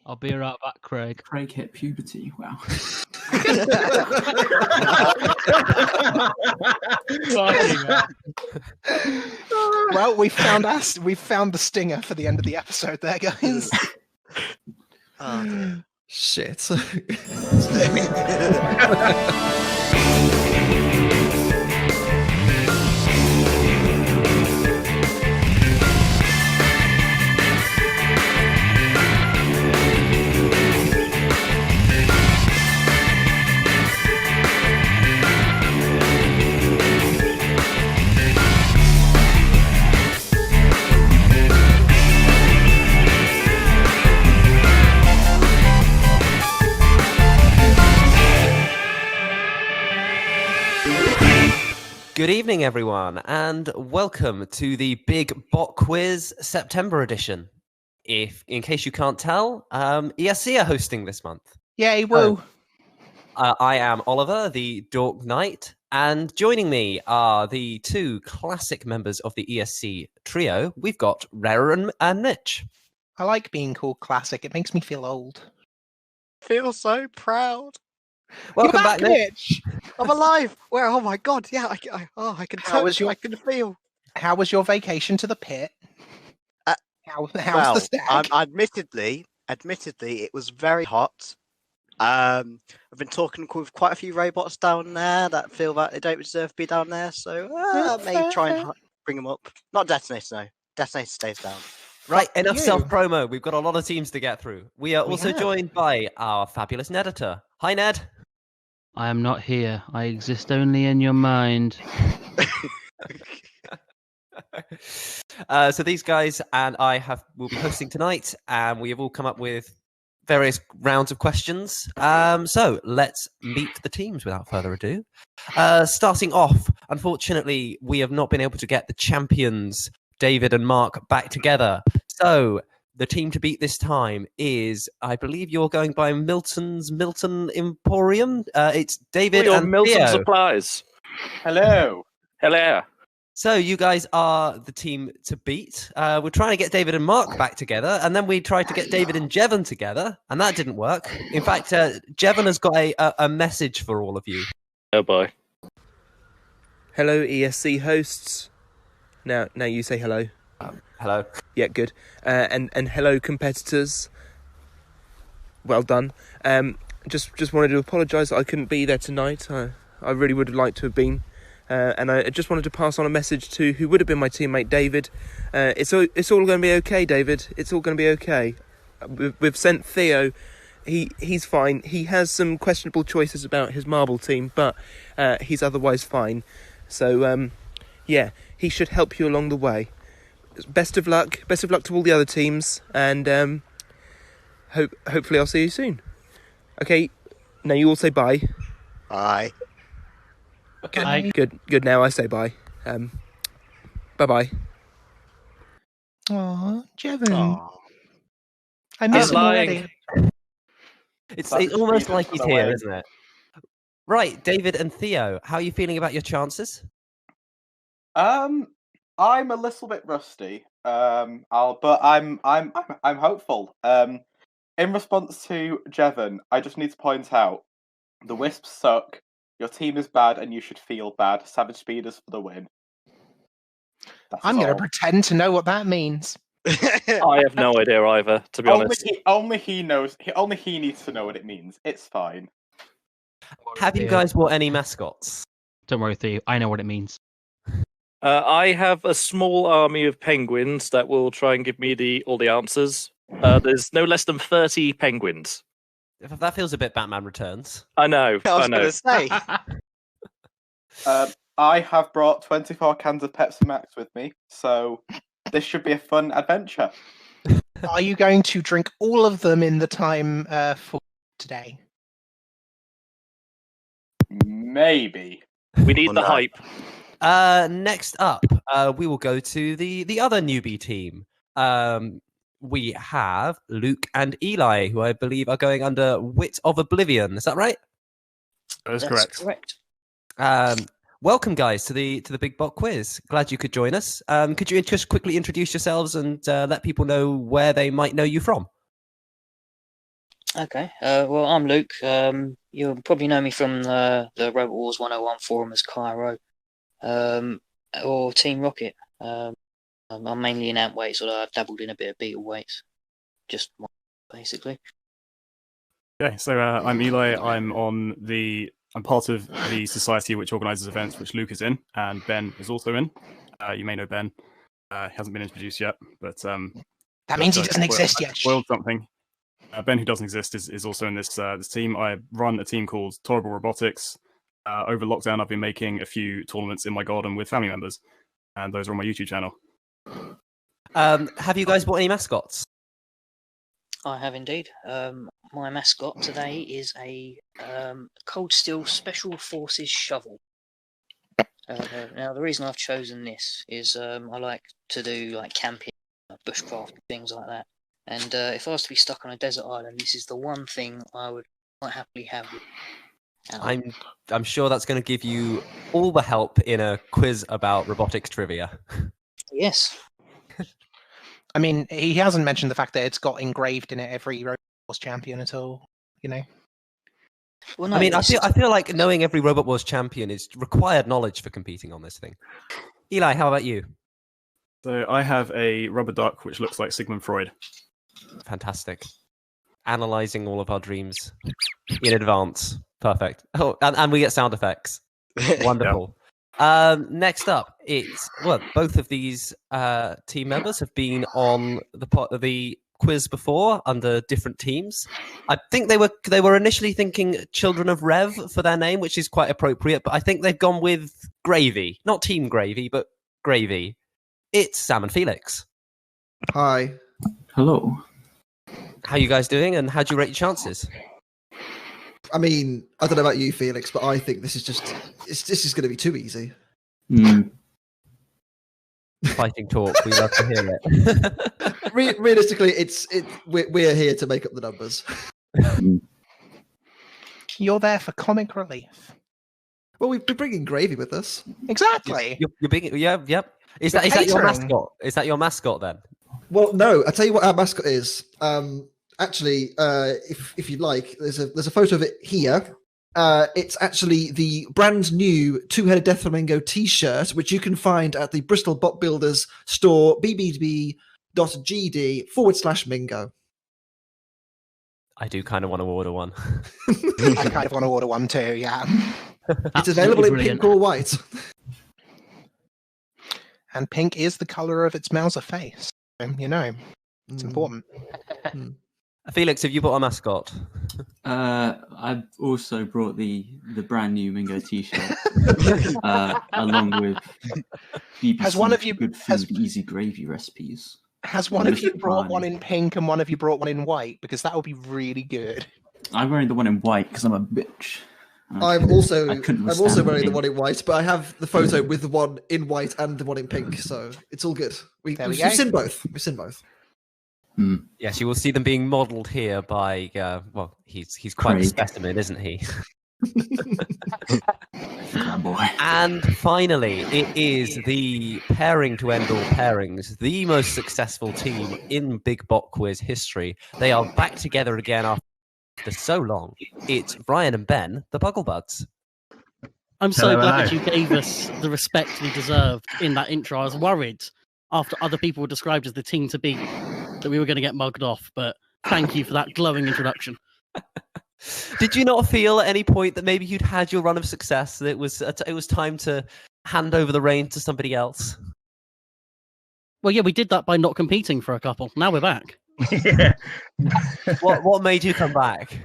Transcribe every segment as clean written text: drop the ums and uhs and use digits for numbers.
I'll be right back, Craig. Craig hit puberty. Wow. Well, we found the stinger for the end of the episode there, guys. Shit. Good evening, everyone, and welcome to the Big Bot Quiz September edition. In case you can't tell, ESC are hosting this month. Yay, woo! I am Oliver, the Dork Knight, and joining me are the two classic members of the ESC trio. We've got Rare and Mitch. I like being called classic. It makes me feel old. Feel so proud. Welcome back, Mitch. I'm alive. Where? Oh my god! Yeah, I can touch. I can feel. How was your vacation to the pit? How's the stag? Admittedly, it was very hot. I've been talking with quite a few robots down there that feel that they don't deserve to be down there, so I may try and bring them up. Not Detonator, no. Detonator stays down. Right, enough self-promo. We've got a lot of teams to get through. We are also joined by our fabulous Neditor. Hi, Ned. I am not here. I exist only in your mind. So these guys and I will be hosting tonight, and we have all come up with various rounds of questions. So let's meet the teams without further ado. Starting off, unfortunately, we have not been able to get the champions, David and Mark, back together. So the team to beat this time is, I believe you're going by Milton Emporium. It's David and Milton Theo. Supplies. Hello. Hello. So you guys are the team to beat. We're trying to get David and Mark back together, and then we tried to get David and Jevon together, and that didn't work. In fact, Jevon has got a message for all of you. Oh boy. Hello, ESC hosts. Now you say hello. Hello. Yeah, good. And hello, competitors. Well done. Just wanted to apologise that I couldn't be there tonight. I really would have liked to have been. And I just wanted to pass on a message to who would have been my teammate, David. It's all going to be okay, David. It's all going to be okay. We've sent Theo. He's fine. He has some questionable choices about his marble team, but he's otherwise fine. So, yeah, he should help you along the way. Best of luck to all the other teams, and hopefully I'll see you soon. Okay, now you all say bye. Bye. Good. Now I say bye. Bye. Aw, Jevon. I miss him already. It's almost like he's here, isn't it? Right, David and Theo, how are you feeling about your chances? I'm a little bit rusty. But I'm hopeful. In response to Jevon, I just need to point out the Wisps suck. Your team is bad, and you should feel bad. Savage Speeders for the win. I'm going to pretend to know what that means. I have no idea either, to be honest. Only he knows. Only he needs to know what it means. It's fine. Have you guys bought any mascots? Don't worry, Theo. I know what it means. I have a small army of penguins that will try and give me all the answers. There's no less than 30 penguins. That feels a bit Batman Returns. I know. I was going to say. I have brought 24 cans of Pepsi Max with me, so this should be a fun adventure. Are you going to drink all of them in the time for today? Maybe. We need the hype. Next up, we will go to the other newbie team. We have Luke and Eli, who I believe are going under Wit of Oblivion. Is that right? That's correct. Welcome, guys, to the Big Bot Quiz. Glad you could join us. Could you just quickly introduce yourselves and let people know where they might know you from? Okay. Well, I'm Luke. You'll probably know me from the Robot Wars 101 forum as Cairo, or Team Rocket. I'm mainly in amp weights, although I've dabbled in a bit of beetle weights. Just basically. Okay, so I'm Eli. I'm part of the society which organises events, which Luke is in, and Ben is also in. You may know Ben. He hasn't been introduced yet, but That means he doesn't exist yet. Spoiled something. Ben, who doesn't exist, is also in this team. I run a team called Tolerable Robotics. Over lockdown, I've been making a few tournaments in my garden with family members, and those are on my YouTube channel. Have you guys bought any mascots? I have indeed. My mascot today is a Cold Steel Special Forces shovel. Now, the reason I've chosen this is I like to do like camping, bushcraft, things like that. And if I was to be stuck on a desert island, this is the one thing I would quite happily have. I'm sure that's going to give you all the help in a quiz about robotics trivia. Yes. I mean, he hasn't mentioned the fact that it's got engraved in it every Robot Wars champion at all. You know. Well, no, I mean, I feel like knowing every Robot Wars champion is required knowledge for competing on this thing. Eli, how about you? So I have a rubber duck which looks like Sigmund Freud. Fantastic. Analyzing all of our dreams in advance. Perfect. Oh, and we get sound effects. Wonderful. Next up, both of these team members have been on the quiz before under different teams. I think they were initially thinking Children of Rev for their name, which is quite appropriate, but I think they've gone with Gravy. Not Team Gravy, but Gravy. It's Sam and Felix. Hi. Hello. How are you guys doing, and how do you rate your chances? I mean, I don't know about you, Felix, but I think this is going to be too easy. Fighting talk. We love to hear it. Realistically, we're here to make up the numbers. You're there for comic relief. Well, we've been bringing Gravy with us. Exactly. You're big. Yep. Is that your mascot? Is that your mascot then? Well, no. I'll tell you what our mascot is. Actually, if you'd like, there's a photo of it here. It's actually the brand new two-headed Death Flamingo T-shirt, which you can find at the Bristol Bot Builders store, bbb.gd /mingo. I do kind of want to order one. I kind of want to order one too, yeah. It's available in pink or white. And pink is the colour of its Mauser face. You know, it's important. Felix, have you bought a mascot? I've also brought the brand new Mingo T-shirt, along with BBC good food, easy gravy recipes. Has one of you brought one in pink and one of you brought one in white? Because that would be really good. I'm wearing the one in white because I'm a bitch. I'm also wearing the one in white, but I have the photo with the one in white and the one in pink, so it's all good. We've seen both. We've seen both. Yes, you will see them being modelled here by. He's quite Craig. a specimen, isn't he? Oh, boy. And finally, it is the pairing to end all pairings, the most successful team in Big Bot Quiz history. They are back together again after so long. It's Brian and Ben, the Bugglebuds. I'm so glad you gave us the respect we deserved in that intro. I was worried after other people were described as the team to beat that we were going to get mugged off, but thank you for that glowing introduction. Did you not feel at any point that maybe you'd had your run of success, that it was time to hand over the reins to somebody else? Well, yeah, we did that by not competing for a couple. Now we're back. Yeah. What made you come back?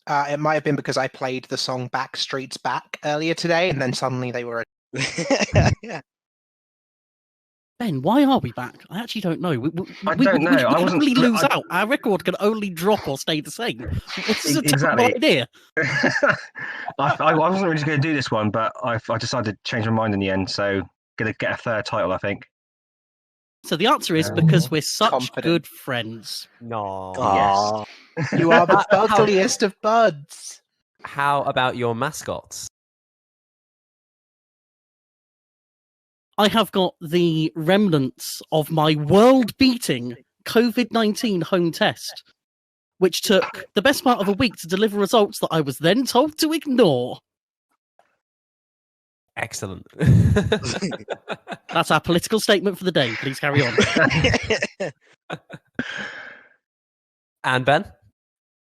It might have been because I played the song Backstreet's Back earlier today, and then suddenly they were... Yeah. Ben, why are we back? I actually don't know. I don't know. We I wasn't. only lose out. Our record can only drop or stay the same. This is a terrible idea. I wasn't really going to do this one, but I decided to change my mind in the end. So going to get a third title, I think. So the answer is because we're such good friends. No. Yes. You are the buddliest of buds. How about your mascots? I have got the remnants of my world-beating COVID-19 home test. which took the best part of a week to deliver results that I was then told to ignore. Excellent. That's our political statement for the day. Please carry on. And Ben?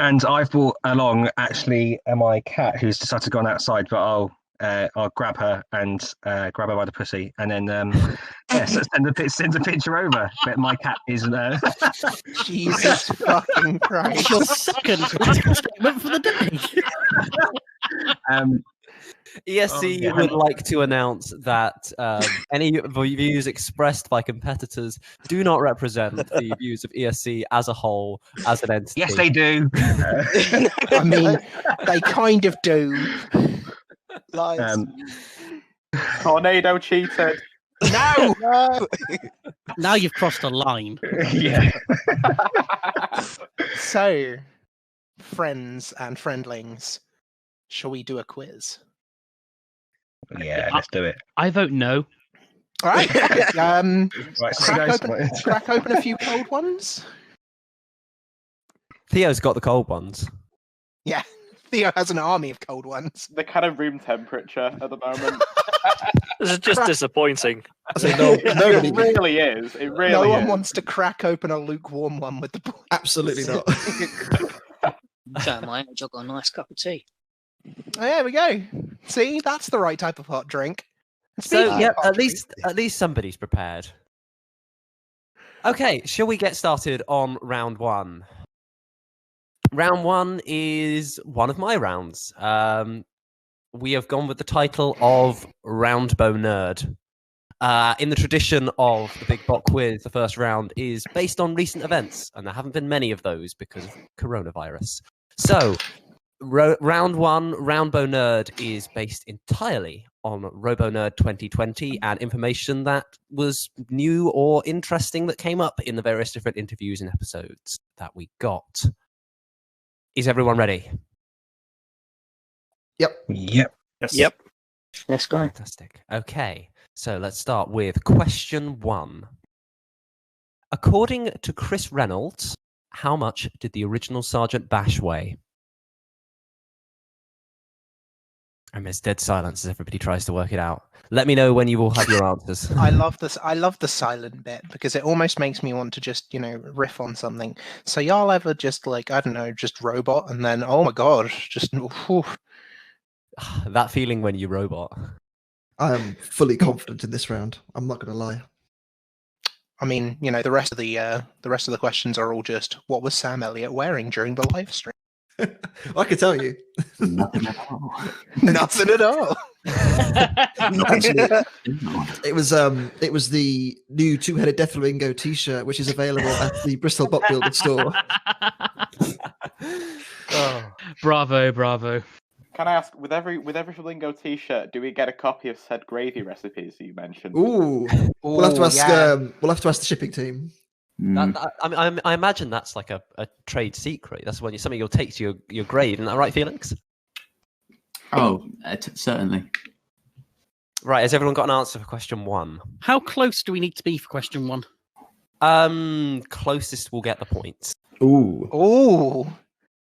And I've brought along actually my cat who's decided to go on outside, but I'll grab her and grab her by the pussy, and then so send a picture over. But my cat is Jesus fucking Christ! Your second political statement for the day. ESC would like to announce that any views expressed by competitors do not represent the views of ESC as a whole, as an entity. Yes, they do. I mean, they kind of do. Lies. Tornado cheated. No! No. Now you've crossed a line. Yeah. So, friends and friendlings, shall we do a quiz? Yeah, let's do it. I vote no. All right. Right, so Crack open a few cold ones. Theo's got the cold ones. Yeah, Theo has an army of cold ones. They're kind of room temperature at the moment. This is just disappointing. It really is. It really no is. one wants to crack open a lukewarm one with the boys. Absolutely not. So at my age, I've got a nice cup of tea. There we go. See, that's the right type of hot drink. So yeah, at least somebody's prepared. Okay, shall we get started on round one? Round one is one of my rounds. We have gone with the title of Roundbow Nerd. In the tradition of the Big Bot Quiz, the first round is based on recent events, and there haven't been many of those because of coronavirus. So, round one, Roundbow Nerd, is based entirely on RoboNerd 2020 and information that was new or interesting that came up in the various different interviews and episodes that we got. Is everyone ready? Yep. Yep. Yes. Yep. Let's go. Fantastic. Okay, so let's start with question one. According to Chris Reynolds, how much did the original Sergeant Bash weigh? And there's dead silence as everybody tries to work it out. Let me know when you all have your answers. I love this. I love the silent bit because it almost makes me want to just, riff on something. So y'all ever just just robot and then, oh my god, just whew. That feeling when you robot. I am fully confident in this round. I'm not going to lie. I mean, the rest of the questions are all just what was Sam Elliott wearing during the live stream? I can tell you. Nothing at all. Nothing at all. It was the new two-headed Death Flamingo T-shirt, which is available at the Bristol Bot Builder store. Oh. Bravo. Can I ask, with every Flamingo T-shirt, do we get a copy of said gravy recipes that you mentioned? Ooh, we'll have to ask. Yeah. We'll have to ask the shipping team. I imagine that's like a trade secret. That's something you'll take to your grave. Isn't that right, Felix? Oh, certainly. Right, has everyone got an answer for question one? How close do we need to be for question one? Closest will get the points. Ooh,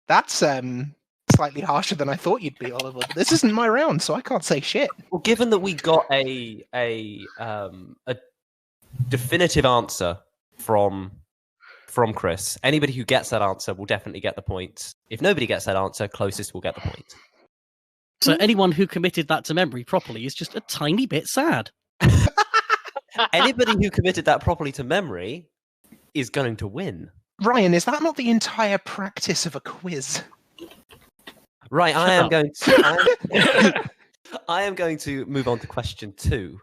that's slightly harsher than I thought you'd be, Oliver. This isn't my round, so I can't say shit. Well, given that we got a definitive answer from Chris, anybody who gets that answer will definitely get the points. If nobody gets that answer, closest will get the point. So anyone who committed that to memory properly is just a tiny bit sad. Anybody who committed that properly to memory is going to win. Ryan, is that not the entire practice of a quiz? Right, I am going to move on to question two.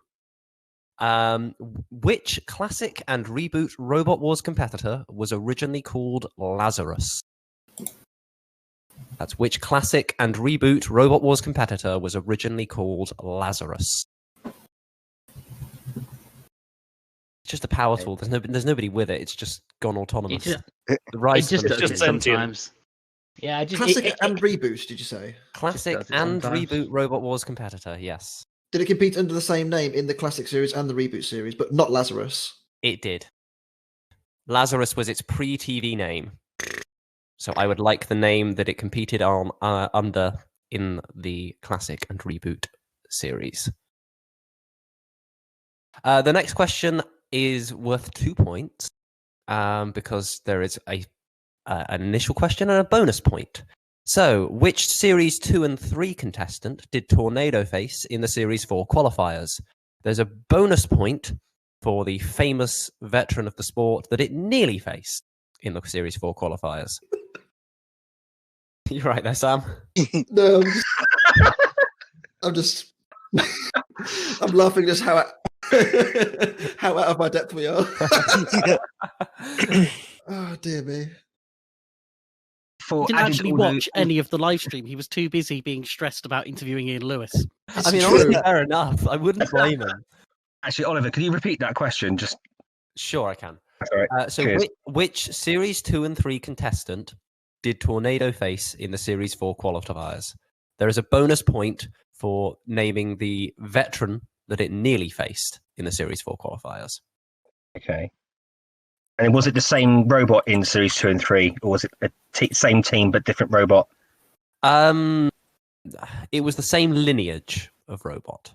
Which classic and reboot Robot Wars competitor was originally called Lazarus? That's which classic and reboot Robot Wars competitor was originally called Lazarus. It's just a power tool. There's nobody with it. It's just gone autonomous. It just does it sometimes. Yeah, classic and reboot. Did you say classic and reboot Robot Wars competitor? Yes. Did it compete under the same name in the classic series and the reboot series, but not Lazarus? It did. Lazarus was its pre-TV name. So I would like the name that it competed on under in the classic and reboot series. The next question is worth 2 points because there is an initial question and a bonus point. So, which Series 2 and 3 contestant did Tornado face in the Series 4 qualifiers? There's a bonus point for the famous veteran of the sport that it nearly faced in the Series 4 qualifiers. You're right there, Sam. No, I'm laughing just how out of my depth we are. Oh dear me. He didn't actually watch any of the live stream. He was too busy being stressed about interviewing Ian Lewis. I mean, honestly, fair enough. I wouldn't blame him. Actually, Oliver, can you repeat that question? Just Sure, I can. Right. So, which Series 2 and 3 contestant did Tornado face in the Series 4 qualifiers? There is a bonus point for naming the veteran that it nearly faced in the Series 4 qualifiers. Okay. And was it the same robot in Series 2 and 3, or was it a same team but different robot? It was the same lineage of robot.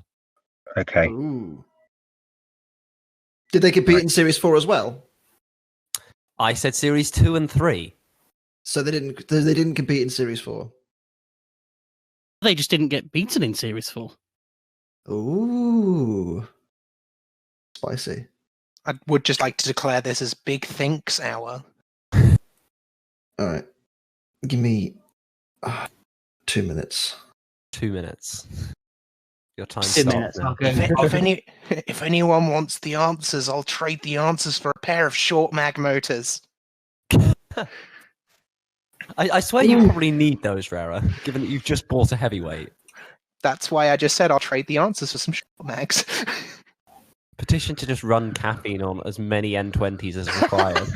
Okay. Ooh. Did they compete in Series 4 as well? I said Series 2 and 3. So they didn't compete in Series 4. They just didn't get beaten in Series 4. Ooh. Spicy. I would just like to declare this as Big Thinks Hour. All right. Give me 2 minutes. 2 minutes. Your time 2 minutes. If anyone wants the answers, I'll trade the answers for a pair of short mag motors. I swear you probably need those, Rara, given that you've just bought a heavyweight. That's why I just said I'll trade the answers for some short mags. Petition to just run caffeine on as many N20s as required.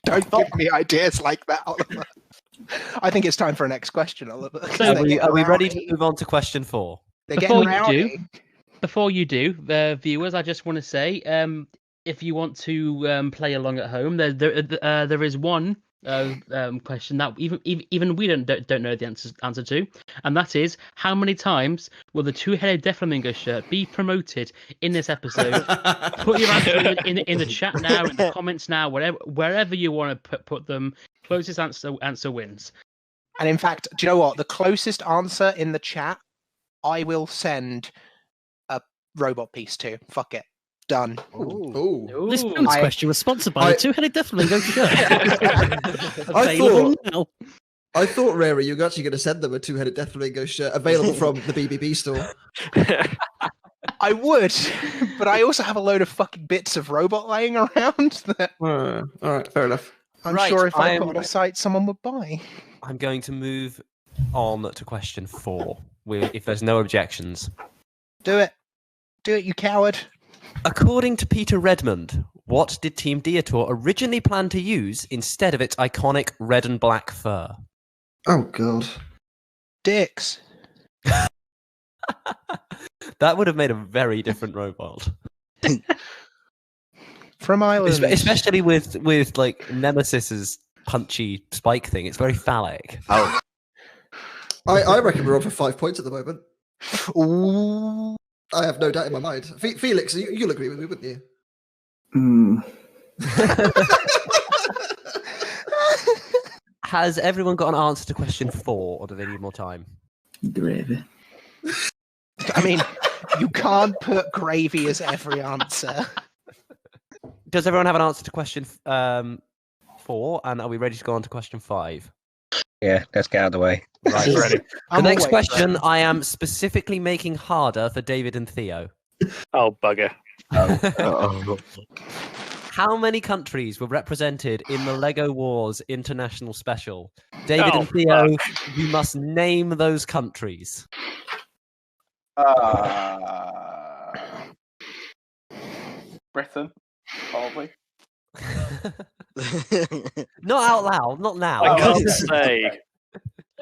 Don't give me ideas like that, Oliver. I think it's time for a next question, Oliver. So are we ready to move on to question 4? Before you do, viewers, I just want to say, if you want to play along at home, there is one question that even we don't know the answer to, and that is, how many times will the two-headed Death Flamingo shirt be promoted in this episode? Put your answer in the chat now, in the comments now, wherever you want to put them. Closest answer wins. And in fact, do you know what? The closest answer in the chat, I will send a robot piece to. Fuck it. Done. Ooh. This bonus question was sponsored by the two-headed Death Flamingo shirt. I thought, Rara, you were actually going to send them a two-headed Death Flamingo shirt available from the BBB store. I would, but I also have a load of fucking bits of robot laying around that... All right, fair enough. I'm sure if I put on a site, someone would buy. I'm going to move on to question 4, if there's no objections. Do it. Do it, you coward. According to Peter Redmond, what did Team Dietor originally plan to use instead of its iconic red and black fur? Oh, God. Dicks. That would have made a very different robot. From Ireland. Especially with like Nemesis's punchy spike thing. It's very phallic. Oh. I reckon we're on for 5 points at the moment. Ooh. I have no doubt in my mind. Felix, you'll agree with me, wouldn't you? Has everyone got an answer to question 4, or do they need more time? Gravy. I mean, you can't put gravy as every answer. Does everyone have an answer to question 4? And are we ready to go on to question 5? Yeah, let's get out of the way. Right, ready. The next question I am specifically making harder for David and Theo. Oh, bugger. How many countries were represented in the LEGO Wars International Special? David and Theo, you must name those countries. Britain, probably. Not out loud, not now. I can't say.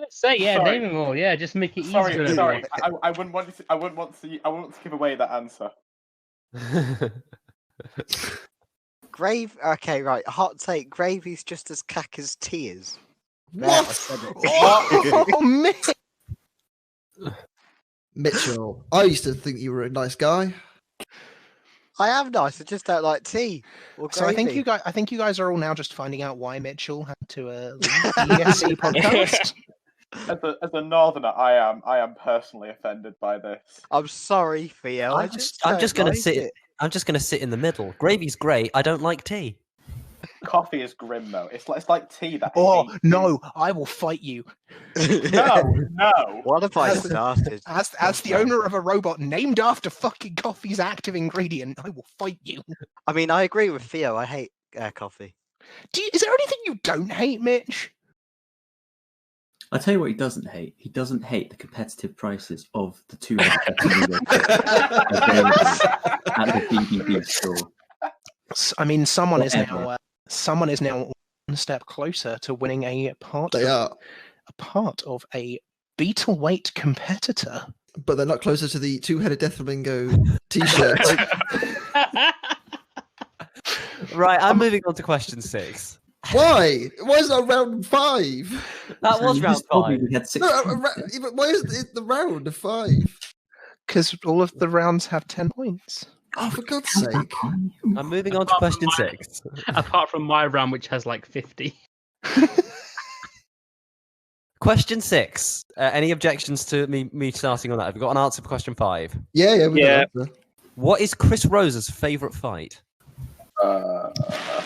Say yeah, Sorry. name them all. Yeah, just make it easier. Sorry. I wouldn't want to. I wouldn't want to give away that answer. Okay, right. Hot take. Gravy's just as cack as tea is. There, What? I said it. Oh, Mitch. Mitchell, I used to think you were a nice guy. I am nice. I just don't like tea. Or So I think gravy. you guys are all now just finding out why Mitchell had to leave the ESC podcast. As a northerner, I am personally offended by this. I'm sorry, Theo. I'm just gonna sit. I'm just gonna sit in the middle. Gravy's great. I don't like tea. Coffee is grim though. It's like tea that. Oh no, I will fight you. No. What have I started? As the owner of a robot named after fucking coffee's active ingredient, I will fight you. I mean, I agree with Theo. I hate coffee. Is there anything you don't hate, Mitch? I'll tell you what he doesn't hate. He doesn't hate the competitive prices of the 2 available at the BBB store. I mean, someone is now one step closer to winning a part of a Beetleweight competitor. But they're not closer to the two-headed death flamingo t-shirt. Right, I'm moving on to question 6. Why? Why is that round 5? That was round 5. We had 6 No, why is it the round of 5? Because all of the rounds have 10 points. Oh, for God's sake. I'm moving on to question 6. Apart from my round, which has like 50. Question 6. Any objections to me starting on that? Have you got an answer for question 5? Yeah, we got an answer. What is Chris Rose's favourite fight?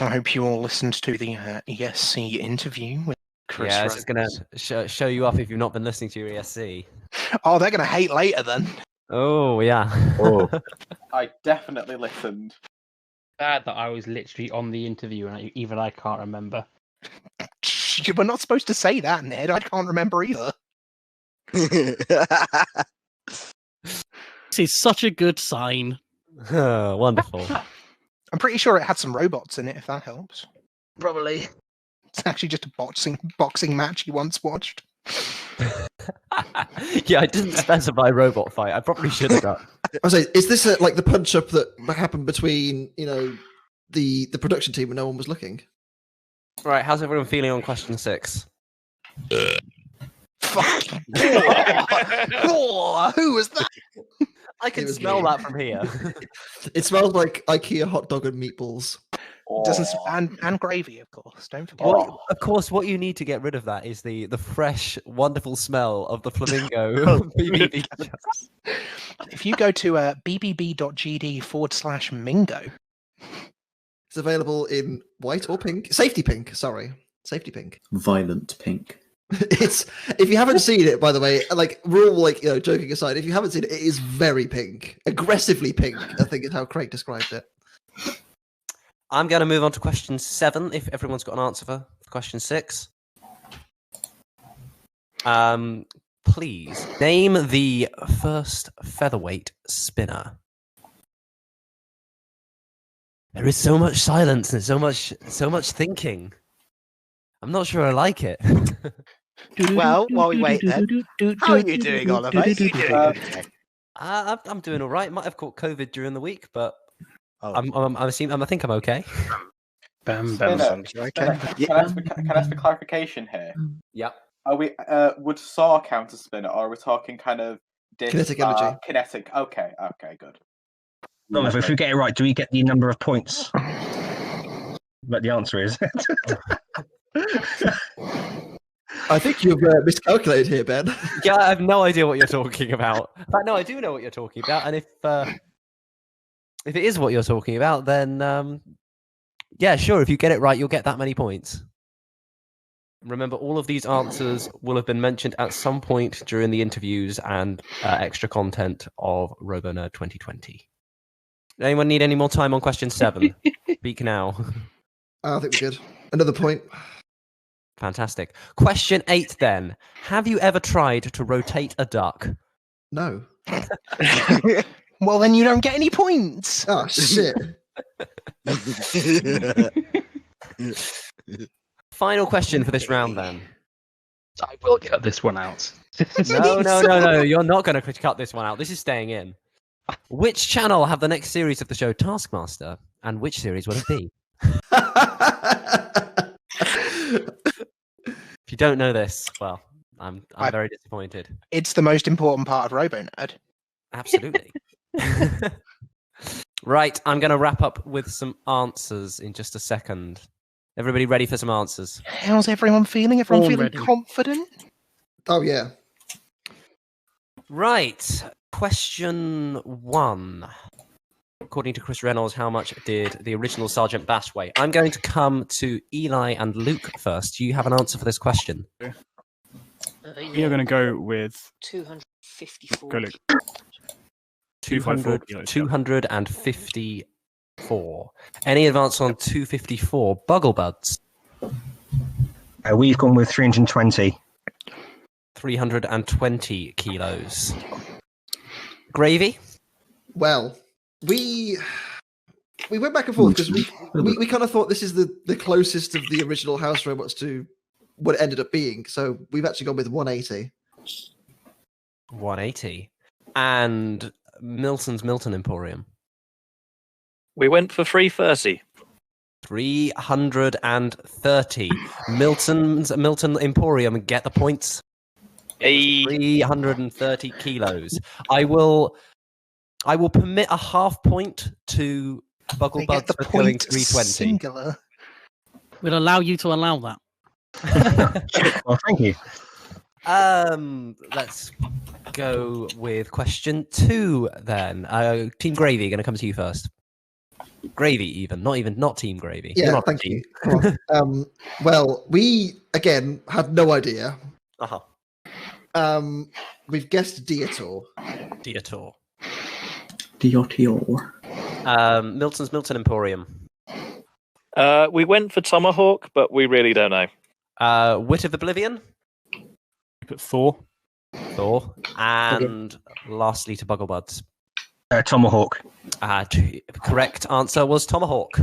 I hope you all listened to the ESC interview with Chris Yeah, Rose. this is going to show you up if you've not been listening to your ESC. Oh, they're going to hate later then. Oh, yeah. I definitely listened. Bad that I was literally on the interview and even I can't remember. You were not supposed to say that, Ned. I can't remember either. This is such a good sign. Wonderful. I'm pretty sure it had some robots in it, if that helps. Probably. It's actually just a boxing match you once watched. Yeah, I didn't specify robot fight. I probably should have done. I was saying, is this like the punch-up that happened between, the production team when no one was looking? Right, how's everyone feeling on question 6? Fuck! Oh, who was that? I can smell that from here. It smells like IKEA hot dog and meatballs. Doesn't and gravy, of course. Don't forget. Well, of course, what you need to get rid of that is the fresh, wonderful smell of the flamingo BBB. If you go to bbb.gd/mingo, it's available in white or pink. Safety pink. Sorry, safety pink. Violent pink. It's if you haven't seen it, by the way, like we're all joking aside. If you haven't seen it, it is very pink, aggressively pink. I think is how Craig described it. I'm going to move on to question 7. If everyone's got an answer for question 6, please name the first featherweight spinner. There is so much silence and so much thinking. I'm not sure I like it. Well, while we wait then, how are you doing, Oliver? You doing okay? I'm doing all right. Might have caught COVID during the week, but I think I'm okay. Can I ask for clarification here? Yeah. Are we would SAW count as spinner, or are we talking kind of kinetic energy? Kinetic. Okay, good. No, if we get it right, do we get the number of points? But the answer is. I think you've miscalculated here, Ben. Yeah, I have no idea what you're talking about. But no, I do know what you're talking about, and if it is what you're talking about, then yeah, sure. If you get it right, you'll get that many points. Remember, all of these answers will have been mentioned at some point during the interviews and extra content of RoboNerd 2020. Anyone need any more time on question 7? Speak now. I think we're good. Another point. Fantastic. Question 8 then. Have you ever tried to rotate a duck? No. Well, then you don't get any points. Oh, shit. Final question for this round then. I will cut this one out. No. You're not going to cut this one out. This is staying in. Which channel have the next series of the show Taskmaster, and which series will it be? If you don't know this, well, I'm very disappointed. It's the most important part of RoboNerd. Absolutely. Right, I'm going to wrap up with some answers in just a second. Everybody ready for some answers? How's everyone feeling? Everyone feeling Already. confident? Oh, yeah. Right, question 1. According to Chris Reynolds, how much did the original Sergeant Bash weigh? I'm going to come to Eli and Luke first. Do you have an answer for this question? We are going to go with 254. Go, Luke. 254. Any advance on 254? Bugglebuds? We've gone with 320. 320 kilos. Gravy? Well, we went back and forth because we kind of thought this is the closest of the original house robots to what it ended up being. So we've actually gone with 180. 180. And Milton's Milton Emporium? We went for 330. 330. Milton's Milton Emporium, get the points. 330 kilos. I will permit a half point to Bugglebuds for killing 320. Singular. We'll allow you to allow that. Well, thank you. Let's go with question 2 then. Team Gravy, going to come to you first. Gravy, not Team Gravy. Yeah, thank you. Come on. Well, we again had no idea. We've guessed Dietor. Milton's Milton Emporium. We went for Tomahawk, but we really don't know. Wit of Oblivion. Put Thor. And lastly to Bugglebuds. Tomahawk. Correct answer was Tomahawk.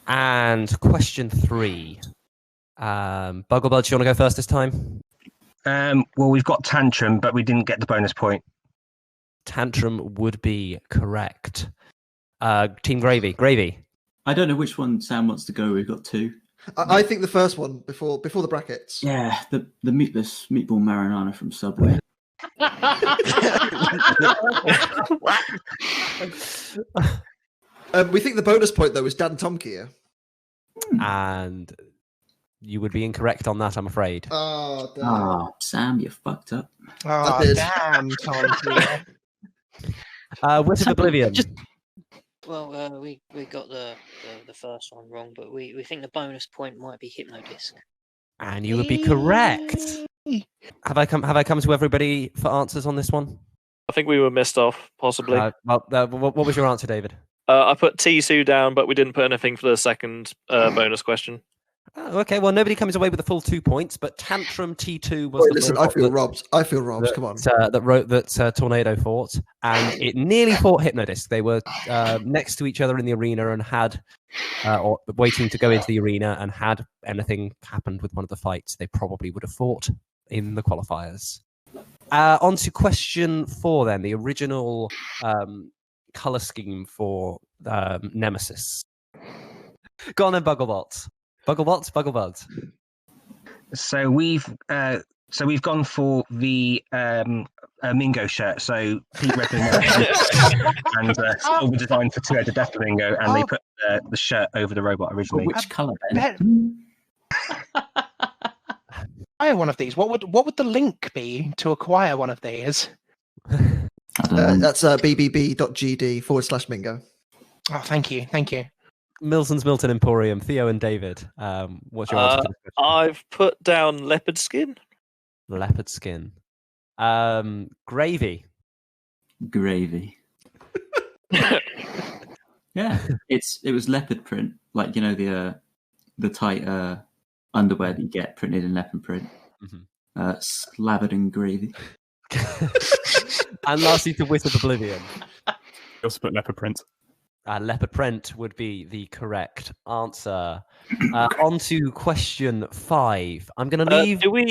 And question 3. Bugglebuds, you want to go first this time? Well, we've got Tantrum, but we didn't get the bonus point. Tantrum would be correct. Team Gravy. I don't know which one Sam wants to go. We've got 2. I think the first one before the brackets. Yeah, the meatless meatball marinara from Subway. We think the bonus point though is Dan Tomkier. And you would be incorrect on that, I'm afraid. Oh, damn. Oh, Sam, you fucked up. Oh, damn, Tomkier. Wit of Oblivion. Well, we got the first one wrong, but we think the bonus point might be Hypnodisc. And you would be correct. Have I come to everybody for answers on this one? I think we were missed off, possibly. What was your answer, David? I put Tisu down, but we didn't put anything for the second bonus question. Oh, okay, well, nobody comes away with the full 2 points, but Tantrum T2 was. Wait, listen, I feel robbed. Come on. That Tornado fought, and it nearly fought Hypnodisc. They were next to each other in the arena and had, or waiting to go into the arena, and had anything happened with one of the fights, they probably would have fought in the qualifiers. On to question 4 then, the original colour scheme for Nemesis. Go on then, Bugglebuds. So we've gone for the Mingo shirt. So Pete recommended and silver design for two-headed Death Flamingo, and they put the shirt over the robot originally. Which colour, Ben? Acquire one of these. What would the link be to acquire one of these? That's bbb.gd /Mingo. Oh, thank you. Milton's Milton Emporium, Theo and David. What's your answer to this question? I've put down leopard skin. Leopard skin. Gravy. Yeah, it was leopard print, like the tight underwear that you get printed in leopard print, slathered in gravy. And lastly, to Wit of Oblivion. You also put leopard print. Leopard print would be the correct answer. On to question 5. I'm going to leave. Do we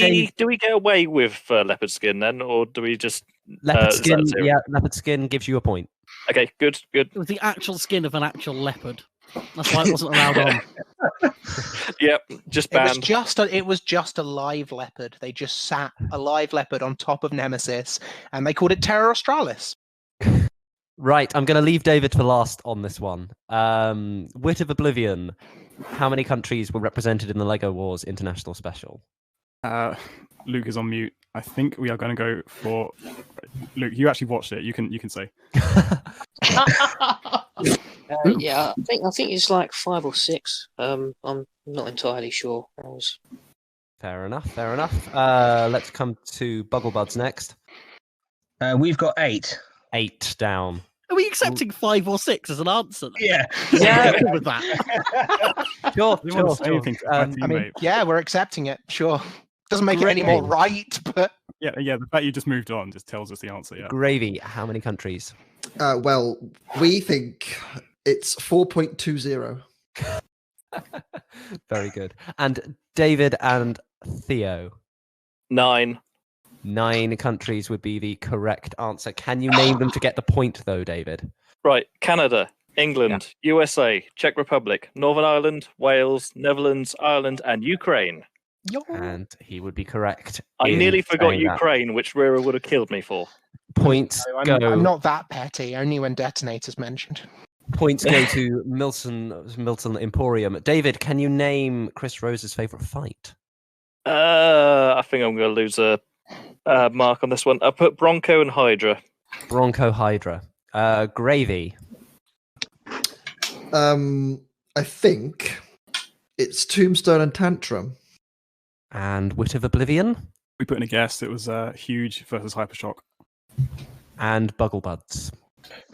get away with leopard skin then, or do we just leopard skin? Yeah, leopard skin gives you a point. Okay, good. It was the actual skin of an actual leopard. That's why it wasn't allowed on. Yep, just banned. It was just a live leopard. They just sat a live leopard on top of Nemesis, and they called it Terra Australis. Right, I'm going to leave David for last on this one. Wit of Oblivion. How many countries were represented in the LEGO Wars International Special? Luke is on mute. I think we are going to go for Luke. You actually watched it. You can say. Yeah, I think it's like 5 or 6. I'm not entirely sure. Fair enough. Let's come to Bugglebuds next. We've got 8. 8 down. Are we accepting 5 or 6 as an answer? Yeah. With that. Sure. I mean, yeah, we're accepting it. Sure. Doesn't make it any more right, but yeah. The fact you just moved on just tells us the answer. Yeah. Gravy. How many countries? Well, we think it's 4.20. Very good. And David and Theo. 9. 9 countries would be the correct answer. Can you name them to get the point, though, David? Right. Canada, England, USA, Czech Republic, Northern Ireland, Wales, Netherlands, Ireland, and Ukraine. And he would be correct. I nearly forgot Ukraine, which Rira would have killed me for. Points go. I'm not that petty, only when Detonator's mentioned. Points go to Milton Emporium. David, can you name Chris Rose's favourite fight? I think I'm going to lose a mark on this one. I put Bronco and Hydra. Bronco Hydra. Gravy. I think it's Tombstone and Tantrum. And Wit of Oblivion. We put in a guess. It was Huge versus Hypershock. And Bugglebuds.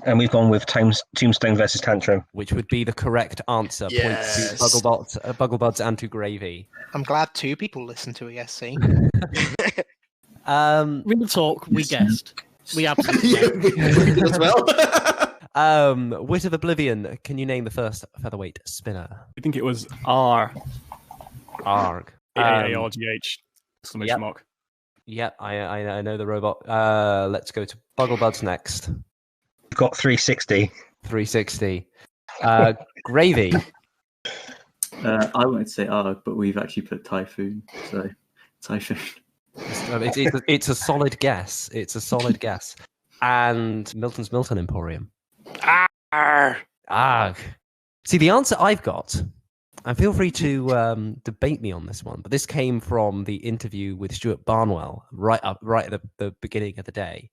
And we've gone with Tombstone versus Tantrum. Which would be the correct answer. Yes. Points to Bugglebuds and to Gravy. I'm glad 2 people listen to ESC. Real talk, we guessed. We absolutely we did as well. Wit of Oblivion, can you name the first featherweight spinner? I think it was R. Arg. AARGH. Exclamation mark. Yep, I know the robot. Let's go to Bugglebuds next. We've got 360. 360. Gravy. I won't say Arg, but we've actually put Typhoon. So, Typhoon. It's a solid guess. It's a solid guess. And Milton's Milton Emporium. Arg. See, the answer I've got, and feel free to debate me on this one, but this came from the interview with Stuart Barnwell right at the beginning of the day.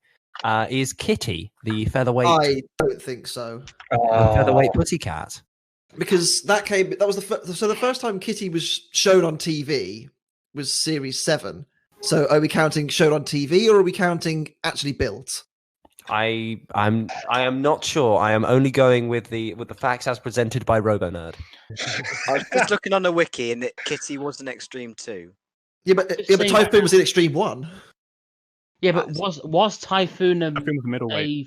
Is Kitty the featherweight? I don't think so. Featherweight pussycat. Because that was the first time Kitty was shown on TV was Series 7. So are we counting shown on TV or are we counting actually built? I am not sure. I am only going with the facts as presented by RoboNerd. I was just looking on the wiki and Kitty was an Extreme 2. Yeah, but Typhoon was in Extreme 1. Yeah, but was Typhoon a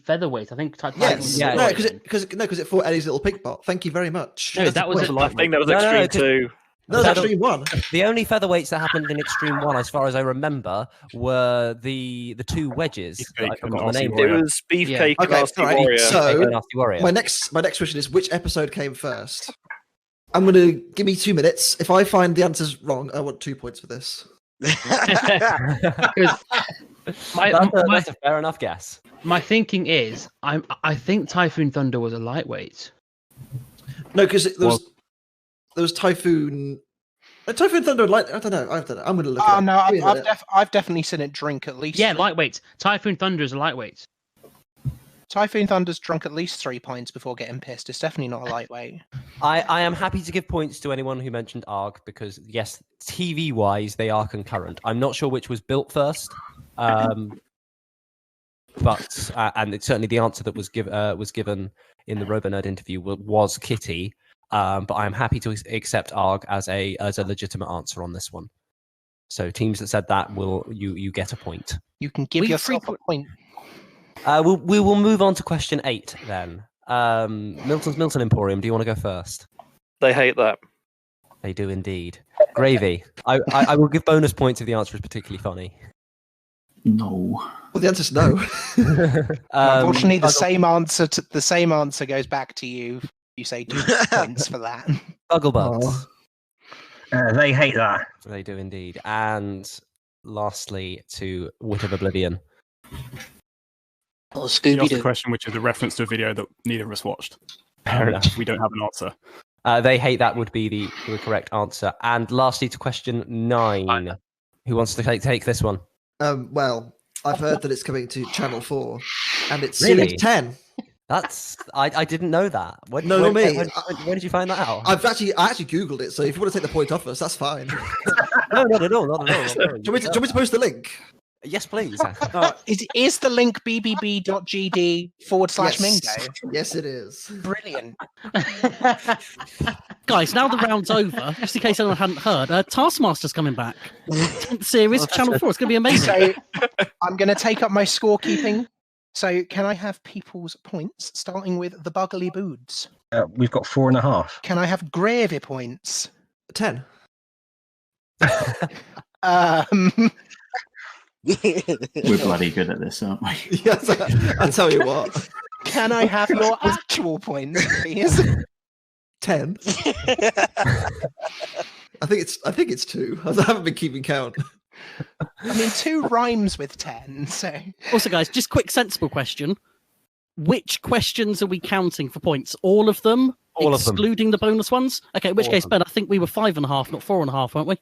featherweight? I think Typhoon was because it fought Eddie's little pink bot. Thank you very much. No, that was I think that was Extreme 2. No, that's Extreme 1. The only featherweights that happened in Extreme 1, as far as I remember, were the 2 wedges. I forgot the name. It was Beefcake and Nasty Warrior. So Nasty Warrior. my next question is, which episode came first? I'm going to give me 2 minutes. If I find the answers wrong, I want 2 points for this. That's a fair enough guess. My thinking is, I think Typhoon Thunder was a lightweight. No, because there was Typhoon. Typhoon Thunder, I don't know. I'm going to look. No, I've definitely seen it drink at least. Yeah, lightweight. Typhoon Thunder is a lightweight. Typhoon Thunder's drunk at least 3 pints before getting pissed. It's definitely not a lightweight. I am happy to give points to anyone who mentioned ARG because, yes, TV-wise, they are concurrent. I'm not sure which was built first, but and it's certainly the answer that was given in the RoboNerd interview was Kitty. But I'm happy to accept ARG as a legitimate answer on this one. So teams that said that you get a point. You can give yourself a point. We will move on to question 8 then. Milton's Milton Emporium, do you want to go first? They hate that. They do indeed. Gravy. I will give bonus points if the answer is particularly funny. No. Well, the answer's no. Unfortunately, the same answer goes back to you. You say 2 points for that. Bugglebugs. They hate that. They do indeed. And lastly, to Wit of Oblivion. Or You asked a Scooby-Doo. question which is a reference to a video that neither of us watched. Fair enough. We don't have an answer. They hate that would be the correct answer. And lastly, to question 9. Who wants to take this one? Well, I've heard that it's coming to Channel 4, and it's Really? Series 10. That's I didn't know that. No, not me. When did you find that out? I actually googled it, so if you want to take the point off us, that's fine. No, not at all. Not at all. Do you want me to post the link? Yes, please. Is the link bbb.gd/Mingo? Yes, it is. Brilliant. Guys, now the round's over, just in case anyone hadn't heard, Taskmaster's coming back. 10th series, Channel 4. It's going to be amazing. So I'm going to take up my scorekeeping. So can I have people's points, starting with the Buggly Boods? We've got 4.5. Can I have gravy points? 10. We're bloody good at this, aren't we? Yes, I tell you what. Can I have your actual points, please? 10. I think it's 2. I haven't been keeping count. I mean, 2 rhymes with 10, so... Also, guys, just quick sensible question. Which questions are we counting for points? All of them? All of them. Excluding the bonus ones? Okay, in which All case, of them. Ben, I think we were 5.5, not 4.5, weren't we?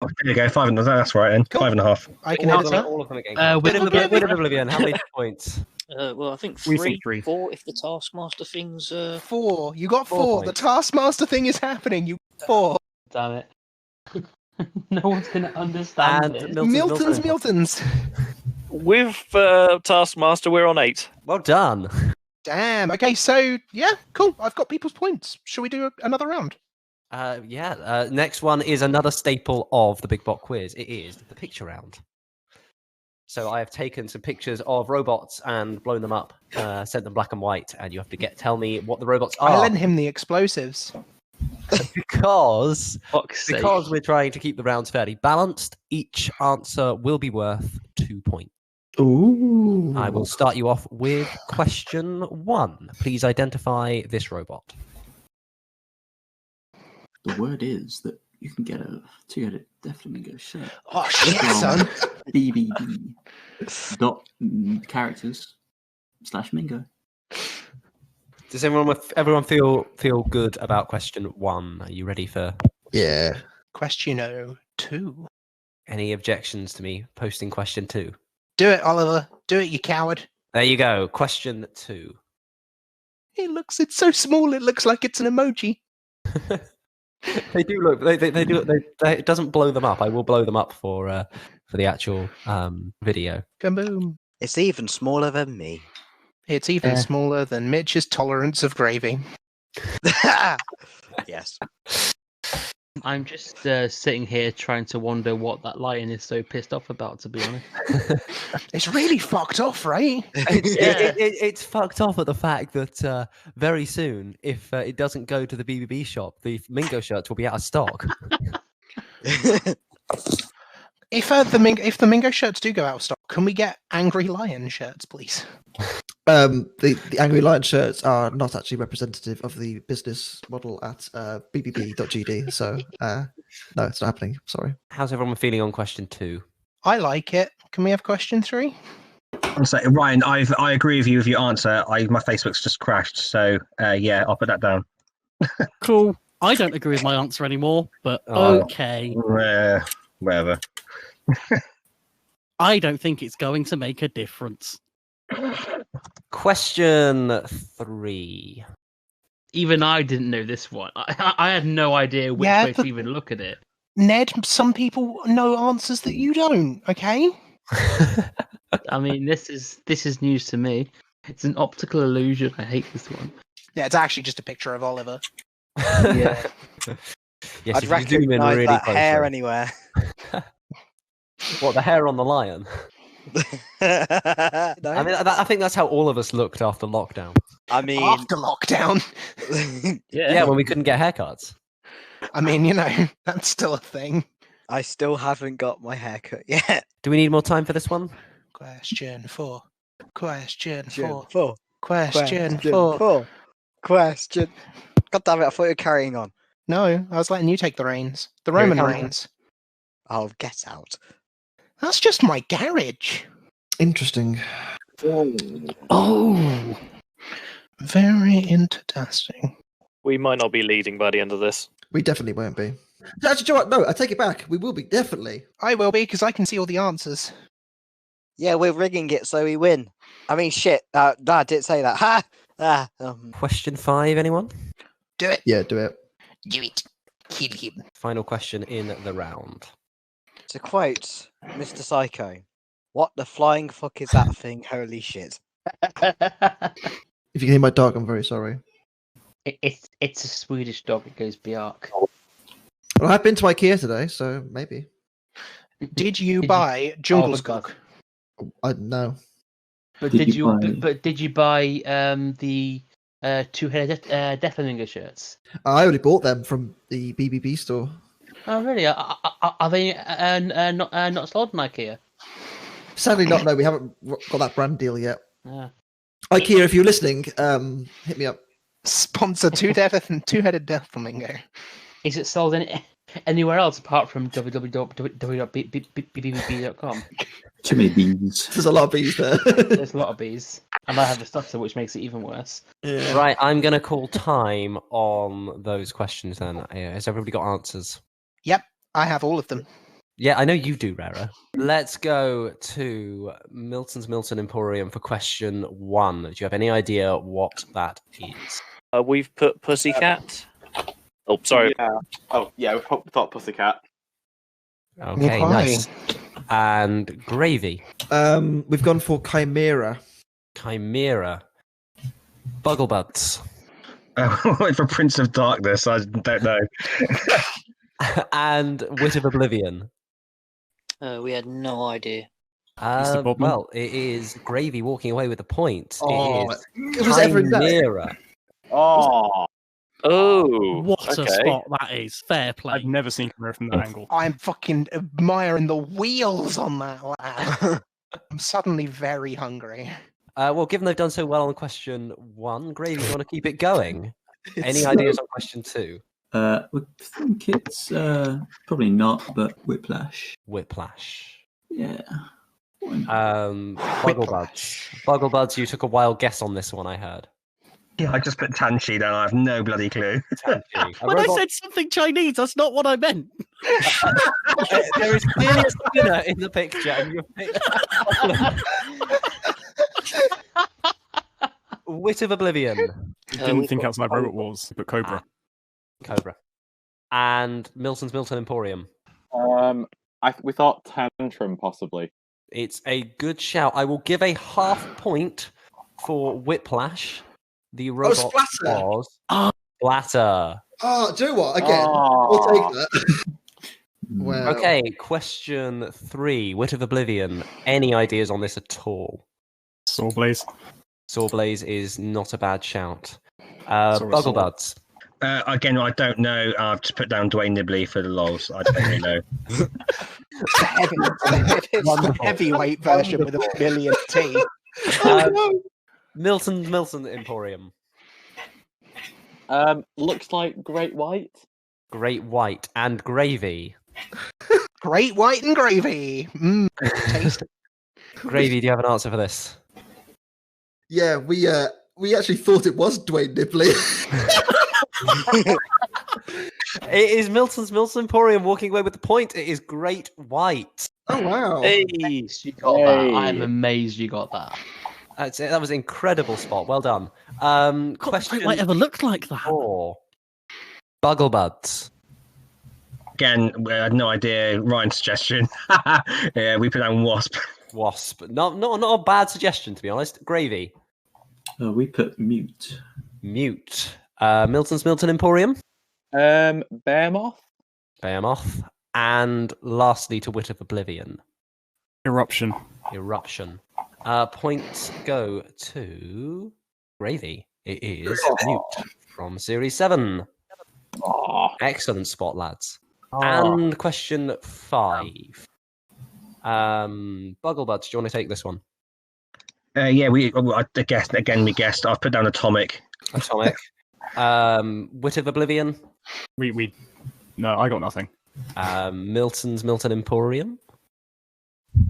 Oh, there you go, 5.5. That's right then. Cool. 5.5. I can All of answer. them, all of them again. Wit of Wit of Oblivion, how many points? Well, I think We 3, think 3. 4 if the Taskmaster thing's... 4. You got 4 4. The points. Taskmaster thing is happening. You got 4. Damn it. No one's going to understand And it. Milton's. With Taskmaster, we're on 8. Well done. Damn. Okay, so, yeah, cool. I've got people's points. Shall we do another round? Next one is another staple of the Big Bot Quiz. It is the picture round. So I have taken some pictures of robots and blown them up, sent them black and white, and you have to tell me what the robots are. I lent him the explosives. because Fuck's sake. we're trying to keep the rounds fairly balanced. Each answer will be worth 2 points. Ooh. I will start you off with question 1. Please identify this robot. The word is that you can get a 2-headed Deathflamingo shirt. Oh, shit, from son. bbb.characters/Mingo. Does everyone feel good about question 1? Are you ready for? Yeah. Question 2. Any objections to me posting question 2? Do it, Oliver. Do it, you coward. There you go. Question 2. It's so small, it looks like it's an emoji. They do look. They do. It doesn't blow them up. I will blow them up for the actual video. Kaboom. It's even smaller than me. It's even smaller than Mitch's tolerance of gravy. Yes. I'm just sitting here trying to wonder what that lion is so pissed off about, to be honest. It's really fucked off, right? It's fucked off at the fact that very soon, if it doesn't go to the BBB shop, the Mingo shirts will be out of stock. If the Mingo shirts do go out of stock, can we get Angry Lion shirts, please? The Angry Lion shirts are not actually representative of the business model at bbb.gd, so no, it's not happening. Sorry. How's everyone feeling on question 2? I like it. Can we have question 3? I'm saying, Ryan, I agree with you with your answer. My Facebook's just crashed, so yeah, I'll put that down. Cool. I don't agree with my answer anymore, but okay. Whatever. I don't think it's going to make a difference. Question 3. Even I didn't know this one. I had no idea which way to even look at it. Ned, some people know answers that you don't, okay? I mean, this is news to me. It's an optical illusion. I hate this one. Yeah, it's actually just a picture of Oliver. Yeah. Yes, I'd if you zoom in recognise really that closely. hair anywhere. What, the hair on the lion? No? I mean, I think that's how all of us looked after lockdown. I mean, After lockdown. Yeah, when we couldn't get haircuts. I mean, that's still a thing. I still haven't got my haircut yet. Do we need more time for this one? Question 4. Question 4. Four. Question 4. Question. God damn it! I thought you were carrying on. No, I was letting you take the reins. The Here it Roman comes. reins. Oh, get out! That's just my garage. Interesting. Oh, very interesting. We might not be leading by the end of this. We definitely won't be. Actually, Joe, no, I take it back. We will be, definitely. I will be, because I can see all the answers. Yeah, we're rigging it so we win. I mean, shit. No, I didn't say that. Ha! Question 5, anyone? Do it. Yeah, do it. Do it. Kill him. Final question in the round. To quote Mr. Psycho, what the flying fuck is that thing? Holy shit. If you can hear my dog, I'm very sorry. It's a Swedish dog. It goes Bjark. Well, I've been to IKEA today, so maybe. Did you buy Jungle's Book? No. But did you buy the two-headed Death Flamingo shirts? I already bought them from the BBB store. Oh really? Are they not sold in IKEA? Sadly not, no, we haven't got that brand deal yet. Yeah. IKEA, if you're listening, hit me up. Sponsor two-headed Death Flamingo. Is it sold anywhere else apart from www.bbb.com? Too many bees. There's a lot of bees there. There's a lot of bees. And I have the stutter, which makes it even worse. Yeah. Right, I'm going to call time on those questions then. Has everybody got answers? Yep, I have all of them. Yeah, I know you do, Rara. Let's go to Milton's Milton Emporium for question 1. Do you have any idea what that is? We've put Pussycat. Oh, sorry. Yeah. Oh, yeah, we thought Pussycat. Okay, nice. And Gravy. We've gone for Chimera. Chimera. Bugglebuds. I went for Prince of Darkness. I don't know. And Wit of Oblivion. We had no idea. Well, it is Gravy walking away with the point. Oh, it it was every day. Chimera. Oh. Oh. What a spot that is. Fair play. I've never seen Chimera from that angle. I'm fucking admiring the wheels on that lad. I'm suddenly very hungry. Well, given they've done so well on question 1, Gravy, do you want to keep it going? Any ideas on question 2? I think it's probably not, but Whiplash. Whiplash. Yeah. Bugglebuds, you took a wild guess on this one, I heard. Yeah, I just put Tanchi down. I have no bloody clue. When I said something Chinese, that's not what I meant. There is clearly a spinner in the picture, and you've picked Wit of Oblivion. You didn't think outside Robot Wars, but Cobra. Cobra. And Milton's Milton Emporium. We thought Tantrum, possibly. It's a good shout. I will give a half point for Whiplash. The robot was Splatter. Oh, do you know what? Again, we'll take that. Wow. Okay, question 3. Wit of Oblivion. Any ideas on this at all? Sawblaze. Sawblaze is not a bad shout. Bugglebuds. Again, I don't know. I've just put down Dwayne Nibley for the lols. I don't really know. It's the heavyweight version with a billion teeth. Milton Emporium. Looks like Great White. Great White and Gravy. Great White and Gravy. Tasty. Gravy, do you have an answer for this? Yeah, we actually thought it was Dwayne Nibley. It is Milton's Milton Emporium walking away with the point. It is Great White. Oh wow! Hey, you got that. I'm amazed you got that. That's it. That was an incredible spot. Well done. Question Great White ever looked like that? 4. Bugglebuds. Again, I had no idea. Ryan's suggestion. Yeah, we put down Wasp. Wasp. Not a bad suggestion, to be honest. Gravy. We put Mute. Mute. Milton's Milton Emporium. Behemoth. Behemoth. And lastly, to Wit of Oblivion. Eruption. Points go to Gravy. It is Mute from Series 7. Excellent spot, lads. And question 5. Bugglebuds, do you want to take this one? Yeah, we guessed. I've put down Atomic. Wit of Oblivion. No, I got nothing. Milton's Milton Emporium.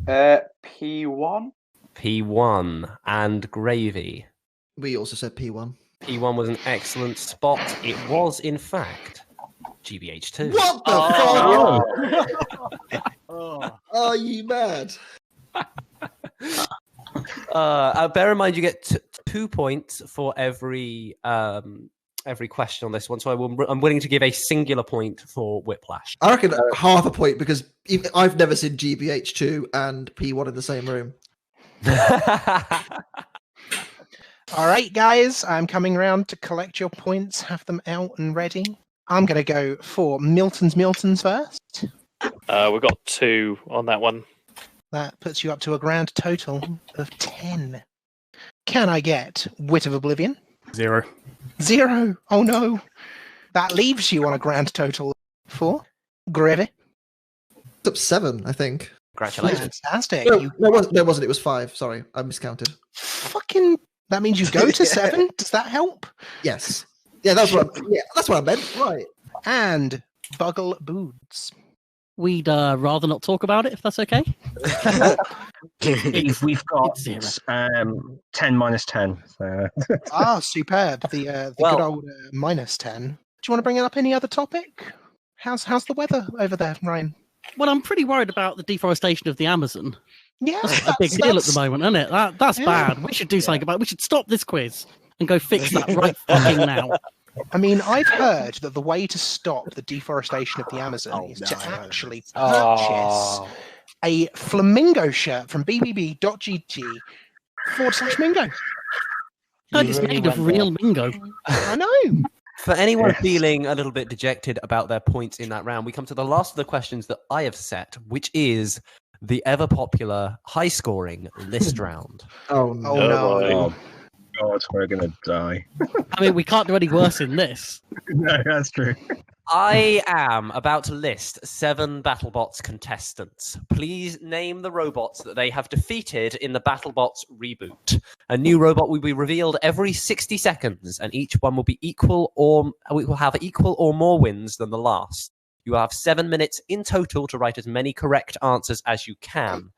P1. P1 and Gravy. We also said P1. P1 was an excellent spot. It was, in fact, GBH2. What the fuck? Are you mad? Bear in mind, you get 2 points for every question on this one. So I'm willing to give a singular point for Whiplash. I reckon half a point because I've never seen GBH2 and P1 in the same room. All right, guys, I'm coming round to collect your points, have them out and ready. I'm going to go for Milton's first. We've got 2 on that one. That puts you up to a grand total of 10. Can I get Wit of Oblivion? 0. 0. Oh, no. That leaves you on a grand total of 4. Gravy? It's up 7, I think. Congratulations. Fantastic. No, it wasn't. It was 5. Sorry, I miscounted. Fucking... That means you go to 7? Does that help? Yes. Yeah, that's what I meant. Right. And Buggle Boots. We'd rather not talk about it, if that's okay. We've got 10 minus 10. So. Superb. The good old minus 10. Do you want to bring up any other topic? How's the weather over there, Ryan? Well, I'm pretty worried about the deforestation of the Amazon. Yeah, that's a big deal at the moment, isn't it? That's bad. We should do something about it. We should stop this quiz and go fix that right fucking now. I mean, I've heard that the way to stop the deforestation of the Amazon is to actually purchase a flamingo shirt from bbb.gd /mingo. God, it's made of real mingo. I know. For anyone feeling a little bit dejected about their points in that round, we come to the last of the questions that I have set, which is the ever-popular high-scoring list round. Oh, no. Oh, God, we're going to die. I mean, we can't do any worse than this. No, that's true. I am about to list 7 BattleBots contestants. Please name the robots that they have defeated in the BattleBots reboot. A new robot will be revealed every 60 seconds, and each one will be will have equal or more wins than the last. You will have 7 minutes in total to write as many correct answers as you can.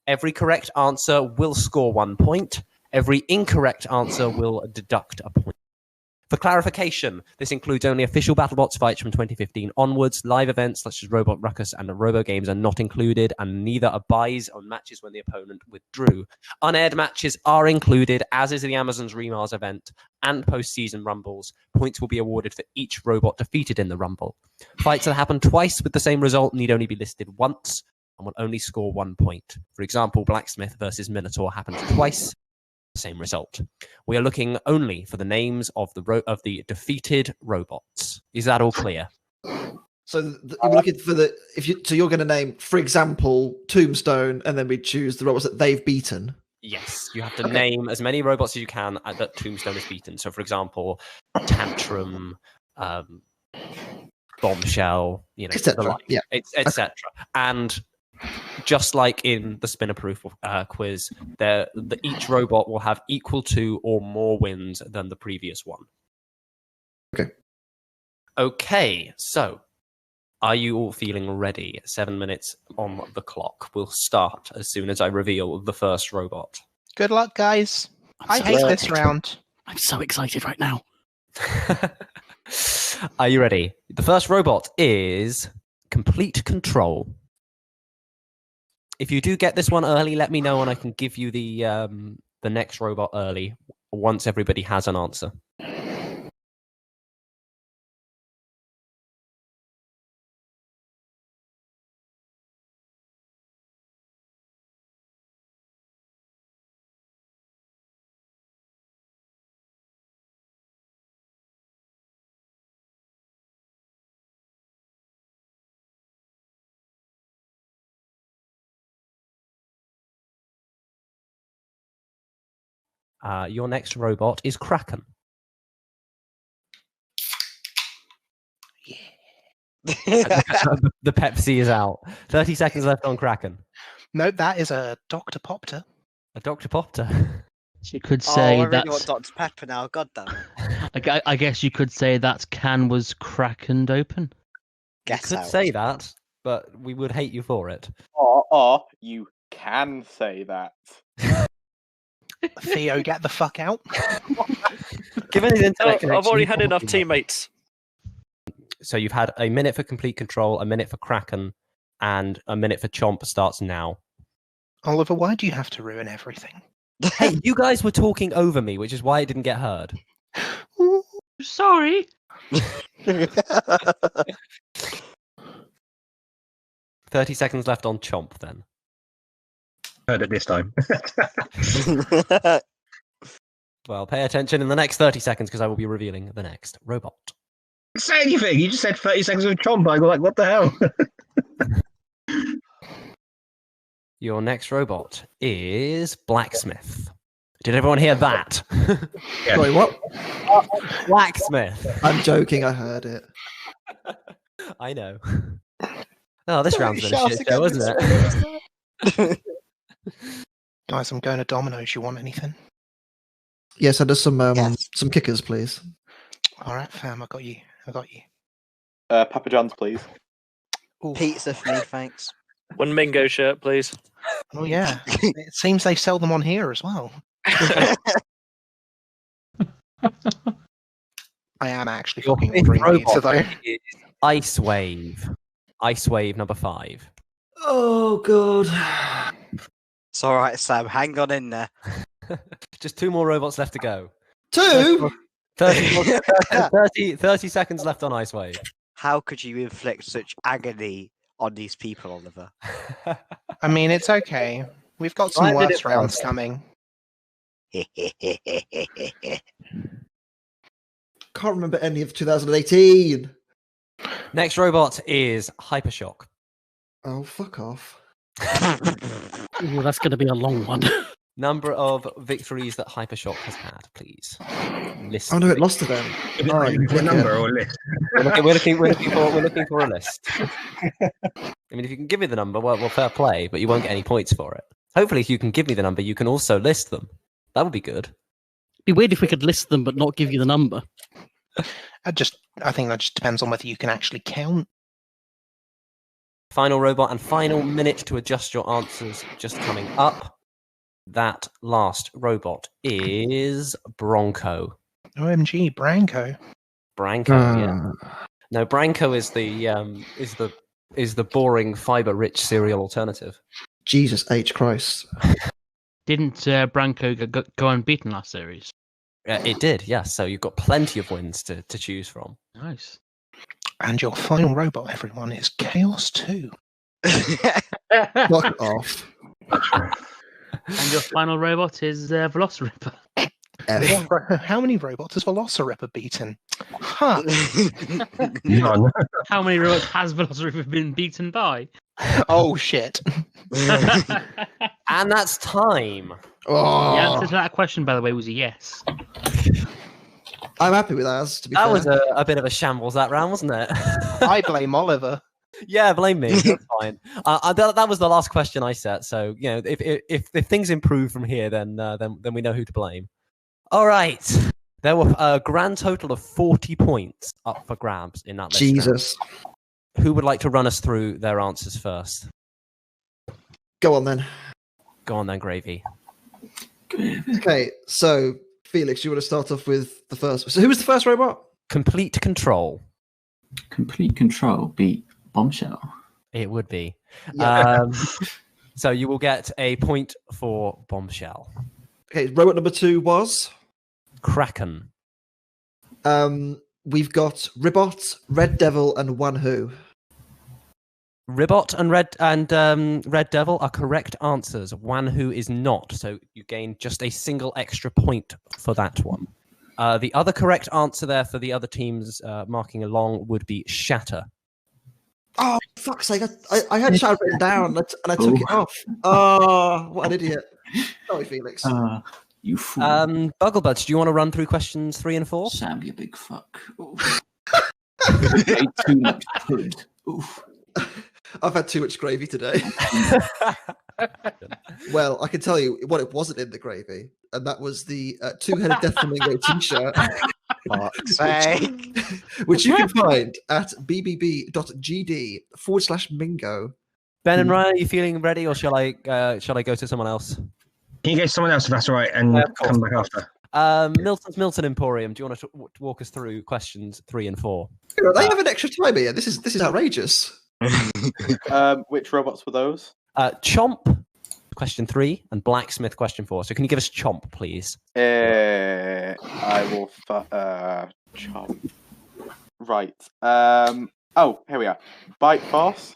Every correct answer will score 1 point. Every incorrect answer will deduct a point. For clarification, this includes only official BattleBots fights from 2015 onwards. Live events such as Robot Ruckus and the Robo Games are not included, and neither are buys on matches when the opponent withdrew. Unaired matches are included, as is the Amazon's Remars event and post-season rumbles. Points will be awarded for each robot defeated in the rumble. Fights that happen twice with the same result need only be listed once and will only score 1 point. For example, Blacksmith versus Minotaur happened twice. Same result. We are looking only for the names of the defeated robots. Is that all clear? So we're looking for so you're going to name, for example, Tombstone, and then we choose the robots that they've beaten. Yes, you have to name as many robots as you can that Tombstone has beaten. So, for example, Tantrum, Bombshell, etc. Yeah, etc. And just like in the spinner-proof quiz, each robot will have equal to or more wins than the previous one. Okay, so are you all feeling ready? 7 minutes on the clock. We'll start as soon as I reveal the first robot. Good luck, guys. I hate this round. I'm so excited right now. Are you ready? The first robot is Complete Control. If you do get this one early, let me know and I can give you the next robot early once everybody has an answer. Your next robot is Kraken. The Pepsi is out. 30 seconds left on Kraken. No, that is a Dr. Popter. A Dr. Popter. You could say I really that's. want Dr. Pepper now. God damn it. I guess you could say that can was crackened open. You could say that, but we would hate you for it. Or you can say that. Theo, get the fuck out. Given his internet I've already connection, had enough probably not. teammates. So you've had a minute for complete control, a minute for Kraken, and a minute for Chomp starts now. Oliver, why do you have to ruin everything? Hey, you guys were talking over me, which is why it didn't get heard. Sorry. 30 seconds left on Chomp, then. Heard it this time. Well, pay attention in the next 30 seconds because I will be revealing the next robot. Say anything. You just said 30 seconds of Chomp. I go like, what the hell? Your next robot is Blacksmith. Did everyone hear that? Yeah. Wait, what? Blacksmith. I'm joking. I heard it. I know. Oh, this round's been a shit show, isn't it? Guys, I'm going to Domino's. You want anything? Yes, and there's some kickers, please. All right, fam. I got you. Papa John's, please. Ooh. Pizza for me, thanks. One Mingo shirt, please. Oh yeah. It seems they sell them on here as well. I am actually Your fucking fifth ordering pizza robot though. is Ice Wave. Ice Wave number 5. Oh god. It's all right, Sam. Hang on in there. Just 2 more robots left to go. 2? 30 seconds left on Ice Wave. How could you inflict such agony on these people, Oliver? I mean, it's okay. We've got some I did worse it rounds first. coming. Can't remember any of 2018. Next robot is Hypershock. Oh, fuck off. Ooh, that's going to be a long one. Number of victories that Hypershock has had, please. List. Oh no, it lost to them. Oh, you What number or list? We're looking for a list. I mean, if you can give me the number, well, fair play, but you won't get any points for it. Hopefully, if you can give me the number, you can also list them. That would be good. It'd be weird if we could list them but not give you the number. I think that just depends on whether you can actually count. Final robot and final minute to adjust your answers just coming up. That last robot is Bronco. OMG, Branco. Branco, yeah. No, Branco is the boring fiber-rich cereal alternative. Jesus H. Christ. Didn't Branco go unbeaten last series? It did, yes. So you've got plenty of wins to choose from. Nice. And your final robot, everyone, is Chaos 2. Fuck off. And your final robot is Velociripper. How many robots has Velociripper beaten? Huh. None. How many robots has Velociripper been beaten by? Oh, shit. And that's time. Oh. The answer to that question, by the way, was a yes. I'm happy with ours, to be That fair. was a bit of a shambles, that round, wasn't it? I blame Oliver. Yeah, blame me. That's fine. That was the last question I set. So if things improve from here, then we know who to blame. All right. There were a grand total of 40 points up for grabs in that list. Jesus. Who would like to run us through their answers first? Go on then. Go on then, Gravy. Okay, so Felix, you want to start off with the first. So who was the first robot? Complete Control. Complete Control beat Bombshell. It would be. Yeah. So you will get a point for Bombshell. Okay, robot number 2 was Kraken. We've got Ribot, Red Devil, and One Who. Ribot and Red Devil are correct answers. One Who is not, so you gain just a single extra point for that one. The other correct answer there for the other teams marking along would be Shatter. Oh, fuck's sake. I had Shatter written down and I took it off. Oh, what an idiot. Sorry, Felix. You fool. Bugglebuds, do you want to run through questions 3 and 4? Sam, you big fuck. Ate too much pud. Oof. I've had too much gravy today. Well, I can tell you what it wasn't in the gravy, and that was the two-headed Death Flamingo T-shirt, which you can find at bbb.gd/mingo. Ben and Ryan, are you feeling ready, or shall I go to someone else? Can you go to someone else if that's all right, and come back after? Milton Emporium. Do you want to walk us through questions 3 and 4? They have an extra time here. This is outrageous. Which robots were those? Chomp, question 3, and Blacksmith, question 4. So can you give us Chomp, please? I will. Chomp. Right. Oh, here we are. Bite Force.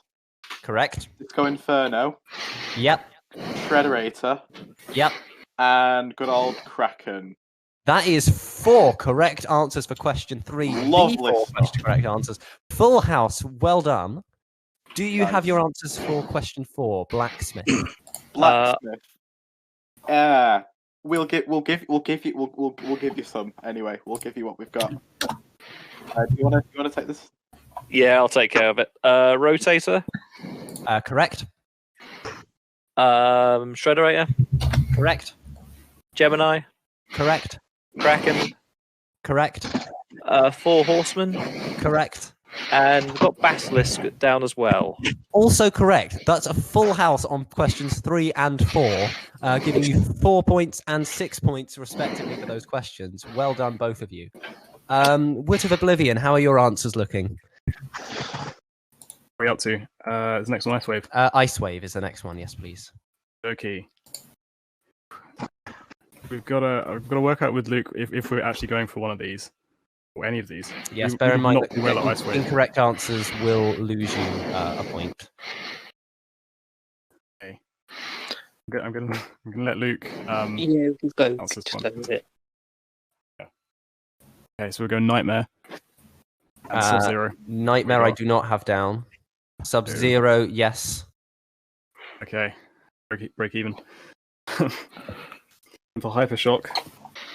Correct. Disco Inferno. Yep. Shredderator. Yep. And good old Kraken. That is 4 correct answers for question 3. Lovely. 4 correct answers. Full house. Well done. Do you have your answers for question 4, Blacksmith? Blacksmith. We'll give you some anyway. We'll give you what we've got. Do you want to take this? Yeah, I'll take care of it. Rotator. Correct. Shredderator. Correct. Gemini. Correct. Kraken. Correct. 4 Horsemen. Correct. And we've got Basilisk down as well. Also correct. That's a full house on questions 3 and 4, giving you 4 points and 6 points respectively for those questions. Well done, both of you. Wit of Oblivion, how are your answers looking? What are we up to? Is the next one Ice Wave? Ice Wave is the next one, yes, please. Okay. We've got to work out with Luke if we're actually going for one of these or any of these. Yes, bear in mind that well at Ice Wave. Incorrect answers will lose you a point. Okay. I'm gonna let Luke. Yeah, we'll go. Answer this Just one. go with it. Okay, so we'll go Nightmare. And Sub-Zero. Nightmare, I do not have down. Sub-Zero, yes. Okay, break even. For Hypershock.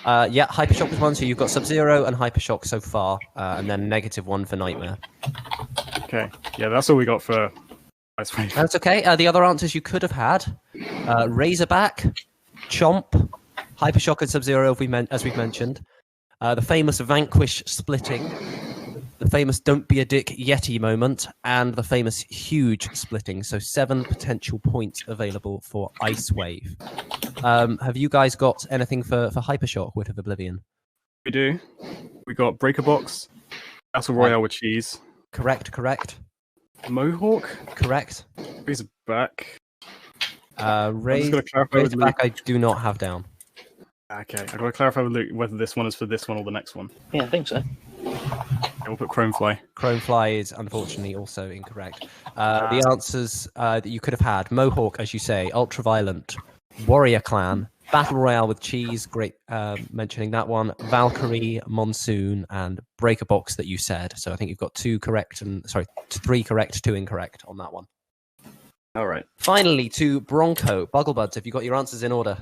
Yeah, Hypershock was 1, so you've got Sub-Zero and Hypershock so far, and then -1 for Nightmare. Okay, yeah, that's all we got for Ice Wave. That's okay. The other answers you could have had: Razorback, Chomp, Hypershock, and Sub-Zero, as we've mentioned. The famous Vanquish splitting, the famous Don't Be a Dick Yeti moment, and the famous Huge splitting. So 7 potential points available for Ice Wave. Have you guys got anything for Hypershock, Wit of Oblivion? We do. We got Breaker Box, Battle Royale with cheese. Correct. Mohawk. Correct. Razorback. Razorback I do not have down. Okay, I've got to clarify with Luke whether this one is for this one or the next one. Yeah, I think so. Okay, we'll put Chromefly. Chromefly is unfortunately also incorrect. The answers that you could have had: Mohawk, as you say, Ultraviolent, Warrior Clan, Battle Royale with cheese, great mentioning that one, Valkyrie, Monsoon, and Breaker Box that you said. So I think you've got 3 correct, 2 incorrect on that one. All right. Finally, to Bronco. Bugglebuds, have you got your answers in order?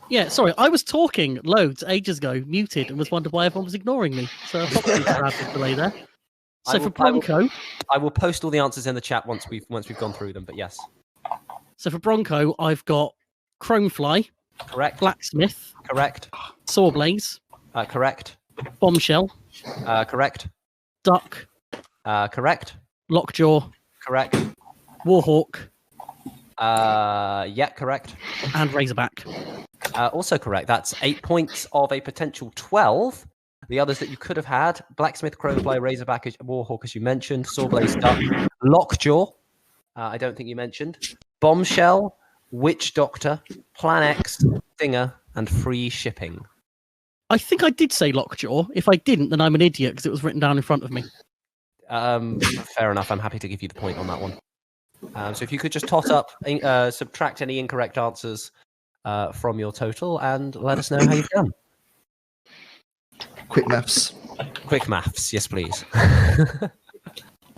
Yeah, sorry, I was talking loads ages ago, muted, and was wondering why everyone was ignoring me. So apologies for having a delay there. So for Bronco, I will post all the answers in the chat once we've gone through them. But yes. So for Bronco, I've got Chromefly. Correct. Blacksmith. Correct. Sawblaze. Correct. Bombshell. Correct. Duck. Correct. Lockjaw. Correct. Warhawk. Yeah, correct. And Razorback. Also correct. That's 8 points of a potential 12. The others that you could have had: Blacksmith, Chromefly, Razorback, Warhawk, as you mentioned, Sawblaze, Duck, Lockjaw. I don't think you mentioned. Bombshell, Witch Doctor, Plan X, Stinger, and Free Shipping. I think I did say Lockjaw. If I didn't, then I'm an idiot because it was written down in front of me. Fair enough. I'm happy to give you the point on that one. So if you could just tot up, subtract any incorrect answers from your total, and let us know how you've done. Quick maths. Quick maths, yes, please.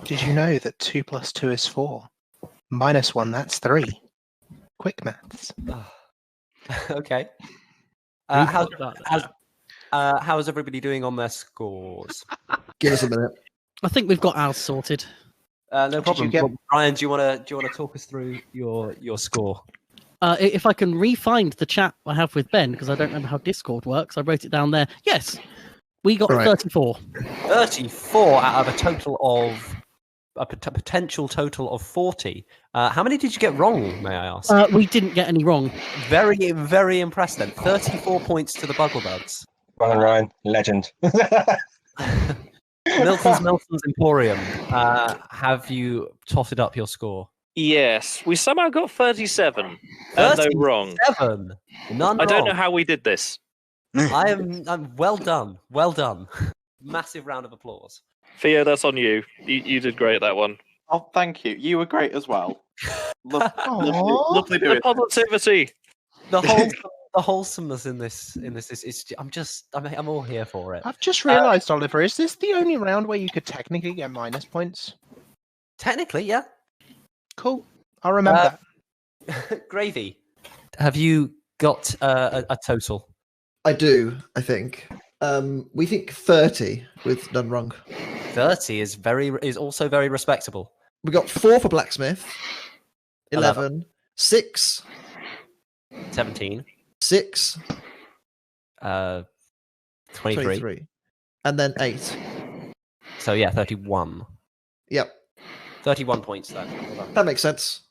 Did you know that 2 + 2 is 4? -1, that's 3. Quick maths. Okay. How's everybody doing on their scores? Give us a minute. I think we've got ours sorted. No problem. Well, Ryan, do you want to talk us through your score? If I can re-find the chat I have with Ben, because I don't remember how Discord works, I wrote it down there. Yes, we got 34. 34 out of a total of a potential total of 40. How many did you get wrong, may I ask? We didn't get any wrong. Very, very impressed then. 34 points to the Bugglebuds. Well done, Ryan. Legend. Milton's Emporium. Have you totted up your score? Yes, we somehow got 37. No wrong. 37. None I don't wrong. know how we did this. I'm well done. Well done. Massive round of applause. Theo, that's on you. You did great at that one. Oh, thank you. You were great as well. Lovely doing The positivity. The wholesomeness in this is I'm all here for it. I've just realised, Oliver, is this the only round where you could technically get minus points? Technically, yeah. Cool. I'll remember that. Gravy, have you got a total? I do, I think. We think 30 with none wrong. 30 is also very respectable. We got 4 for blacksmith. 11. 6. 17. 6. 23. And then 8. So yeah, 31. Yep. 31 points then. That makes sense.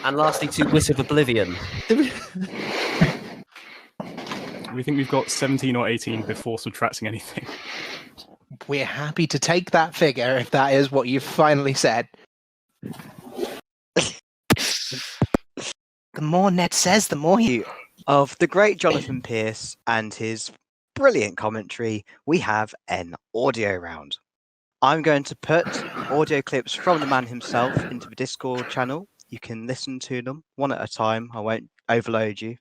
And lastly, to Wit of Oblivion. We think we've got 17 or 18 before subtracting anything. We're happy to take that figure if that is what you've finally said. The more Ned says, the more you... Of the great Jonathan Pierce and his brilliant commentary, we have an audio round. I'm going to put audio clips from the man himself into the Discord channel. You can listen to them one at a time. I won't overload you.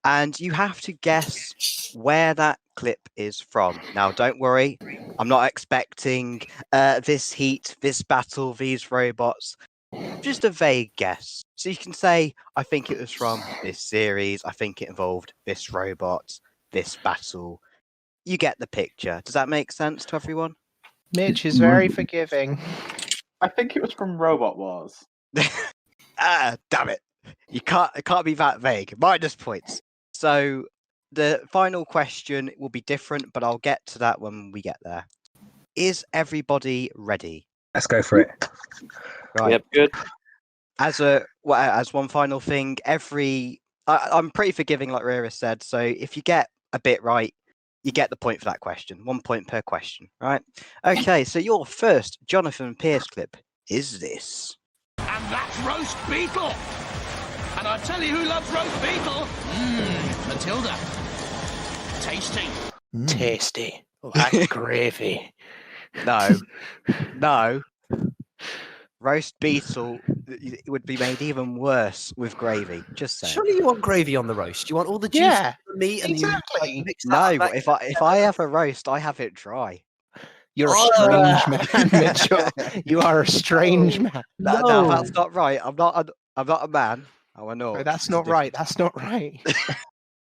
And you have to guess where that clip is from. Now, don't worry. I'm not expecting this heat, this battle, these robots. Just a vague guess. So you can say, I think it was from this series. I think it involved this robot, this battle. You get the picture. Does that make sense to everyone? Mitch is very forgiving. I think it was from Robot Wars. Damn it. It can't be that vague. Minus points. So the final question will be different, but I'll get to that when we get there. Is everybody ready? Let's go for it. Right. Yep, good. As one final thing, I'm pretty forgiving, like Rira said. So if you get a bit right, you get the point for that question. 1 point per question, right? Okay, so your first Jonathan Pierce clip is this. And that's roast beetle. And I tell you who loves roast beetle. Matilda. Tasty. Tasty. Like gravy. No. Roast beetle would be made even worse with gravy. Just saying. Surely you want gravy on the roast. You want all the juice, the meat, and exactly. No, if I have a roast, I have it dry. You're a strange man, Mitchell. You are a strange man. No, that's not right. I'm not a man. Oh, I know. No, that's not right. That's not right.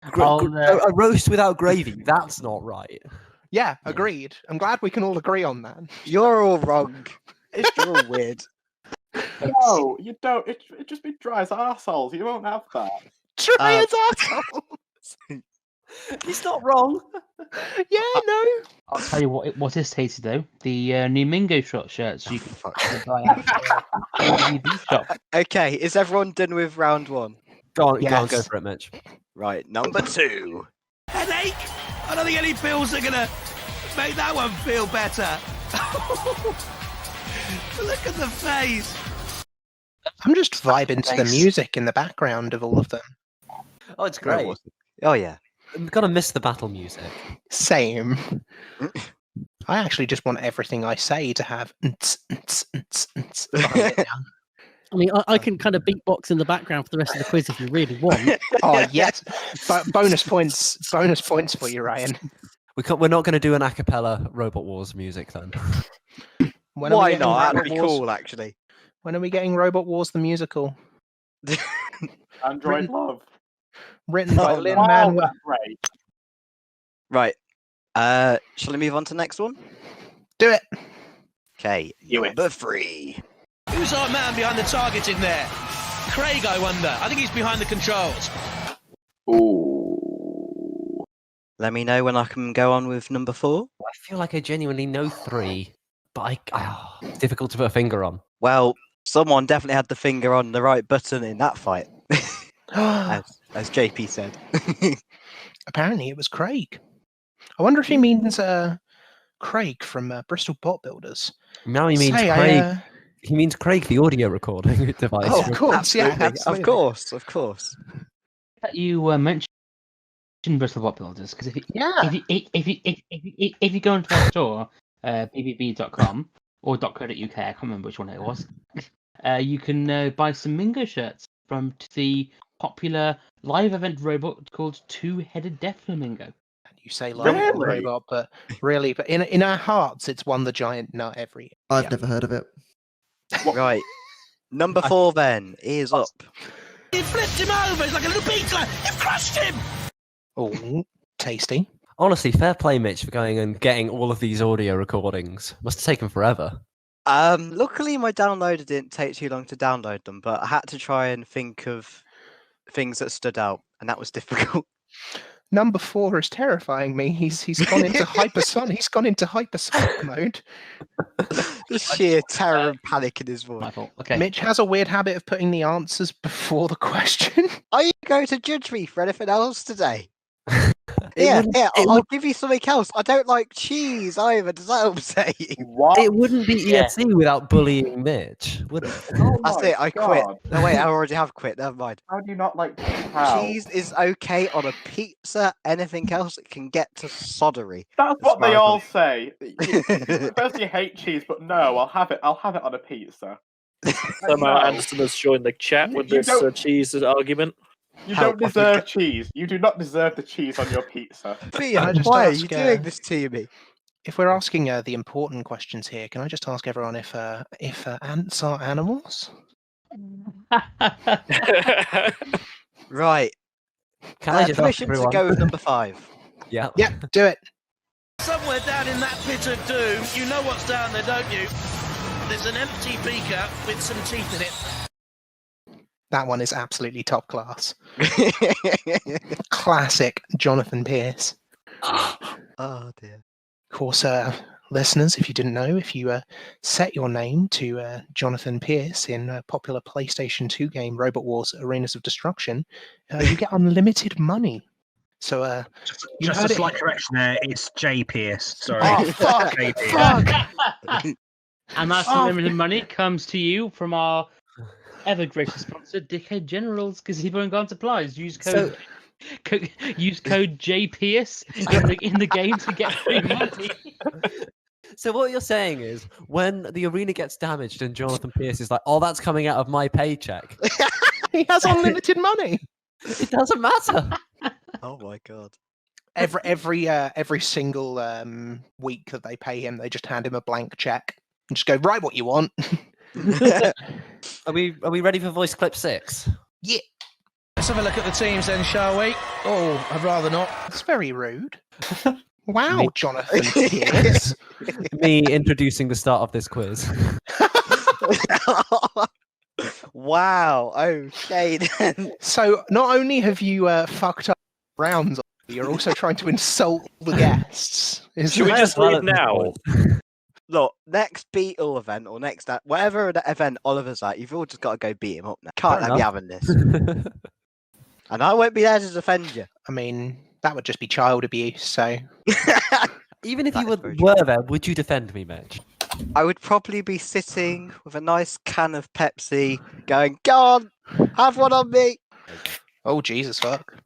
A roast without gravy. That's not right. Yeah, agreed. I'm glad we can all agree on that. You're all wrong. You're all weird. No, you don't. It just be dry as arseholes. You won't have that. Dry as arseholes. He's not wrong. Yeah, no. I'll tell you what is tasty though. The new Mingo shirts you can buy at the shop. Okay, is everyone done with round one? Go on, go for it, Mitch. Right, number 2. Headache? I don't think any pills are gonna make that one feel better. Look at the face. I'm just vibing to the music in the background of all of them. Oh, it's great. Oh, yeah. I'm gonna miss the battle music. Same. I actually just want everything I say to have. I mean, I can kind of beatbox in the background for the rest of the quiz if you really want. Oh yes, bonus points for you, Ryan. We're not going to do an a cappella Robot Wars music then. Why not? That'd be cool, actually. When are we getting Robot Wars the musical? Android Love. Written by Lin-Manuel. Right. Shall I move on to the next one? Do it. Okay. Number 3. Who's our man behind the target in there? Craig, I wonder? I think he's behind the controls. Ooh. Let me know when I can go on with number 4. I feel like I genuinely know 3, but it's difficult to put a finger on. Well, someone definitely had the finger on the right button in that fight, as JP said. Apparently, it was Craig. I wonder if he means Craig from Bristol Bot Builders. No, he means Craig. He means Craig, the audio recording device. Oh, of course, yeah, Absolutely. Of course. That you mentioned Bristol Bot Builders, because if you go into our store, bbb.com or .co.uk, I can't remember which one it was. You can buy some Mingo shirts from the popular live event robot called Two-Headed Death Flamingo. You say live robot, but really, but in our hearts, it's One the Giant Nut every. I've never heard of it. Right, number 4 then is up. You flipped him over. He's like a little beetle. You've crushed him. Oh, tasty. Honestly, fair play, Mitch, for going and getting all of these audio recordings. Must have taken forever. Luckily, my downloader didn't take too long to download them, but I had to try and think of things that stood out, and that was difficult. Number 4 is terrifying me. He's gone into hypersonic. He's gone into hypersonic mode. The sheer terror and panic in his voice. Okay. Mitch has a weird habit of putting the answers before the question. Are you going to judge me for anything else today? I'll give you something else. I don't like cheese either. Does that upset you? What? It wouldn't be ESC without bullying Mitch, would it? That's it. I quit. No, wait, I already have quit. Never mind. How do you not like cow? Cheese is okay on a pizza. Anything else, it can get to soddery. That's what they all say. First you hate cheese, but no, I'll have it on a pizza. Somehow Anderson has joined the chat with this cheese argument. You don't deserve cheese. You do not deserve the cheese on your pizza. Why are you doing this to me? If we're asking the important questions here, can I just ask everyone if ants are animals? Right. Can I just ask permission to everyone? go with number 5? Yeah. Yeah, do it. Somewhere down in that pit of doom, you know what's down there, don't you? There's an empty beaker with some teeth in it. That one is absolutely top class. Classic Jonathan Pierce. Oh dear. Of course, listeners, if you didn't know, if you set your name to Jonathan Pierce in a popular PlayStation 2 game, Robot Wars Arenas of Destruction, you get unlimited money. So, just a slight correction there. It's J. Pierce. Sorry. Oh, fuck! Fuck! And that unlimited money comes to you from our ever gracious sponsor, Dickhead Generals, Gazebo and Garden Supplies. Use code JPS in the game to get free money. So what you're saying is, when the arena gets damaged and Jonathan Pierce is like, "Oh, that's coming out of my paycheck," he has unlimited money. It doesn't matter. Oh my god! Every single week that they pay him, they just hand him a blank check and just go, write what you want. Are we ready for voice clip 6? Yeah. Let's have a look at the teams then, shall we? Oh, I'd rather not. It's very rude. Wow, Jonathan Pierce. Me introducing the start of this quiz. Wow. Okay then. So not only have you fucked up rounds, you're also trying to insult the guests. Should we just leave now? Look, next Beetle event or next whatever event Oliver's at, you've all just got to go beat him up now. Can't let me having this. And I won't be there to defend you. I mean, that would just be child abuse, so... Even if you were there, would you defend me, Mitch? I would probably be sitting with a nice can of Pepsi, going, "Go on, have one on me." Oh, Jesus, fuck.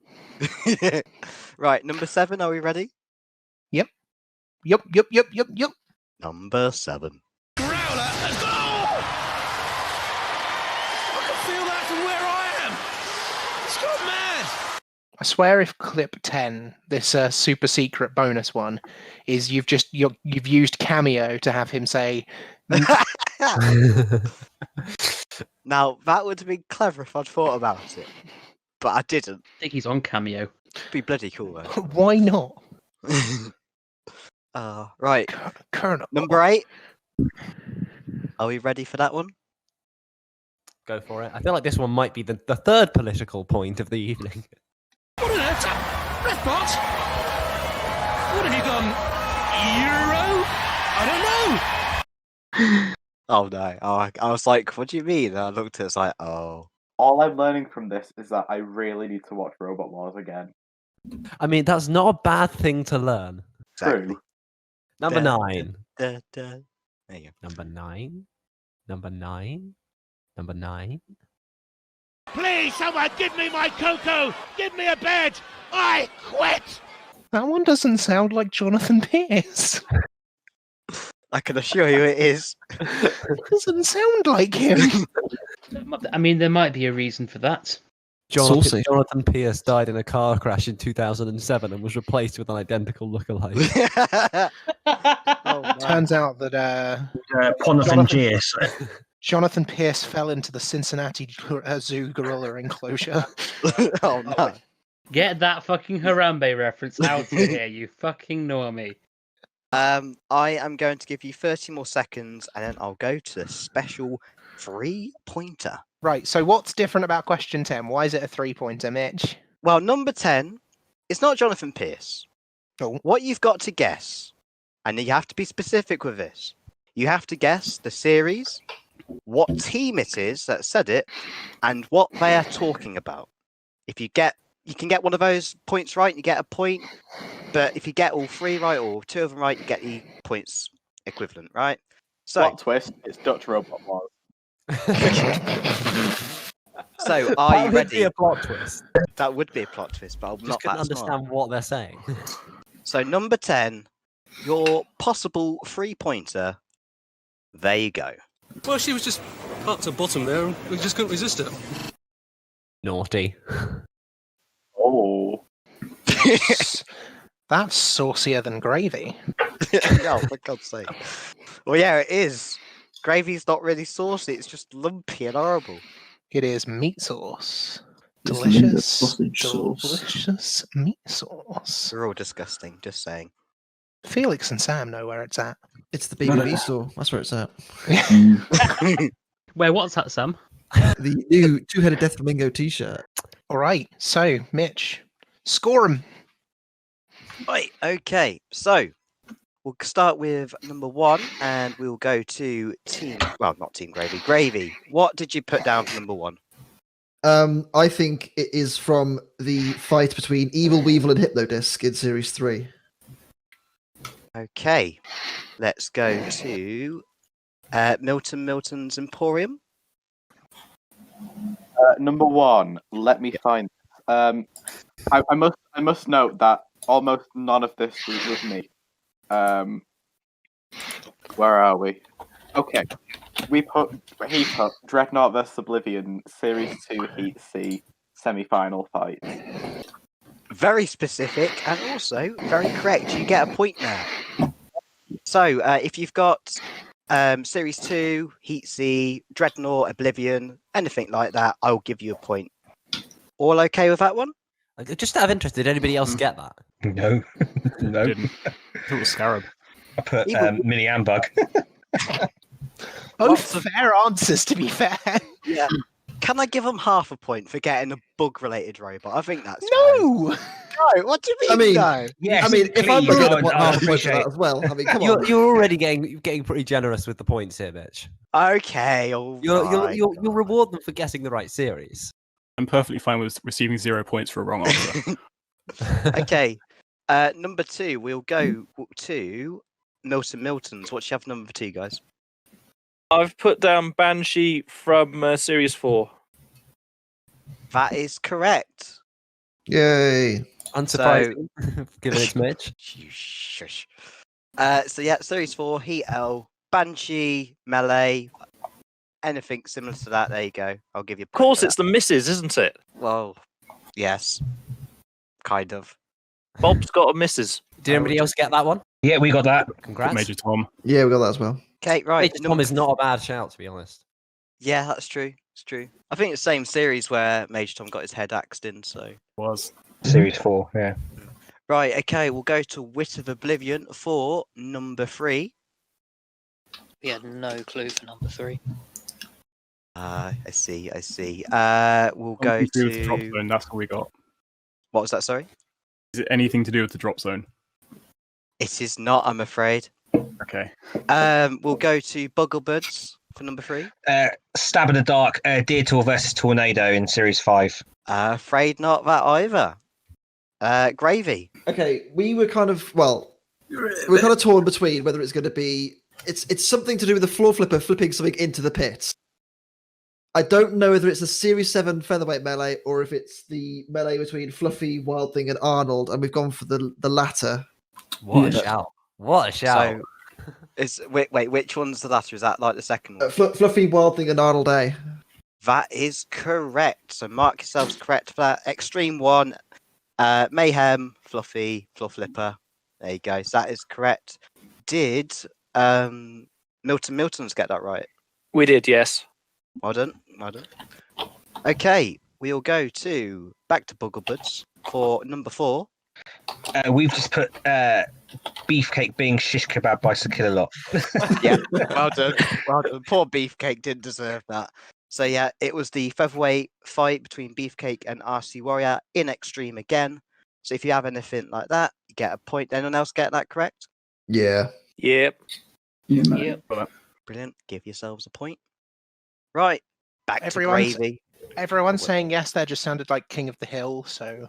Right, number 7, are we ready? Yep. Number 7. Growler, let's go! I can feel that from where I am. It's gone mad. I swear if clip 10, this super secret bonus one, is you've used Cameo to have him say... Now, that would have been clever if I'd thought about it. But I didn't. I think he's on Cameo. It'd be bloody cool, though. Why not? Right. Colonel. Number 8. Are we ready for that one? Go for it. I feel like this one might be the third political point of the evening. What on earth? Breathbot? What have you gone? Euro? I don't know. Oh no! Oh, I was like, "What do you mean?" And I looked at it, it's like, "Oh." All I'm learning from this is that I really need to watch Robot Wars again. I mean, that's not a bad thing to learn. Exactly. Number 9. There you go. Number 9. Number 9. Number 9. Please, someone give me my cocoa. Give me a bed. I quit. That one doesn't sound like Jonathan Pierce. I can assure you it is. It doesn't sound like him. I mean, there might be a reason for that. Jonathan Pierce died in a car crash in 2007 and was replaced with an identical lookalike. Turns out that Jonathan Pierce fell into the Cincinnati Zoo gorilla enclosure. Oh no! Get that fucking Harambe reference out of here, you fucking normie. I am going to give you 30 more seconds, and then I'll go to the special 3-pointer. Right. So what's different about question 10? Why is it a 3-pointer, Mitch? Well, number 10, it's not Jonathan Pierce. Oh. What you've got to guess, and you have to be specific with this. You have to guess the series, what team it is that said it, and what they are talking about. If you can get one of those points right, you get a point. But if you get all 3 right or 2 of them right, you get the points equivalent, right? So, plot twist, it's Dutch Robot Wars. So, are you ready? That would be a plot twist. That would be a plot twist, but I'm Just not couldn't that understand smart. what they're saying. So, number 10, your possible 3-pointer. There you go. Well, she was just up to bottom there, and we just couldn't resist it. Naughty. Oh. That's saucier than gravy. Oh, for God's sake. Well, yeah, it is. Gravy's not really saucy, it's just lumpy and horrible. It is meat sauce. It's Delicious, sausage sauce. delicious meat sauce. They're all disgusting, just saying. Felix and Sam know where it's at. It's the BBB store. That's where it's at. Where, what's that, Sam? The new two-headed Death Flamingo t-shirt. All right. So, Mitch, score 'em. Right, okay. So, we'll start with number 1, and we'll go to Team... Well, not Team Gravy. Gravy, what did you put down for number 1? I think it is from the fight between Evil Weevil and Hypnodisc in Series 3. Okay. Let's go to Milton's Emporium. Number 1, let me find. I must note that almost none of this was me. Where are we? Okay, he put Dreadnought vs Oblivion Series 2 Heat C semi-final fight. Very specific and also very correct. You get a point now. So if you've got Series 2, Heat C, Dreadnought, Oblivion, anything like that, I'll give you a point. All okay with that one? Just out of interest, did anybody else get that? No. No. Didn't. It was Scarab. I put Mini Ambug. Both fair answers, to be fair. Yeah. Can I give them half a point for getting a bug-related robot? I think that's no. Fine. No, what do you mean? No. Yes, I mean, if I'm looking at half a point for that as well, I mean, come on. You're already getting pretty generous with the points here, Mitch. Okay, all right. You'll reward them for guessing the right series. I'm perfectly fine with receiving 0 points for a wrong answer. Okay, number 2, we'll go to Milton's. What do you have number 2, guys? I've put down Banshee from Series 4. That is correct. Yay. Unsurprising, given it's Mitch. Shush. So yeah, Series 4, Heat L, Banshee, Melee, anything similar to that, there you go. I'll give you a point. Of course, for it's that. the misses, isn't it? Well, yes. Kind of. Bob's got a misses. Did anybody else get that one? Yeah, we got that. Congrats. Major Tom. Yeah, we got that as well. Okay, right. Major Tom is not a bad shout, to be honest. Yeah, that's true. It's true. I think it's the same series where Major Tom got his head axed in, so... Was. Series 4, yeah. Right, okay, we'll go to Wit of Oblivion for number 3. We had no clue for number 3. I see. We'll go Something to do with the drop to. zone. That's all we got. What was that? Sorry. Is it anything to do with the drop zone? It is not, I'm afraid. Okay. We'll go to Bugglebuds for number 3. Stab in the dark. Deer Tour versus Tornado in Series 5. Afraid not that either. Gravy. Okay, we were kind of we're kind of torn between whether it's going to be it's something to do with the floor flipper flipping something into the pit. I don't know whether it's a Series 7 featherweight melee or if it's the melee between Fluffy, Wild Thing, and Arnold, and we've gone for the latter. What a shout! What a shout! So, wait, which one's the latter? Is that like the second one? Fluffy, Wild Thing, and Arnold A. That is correct. So mark yourselves correct for that. Extreme 1, Mayhem, Fluffy, Fluff Flipper. There you go. So that is correct. Did Milton's get that right? We did, yes. Well done. Okay, we'll go back to Bugglebuds for number 4. We've just put Beefcake being shish kebab by Sakila. Yeah, well done. Poor Beefcake didn't deserve that. So yeah, it was the featherweight fight between Beefcake and RC Warrior in Extreme again. So if you have anything like that, you get a point. Anyone else get that correct? Yeah. Yep. Yeah, Brilliant. Give yourselves a point. Right, back to Everyone's- Gravy. Everyone saying yes there just sounded like King of the Hill, so...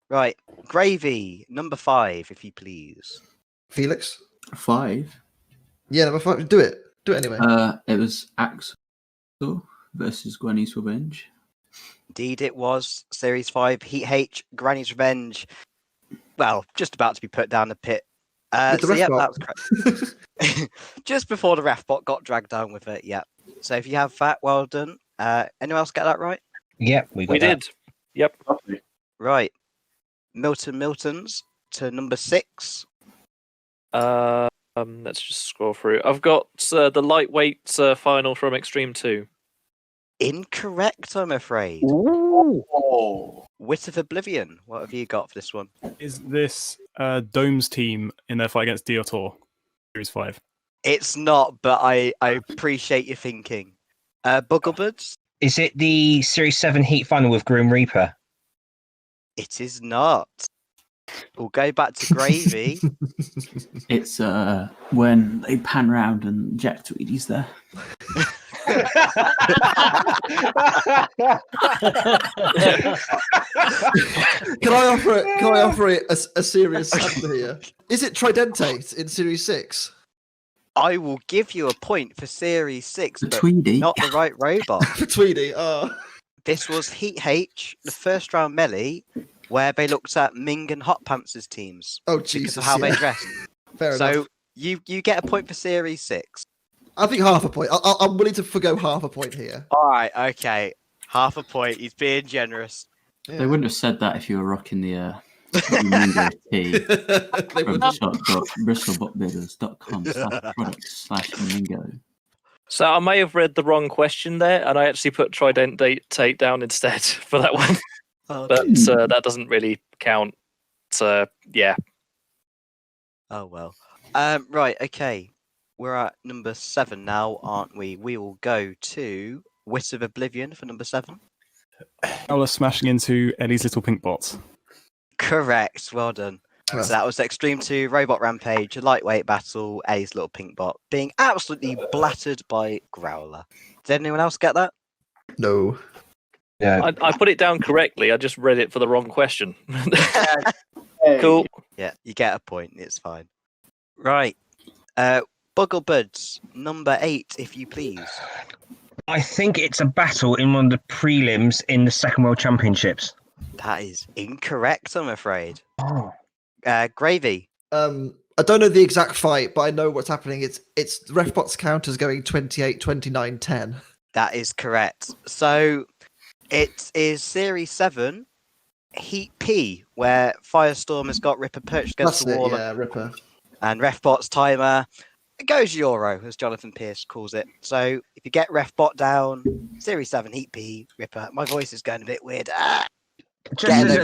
Right, Gravy, number 5, if you please. Felix? 5? Yeah, number 5. Do it. Do it anyway. It was Axel versus Gwenny's Revenge. Indeed, it was Series 5, Heat H, Granny's Revenge. Well, just about to be put down the pit. With the So, ref yep, bot. that was correct. Just before the ref bot got dragged down with it, yeah. So if you have that, well done. Anyone else get that right? Yep, we did. Yep. Right. Milton's to number 6. Let's just scroll through. I've got the lightweight final from Extreme 2. Incorrect, I'm afraid. Ooh. Wit of Oblivion. What have you got for this one? Is this Dome's team in their fight against Diotor, Series 5? It's not, but I appreciate your thinking. Bugglebuds? Is it the Series 7 Heat Final with Grim Reaper? It is not. We'll go back to Gravy. It's when they pan round and Jack Tweedy's there. Can I offer it a serious answer here? Is it Tridentate in Series 6? I will give you a point for Series 6, but Tweedy. not the right robot. For Tweedy, This was Heat H, the first round melee, where they looked at Ming and Hot Pantsers teams. Oh, because Jesus, of how they yeah. dressed. Fair so enough. you get a point for Series 6. I think half a point. I'm willing to forgo half a point here. All right, okay. Half a point. He's being generous. They wouldn't have said that if you were rocking the Mingo tee from shop.bristolbotbidders.com/products/Mingo. So I may have read the wrong question there, and I actually put Tridentate down instead for that one. Oh, But that doesn't really count. So yeah. Oh well. Right. Okay. We're at number 7 now, aren't we? We will go to Wit of Oblivion for number 7. Ella smashing into Eddie's little pink bots. Correct. Well done. So that was Extreme 2 Robot Rampage, a lightweight battle, A's little pink bot being absolutely blattered by Growler. Did anyone else get that? No. Yeah. I put it down correctly. I just read it for the wrong question. Cool. Yeah, you get a point. It's fine. Right. Bugglebuds, number 8, if you please. I think it's a battle in one of the prelims in the Second World Championships. That is incorrect, I'm afraid. Oh. Gravy. I don't know the exact fight, but I know what's happening. It's the Refbots counters going 28, 29, 10. That is correct. So it is Series 7, Heat P, where Firestorm has got Ripper perched against That's the wall. it, yeah, Ripper. And Refbot's timer goes Euro, as Jonathan Pierce calls it. So if you get Refbot down, Series 7, Heat P, Ripper. My voice is going a bit weird. Just as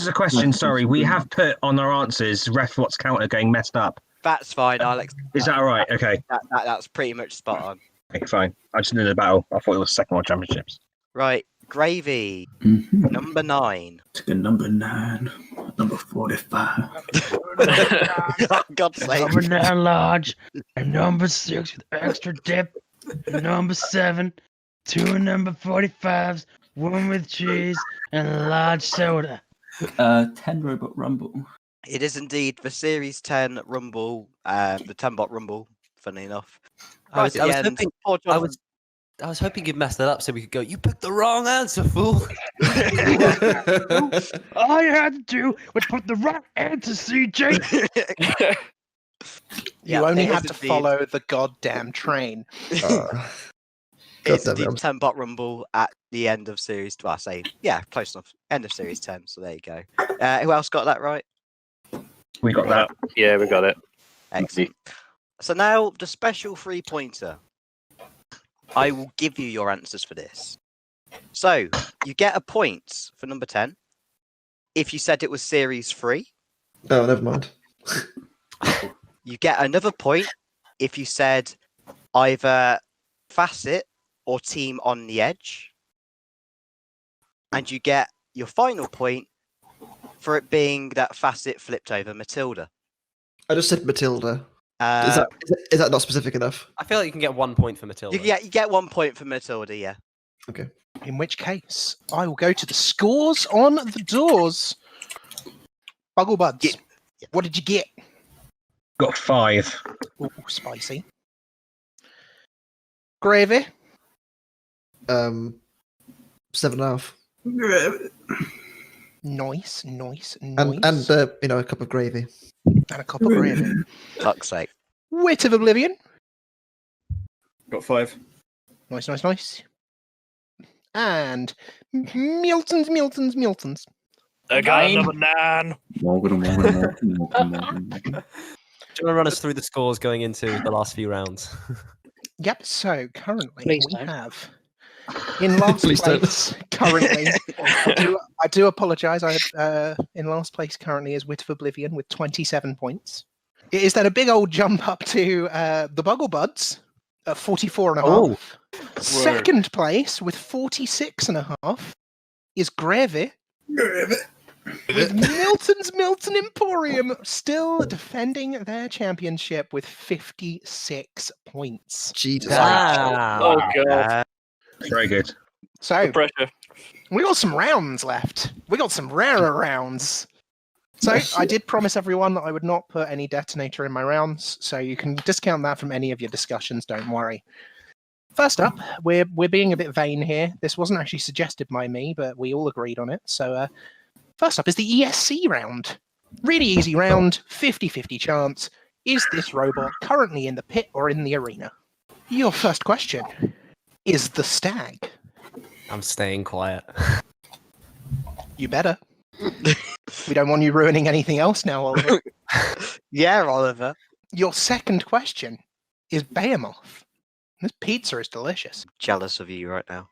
a question, sorry, we have put on our answers Refbot's counter going messed up. That's fine, Alex. Is that all right? Okay. That's pretty much spot on. Okay, fine. I just did a battle. I thought it was Second World Championships. Right, Gravy, number 9. Number 9, number 45. Oh, God's sake. Number 9 large, and number 6 with extra dip, and number 7, 2 number 45s, 1 with cheese, and a large soda. 10 Robot Rumble. It is indeed the Series 10 Rumble, the 10-bot Rumble, funny enough. I was hoping you'd mess that up so we could go, you picked the wrong answer, fool. All you had to do was put the right answer, CJ. You only had to follow the goddamn train. It's the 10-bot Rumble at the end of Series 12. I say, yeah, close enough. End of Series 10, so there you go. Who else got that right? We got that. Yeah, we got it. Excellent. So now, the special 3-pointer. I will give you your answers for this. So, you get a point for number 10 if you said it was Series 3. Oh, never mind. You get another point if you said either Facet or Team on the Edge. And you get your final point for it being that Facet flipped over Matilda. I just said Matilda. Is that not specific enough? I feel like you can get 1 point for Matilda. You get 1 point for Matilda, yeah. Okay. In which case, I will go to the scores on the doors. Bugglebuds, what did you get? Got 5. Ooh, spicy. Gravy? 7.5. Nice. And a cup of gravy. And a cup of gravy. Fuck's sake. Wit of Oblivion? Got 5. Nice. And Milton's. Again, number 9. Do you want to run us through the scores going into the last few rounds? Yep, so currently Please we don't. have in last place currently. I do apologise. In last place currently is Wit of Oblivion with 27 points. It is then a big old jump up to the Bugglebuds at 44.5. Oh. Second place with 46.5 is Gravy. With Milton Emporium still defending their championship with 56 points. Jesus. Oh, God. Very good. So, Pressure. we got some rounds left. We got some rarer rounds. So, I did promise everyone that I would not put any detonator in my rounds, so you can discount that from any of your discussions, don't worry. First up, we're being a bit vain here. This wasn't actually suggested by me, but we all agreed on it. So, first up is the ESC round. Really easy round, 50-50 chance. Is this robot currently in the pit or in the arena? Your first question is the stag. I'm staying quiet. You better. We don't want you ruining anything else now, Oliver. Yeah, Oliver. Your second question is Behemoth. This pizza is delicious. Jealous of you right now.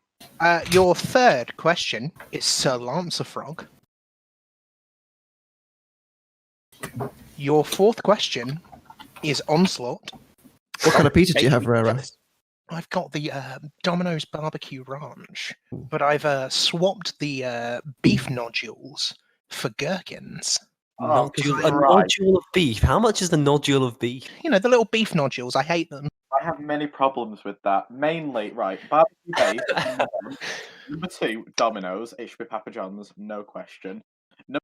Your third question is Sir Lancerfrog. Your fourth question is Onslaught. What kind of pizza do you have, Rara? I've got the Domino's Barbecue Ranch, but I've swapped the beef nodules for gherkins. A nodule of beef. How much is the nodule of beef? You know, the little beef nodules. I hate them. I have many problems with that. Mainly, right, barbecue base. Number 2, Domino's. It should be Papa John's, no question.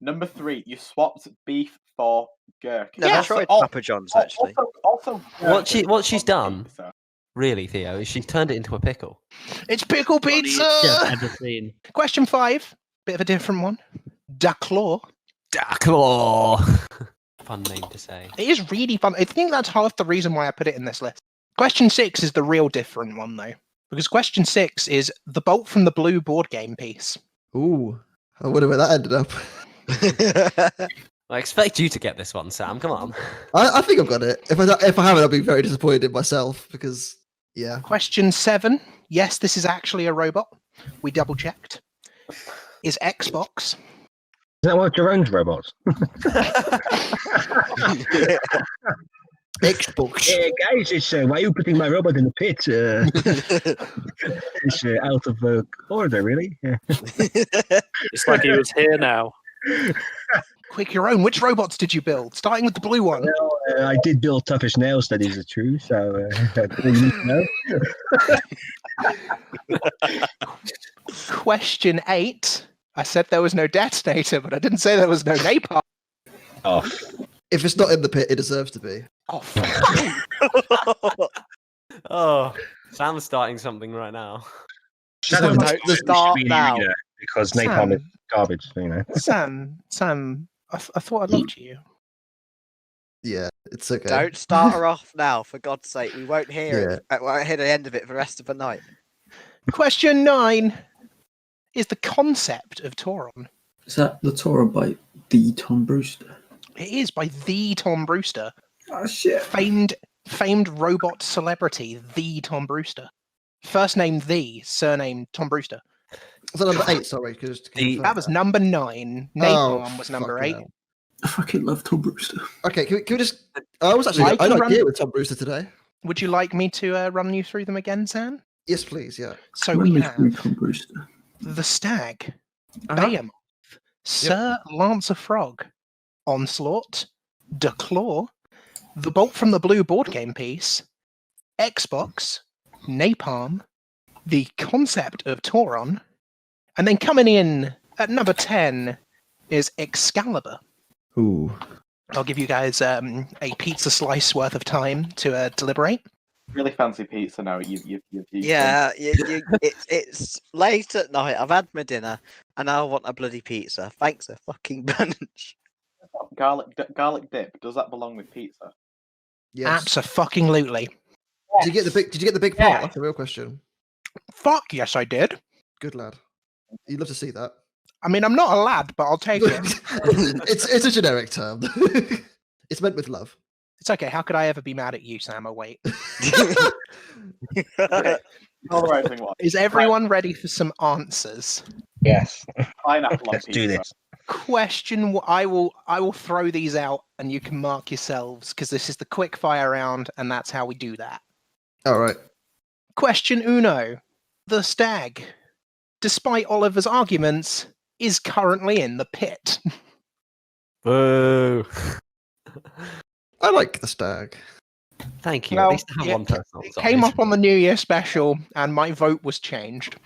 Number 3, you swapped beef for gherkins. Yeah, tried Papa John's, actually. Also what she's done, really, Theo, is she's turned it into a pickle. It's pickle pizza! Question 5, bit of a different one. Daclaw. Daclaw. Fun name to say. It is really fun. I think that's half the reason why I put it in this list. Question 6 is the real different one, though. Because question 6 is the Bolt from the Blue board game piece. Ooh. I wonder where that ended up. I expect you to get this one, Sam. Come on. I think I've got it. If I haven't, I'll be very disappointed in myself because, yeah. Question 7. Yes, this is actually a robot. We double checked. Is Xbox. Is that one of Jerome's robots? Xbox. Yeah, guys, it's why are you putting my robot in the pit? It's out of order, really. Yeah. It's like he was here now. Quick, your own. Which robots did you build? Starting with the blue one. Well, I did build Toughish Nails, that is true. So, you need to know. Question 8. I said there was no detonator, but I didn't say there was no napalm. Oh. If it's not in the pit, it deserves to be. Oh, fuck. Oh, Sam's starting something right now. Don't start now. Because napalm is garbage, you know. Sam, I thought I loved you. Yeah, it's okay. Don't start her off now, for God's sake. We won't hear it. We won't hear the end of it for the rest of the night. Question 9 is the concept of Tauron. Is that the Tauron by the Tom Brewster? It is by the Tom Brewster. Oh shit! Famed robot celebrity, the Tom Brewster. First name the, surname Tom Brewster. Was that number 8? Sorry, that was number 9. Napalm was number 8. Hell. I fucking love Tom Brewster. Okay, can we just? I was actually I like here with Tom Brewster today. Would you like me to run you through them again, Sam? Yes, please. Yeah. So we have Tom Brewster. the Stag, Behemoth, Sir Lancer Frog, Onslaught, Declaw, the Bolt from the Blue board game piece, Xbox, Napalm, the concept of Tauron, and then coming in at number 10 is Excalibur. Ooh. I'll give you guys a pizza slice worth of time to deliberate. Really fancy pizza now. It's late at night. I've had my dinner, and I want a bloody pizza. Thanks a fucking bunch. Garlic dip. Does that belong with pizza? Yes. Abso-fucking-lutely. Did you get the big part? That's the real question. Fuck yes, I did. Good lad. You'd love to see that. I mean, I'm not a lad, but I'll take it. It's a generic term. It's meant with love. It's okay. How could I ever be mad at you, Sam? Oh, wait. Is everyone ready for some answers? Yes. Pineapple on Let's pizza. do this. Question. I will throw these out, and you can mark yourselves because this is the quick fire round, and that's how we do that. All right. Question uno: the Stag, despite Oliver's arguments, is currently in the pit. Boo. I like the Stag. Thank you. Well, At least I have one person on it side. came up on the New Year special, and my vote was changed.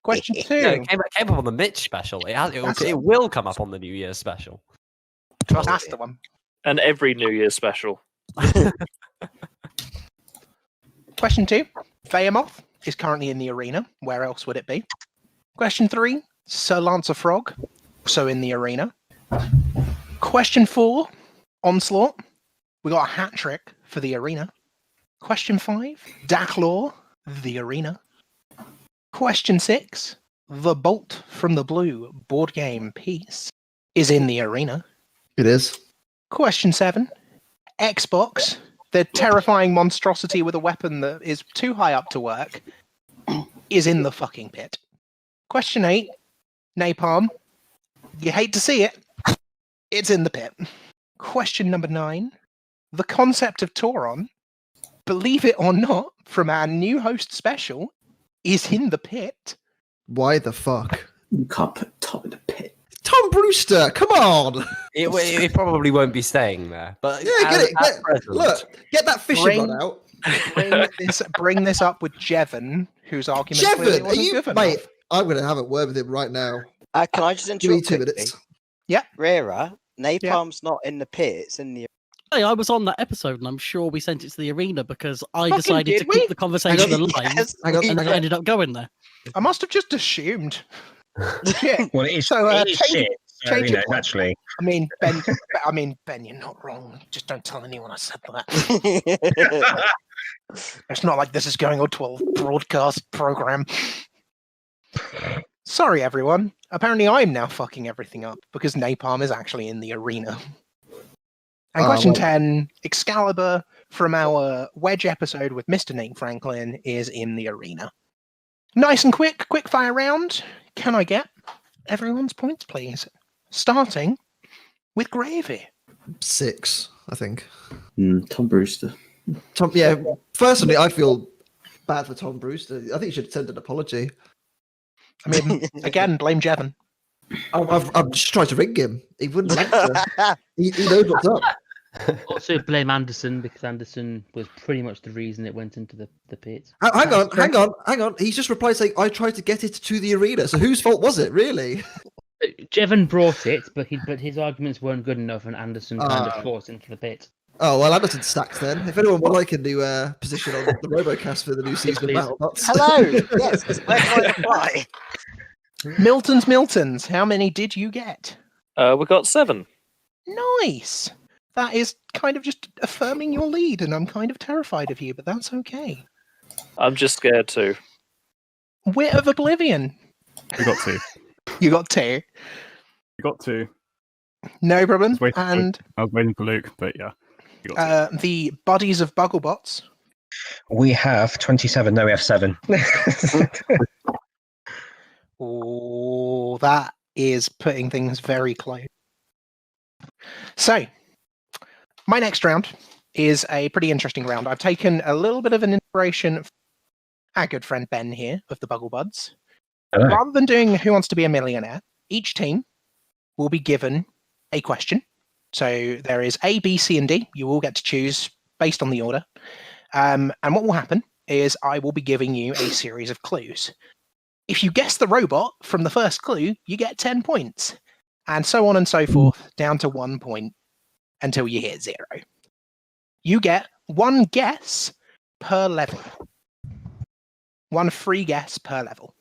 Question 2. No, it came up on the Mitch special. It will come up on the New Year's special. Trust That's me. the one. And every New Year's special. Question 2. Behemoth is currently in the arena. Where else would it be? Question 3. Sir Lancer Frog, also in the arena. Question 4. Onslaught. We got a hat trick for the arena. Question 5. Declaw, the arena. Question 6. The Bolt from the Blue board game piece is in the arena. It is. Question 7. Xbox, the terrifying monstrosity with a weapon that is too high up to work, is in the fucking pit. Question 8. Napalm. You hate to see it. It's in the pit. Question number 9. The concept of Tauron, believe it or not, from our new host special, is in the pit. Why the fuck? You can't put Tom in the pit. Tom Brewster, come on! It probably won't be staying there. But Yeah, get that fishing rod out. Bring this up with Jevon, whose argument clearly Jevon, wasn't good enough. mate? I'm going to have a word with him right now. Can I just Give me interrupt 2 quickly? minutes. Yeah. Rera, Napalm's not in the pit, it's in the... Hey, I was on that episode, and I'm sure we sent it to the arena because I Fucking decided did to we? keep the conversation alive, Yes, and I ended up going there. I must have just assumed. Shit. Well, it is, So, it is change- shit. So, change you know, it. actually. I mean, Ben, you're not wrong. Just don't tell anyone I said that. It's not like this is going on to a broadcast program. Sorry, everyone. Apparently, I'm now fucking everything up because Napalm is actually in the arena. And question 10, Excalibur from our Wedge episode with Mr. Nate Franklin is in the arena. Nice and quick fire round. Can I get everyone's points, please? Starting with Gravy. 6. I think. Tom Brewster. Yeah, personally, I feel bad for Tom Brewster. I think he should send an apology. I mean, again, blame Jevon. I've just tried to ring him. He wouldn't answer. He knows what's up. Also blame Anderson, because Anderson was pretty much the reason it went into the pit. Hang on. He's just replied saying, I tried to get it to the arena. So whose fault was it, really? Jevon brought it, but his arguments weren't good enough, and Anderson kind of forced into the pit. Oh, well, Anderson's stacked then. If anyone would like a new position on the Robocast for the new season of BattleBots. Hello! Yes, where can I apply? Miltons, how many did you get? We got 7. Nice! That is kind of just affirming your lead, and I'm kind of terrified of you, but that's okay. I'm just scared too. Wit of Oblivion. We got 2. You got 2. We got 2. No problem. I was waiting for Luke, but yeah. The Buddies of Bugglebots. We have 27. No, we have 7. Oh, that is putting things very close. So, my next round is a pretty interesting round. I've taken a little bit of an inspiration from our good friend Ben here of the Bugglebuds. Hello. Rather than doing Who Wants to Be a Millionaire, each team will be given a question. So there is A, B, C, and D. You all get to choose based on the order. And what will happen is I will be giving you a series of clues. If you guess the robot from the first clue, you get 10 points. And so on and so forth, down to 1 point until you hit 0. You get 1 guess per level. 1 free guess per level.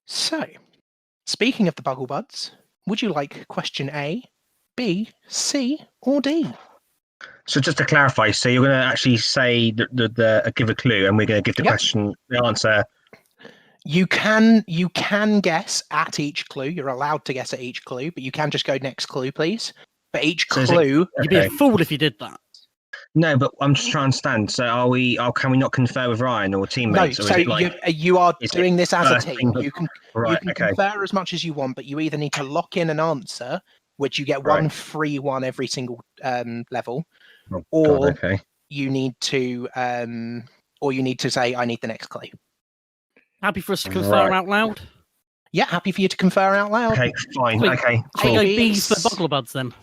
So, speaking of the Bugglebuds, would you like question A, B, C, or D? So just to clarify, so you're going to actually say give a clue, and we're going to give the question, the answer. You can guess at each clue. You're allowed to guess at each clue, but you can just go next clue, please. But each clue, you'd be a fool if you did that. No, but I'm just trying to understand. So can we not confer with Ryan or teammates? No, or so is it like, you are doing this as a team. thing? You can Okay. confer as much as you want, but you either need to lock in an answer, which you get 1 free one every single level, or you need to say, I need the next clue. Happy for us to confer out loud? Yeah, happy for you to confer out loud. Okay, fine. Sweet. Okay, Cool. cool. Go B for Bugglebuds then.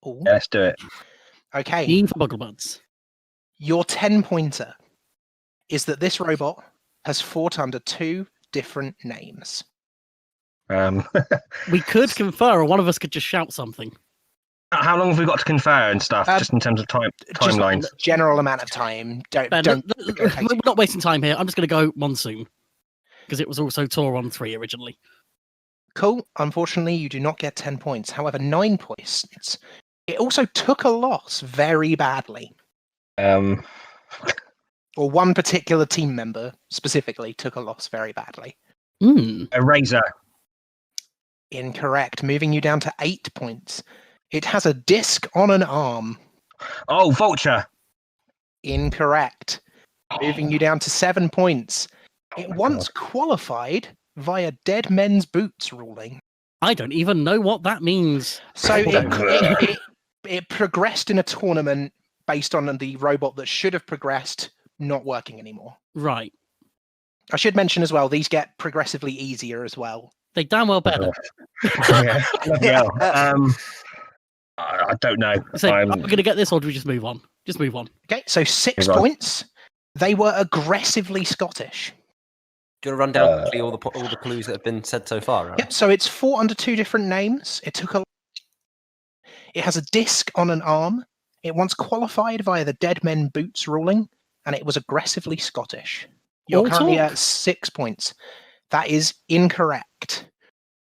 Ooh. Yeah, let's do it. Okay. B for Bugglebuds. Your 10-pointer is that this robot has fought under 2 different names. We could confer, or one of us could just shout something. How long have we got to confer and stuff, just in terms of timelines? Just general amount of time. We're not wasting time here. I'm just going to go Monsoon, because it was also Tor on 3 originally. Cool. Unfortunately, you do not get 10 points. However, 9 points. It also took a loss very badly. Or one particular team member specifically took a loss very badly. A razor. Incorrect. Moving you down to 8 points. It has a disc on an arm. Oh, vulture. Incorrect. Moving you down to 7 points. It once qualified via dead men's boots ruling. I don't even know what that means. So it progressed in a tournament based on the robot that should have progressed not working anymore. Right. I should mention as well, these get progressively easier as well. They damn well better. Yeah. I don't know. So, are we going to get this, or do we just move on? Just move on. Okay, so 6 points. They were aggressively Scottish. Do you want to run down quickly all the clues that have been said so far? Right? Yep, so it's fought under 2 different names. It has a disc on an arm. It once qualified via the dead men boots ruling, and it was aggressively Scottish. You're currently at 6 points. That is incorrect.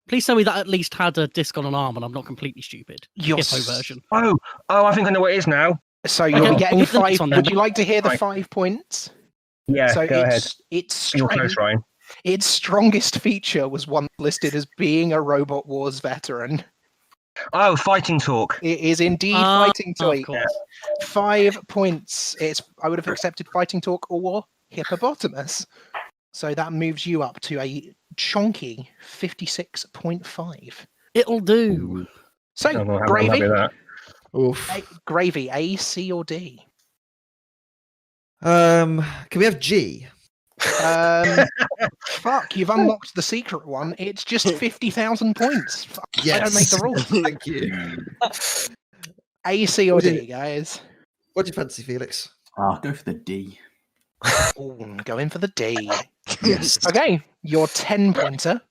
Please tell me that at least had a disc on an arm, and I'm not completely stupid. Hippo version. Oh, I think I know what it is now. So you're getting 5. Would you like to hear the 5 points? Yeah, so go ahead. You're close, Ryan. Its strongest feature was one listed as being a Robot Wars veteran. Oh, fighting talk. It is indeed fighting talk. 5 points. I would have accepted fighting talk or hippopotamus. So that moves you up to a chonky 56.5. It'll do. So, Gravy, Oof. Gravy, A, C, or D? Can we have G? Fuck, you've unlocked the secret one. It's just 50,000 points. Fuck, I don't make the rules. Thank you. A, C, or D, guys? What do you fancy, Felix? I'll go for the D. Ooh, go in for the D. Yes. Okay, your 10-pointer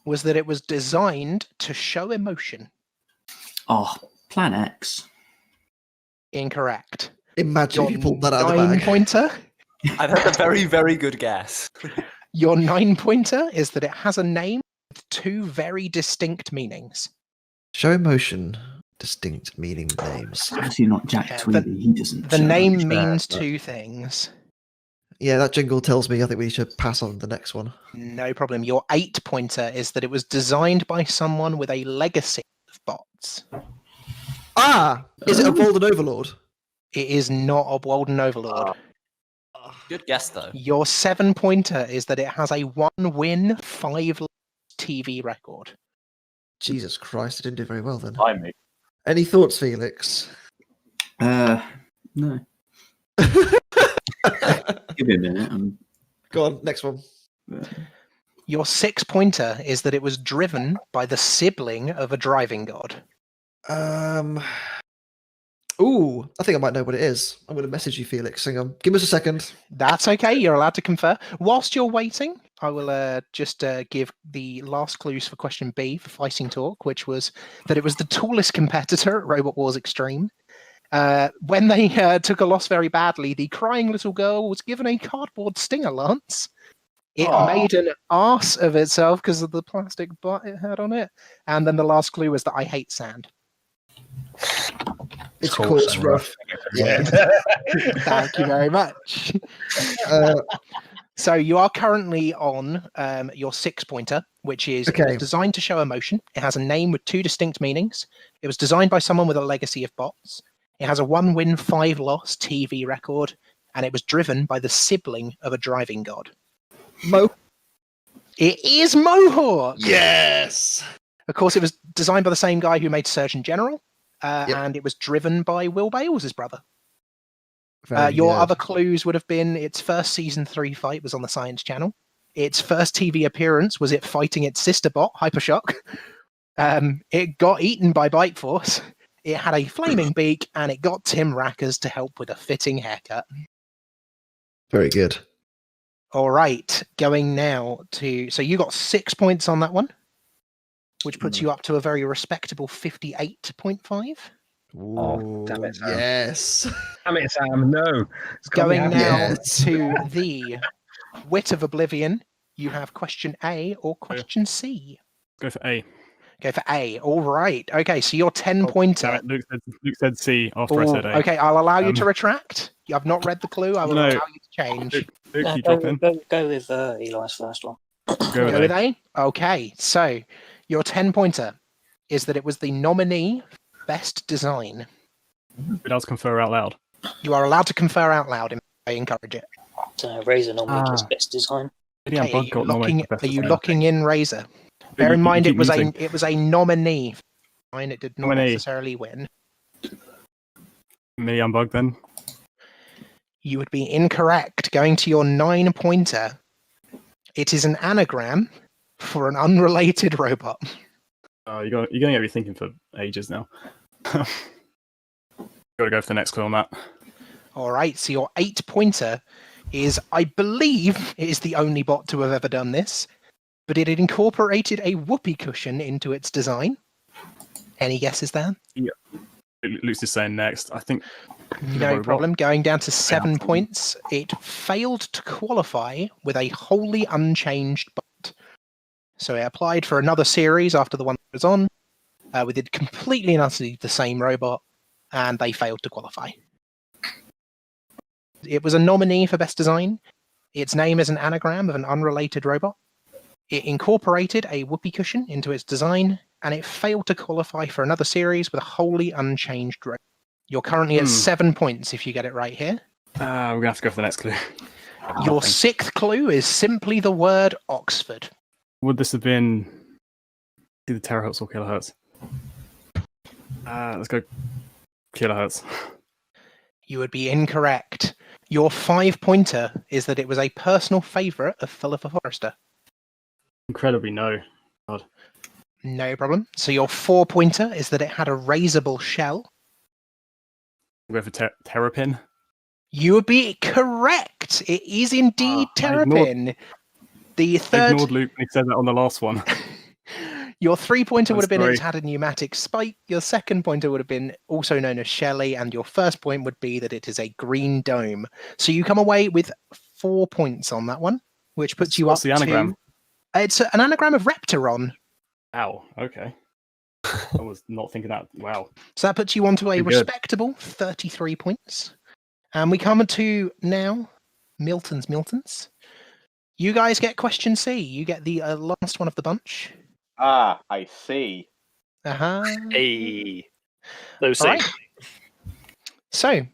was that it was designed to show emotion. Oh, Plan X. Incorrect. Imagine if you pulled that out of the bag. 9-pointer. I've had a very, very good guess. Your 9-pointer is that it has a name with 2 very distinct meanings. Show emotion, distinct meaning names. Obviously not Jack Tweedy. He doesn't. The name means 2 things. Yeah, that jingle tells me I think we should pass on to the next one. No problem. Your 8-pointer is that it was designed by someone with a legacy of bots. Ah! Is it a Walden Overlord? It is not a Walden Overlord. Good guess, though. Your 7-pointer is that it has a 1-win, 5-loss TV record. Jesus Christ, I didn't do very well then. Me. Any thoughts, Felix? No. Give me a minute. Go on, next one. Your 6-pointer is that it was driven by the sibling of a driving god. Ooh, I think I might know what it is. I'm going to message you, Felix. Hang on. Give us a second. That's okay. You're allowed to confer. Whilst you're waiting, I will just give the last clues for question B for Fighting Talk, which was that it was the tallest competitor at Robot Wars Extreme. When they took a loss very badly, the crying little girl was given a cardboard stinger lance. It made an arse of itself because of the plastic butt it had on it. And then the last clue was that I hate sand. It's coarse rough. Yeah. Thank you very much. So you are currently on your 6-pointer, which is designed to show emotion. It has a name with 2 distinct meanings. It was designed by someone with a legacy of bots. It has a 1-win, 5-loss TV record, and it was driven by the sibling of a driving god. It is Mohawk! Yes! Of course, it was designed by the same guy who made Surgeon General, and it was driven by Will Bales' brother. Your other clues would have been its first Season 3 fight was on the Science Channel. Its first TV appearance was it fighting its sister bot, Hypershock. It got eaten by Bite Force. It had a flaming beak, and it got Tim Rackers to help with a fitting haircut. Very good. All right, going now to... So you got 6 points on that one, which puts you up to a very respectable 58.5. Oh, damn it, Sam. Yes. Damn it, Sam. No. Going now to the Wit of Oblivion. You have question A or question C. Go for A. Go for A. All right. Okay, so your 10-pointer. Luke said C after I said A. Okay, I'll allow you to retract. I've not read the clue. I will allow you to change. Go with Eli's first one. Go with A? Okay, so your 10-pointer is that it was the nominee for Best Design. It does confer out loud. You are allowed to confer out loud. I encourage it. Razor nominated as Best Design. Okay, are you locking in Razor? Bear in mind, it was a nominee. It did not necessarily win. Me unbug then. You would be incorrect. Going to your 9-pointer, it is an anagram for an unrelated robot. You're going to get me thinking for ages now. Got to go for the next clue on that. All right. So your 8-pointer is, I believe, it is the only bot to have ever done this. But it had incorporated a whoopee cushion into its design. Any guesses there? Yeah. Luke's just saying next. I think... No problem. Going down to 7 points. It failed to qualify with a wholly unchanged bot. So it applied for another series after the one that was on. We did completely and utterly the same robot, and they failed to qualify. It was a nominee for Best Design. Its name is an anagram of an unrelated robot. It incorporated a whoopee cushion into its design, and it failed to qualify for another series with a wholly unchanged robot. You're currently at 7 points if you get it right here. We're going to have to go for the next clue. Your 6th clue is simply the word Oxford. Would this have been either terahertz or kilohertz? Let's go Kilohertz. You would be incorrect. Your 5-pointer is that it was a personal favourite of Philip Forrester. Incredibly no. God. No problem. So your 4-pointer is that it had a raisable shell. We have a terrapin. You would be correct. It is indeed terrapin. The third. I ignored Luke when he said that on the last one. Your 3-pointer would have been it's had a pneumatic spike. Your 2nd-pointer would have been also known as Shelley, and your 1st point would be that it is a green dome. So you come away with 4 points on that one, which puts you What's up the anagram? to. It's an anagram of Repteron. Ow. Okay. I was not thinking that. Wow. So that puts you onto a Pretty good. respectable 33 points. And we come to now Milton's. You guys get question C. You get the last one of the bunch. Ah, I see. Hey. No C. All right. So,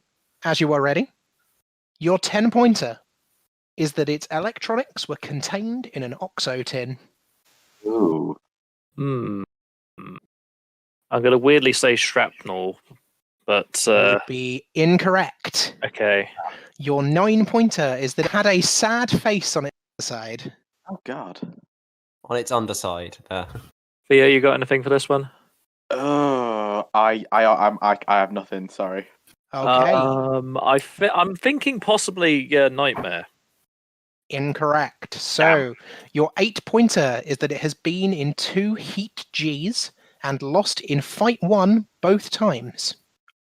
as you are ready, your 10-pointer is that its electronics were contained in an OXO tin. Ooh. I'm going to weirdly say shrapnel, but... Would be incorrect. Okay. Your 9-pointer is that it had a sad face on its side. Oh, God. On its underside. Theo, you got anything for this one? I have nothing. Sorry. Okay. I'm thinking possibly Nightmare. Incorrect. So your 8-pointer is that it has been in 2 Heat Gs and lost in Fight 1 both times.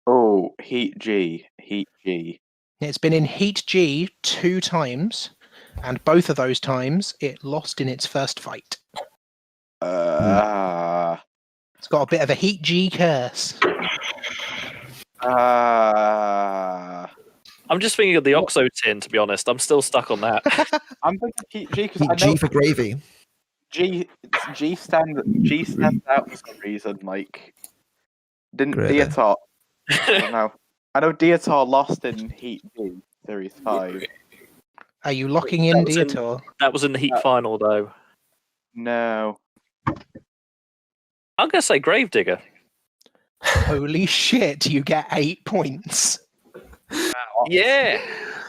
Oh, Heat G. It's been in Heat G 2 times, and both of those times it lost in its first fight. It's got a bit of a Heat G curse. I'm just thinking of the OXO tin, to be honest. I'm still stuck on that. I'm thinking Heat G because Heat I know G for gravy. G stands out for some reason. Like, didn't Gravy. Dietor? I don't know. I know Dietor lost in Heat G Series 5. Are you locking in Dietor? That was in the Heat final, though. No. I'm going to say Gravedigger. Holy shit, you get 8 points. Yeah.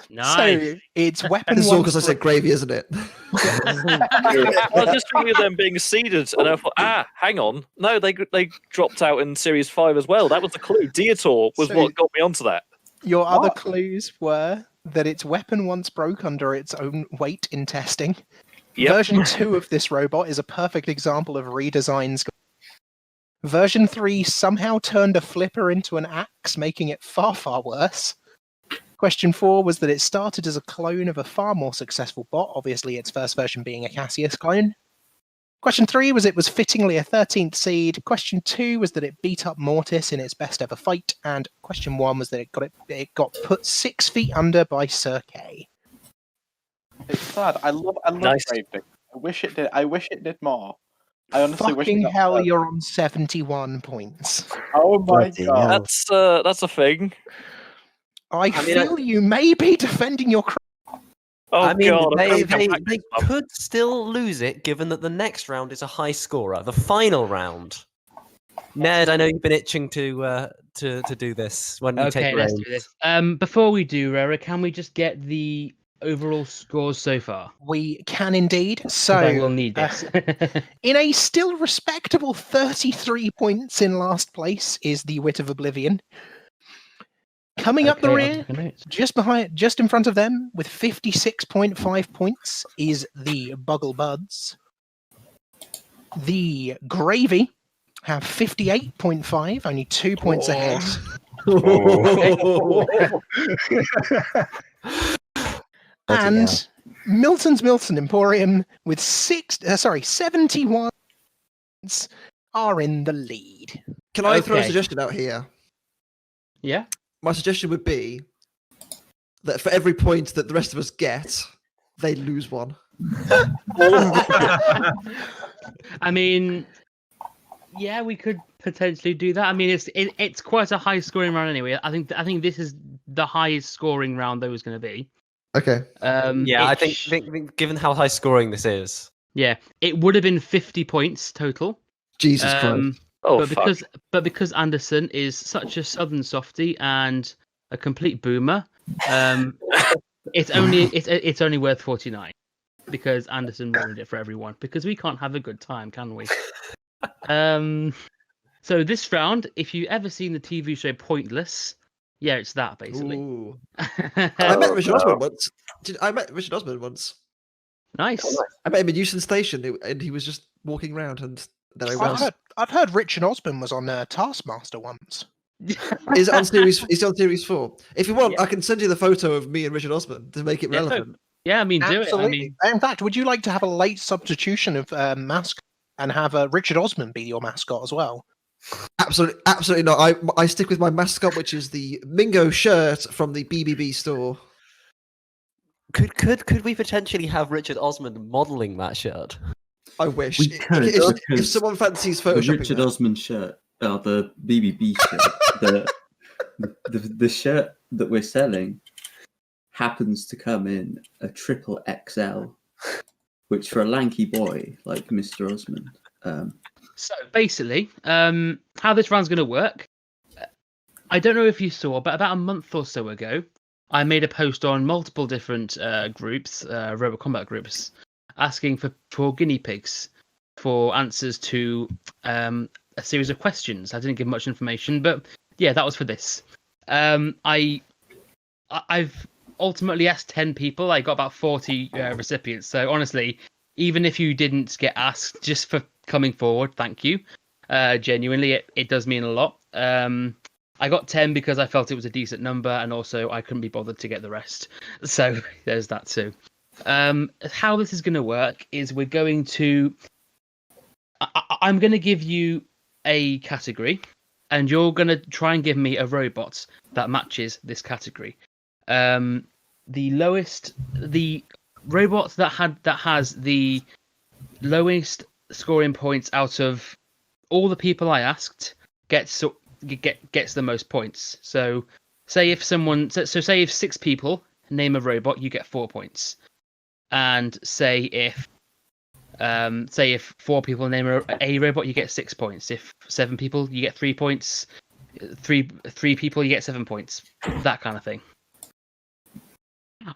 Nice. So it's weapon This is all one. because I said gravy, isn't it? I was just thinking of them being seeded, and I thought, hang on. No, they dropped out in Series 5 as well. That was the clue. Dietor was So- what got me onto that. Your other clues were that its weapon once broke under its own weight in testing. Yep. Version 2 of this robot is a perfect example of redesigns. Version 3 somehow turned a flipper into an axe, making it far, far worse. Question 4 was that it started as a clone of a far more successful bot, obviously its first version being a Cassius clone. Question 3 was it was fittingly a 13th seed. Question 2 was that it beat up Mortis in its best ever fight. And question 1 was that it got put 6 feet under by Sir Kay. It's sad. I love Nice. Gravedigger. I wish it did more. I honestly wish it Fucking got hell, more. you're on 71 points. Oh my Bloody god. hell. That's a thing. I feel you may be defending your Oh I mean, god. they I've got to they could still lose it, given that the next round is a high scorer, the final round. Ned, I know you've been itching to do this. When you take Okay, your let's aim. do this. Before we do, Rara, can we just get the overall scores so far? We can indeed. 'Cause I will So, need this. in a still respectable 33 points in last place is the Wit of Oblivion. Coming up the Okay, I'll rear, take a note. just in front of them, with 56.5 points, is the Buggle Buds. The Gravy have 58.5, only 2 points ahead. And Milton's Milton Emporium with 71 points are in the lead. Can I throw a Okay. suggestion out here? Yeah. My suggestion would be that for every point that the rest of us get, they lose one. I mean, yeah, we could potentially do that. I mean, it's quite a high scoring round anyway. I think this is the highest scoring round there was going to be. Okay. Yeah, I think given how high scoring this is, yeah, it would have been 50 points total. Jesus Christ. Oh, but because Anderson is such a southern softie and a complete boomer, it's only worth 49 because Anderson ruined it for everyone. Because we can't have a good time, can we? So this round, if you ever seen the TV show Pointless, yeah, it's that basically. Ooh. I met Richard Osman once. I met Richard Osman once. Nice. I met him in Euston Station, and he was just walking around, and then I was. I've heard Richard Osman was on Taskmaster once. Is it on series? Is it on series 4? If you want, I can send you the photo of me and Richard Osman to make it relevant. Yeah, I mean, do Absolutely. it. I mean, in fact, would you like to have a late substitution of mascot and have Richard Osman be your mascot as well? Absolutely not. I stick with my mascot, which is the Mingo shirt from the BBB store. Could we potentially have Richard Osman modelling that shirt? I wish. We could, if someone fancies photoshopping the Richard Osman shirt, the BBB shirt, the shirt that we're selling happens to come in a triple XL, which for a lanky boy like Mr. Osman. So basically, how this round's going to work, I don't know if you saw, but about a month or so ago, I made a post on multiple different groups, Robot Combat groups, asking for guinea pigs for answers to a series of questions. I didn't give much information, but yeah, that was for this. I've ultimately asked 10 people. I got about 40 recipients. So honestly, even if you didn't get asked, just for coming forward, thank you. Genuinely, it does mean a lot. I got 10 because I felt it was a decent number, and also I couldn't be bothered to get the rest. So there's that too. How this is going to work is we're going to... I'm going to give you a category, and you're going to try and give me a robot that matches this category. The robot that has the lowest scoring points out of all the people I asked gets the most points. So say if 6 people name a robot, you get 4 points. And say if 4 people name a robot, you get 6 points. If 7 people, you get 3 points. Three people, you get 7 points. That kind of thing.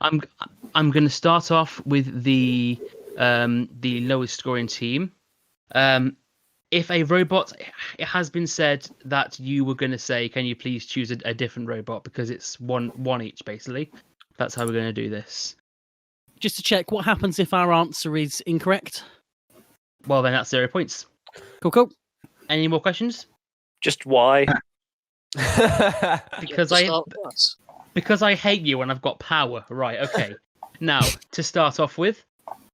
I'm going to start off with the lowest scoring team. If a robot, it has been said that you were going to say, can you please choose a different robot, because it's one each basically. That's how we're going to do this. Just to check, what happens if our answer is incorrect? Well, then that's 0 points. Cool. Any more questions? Just why? Because I hate you and I've got power. Right, okay. Now, to start off with,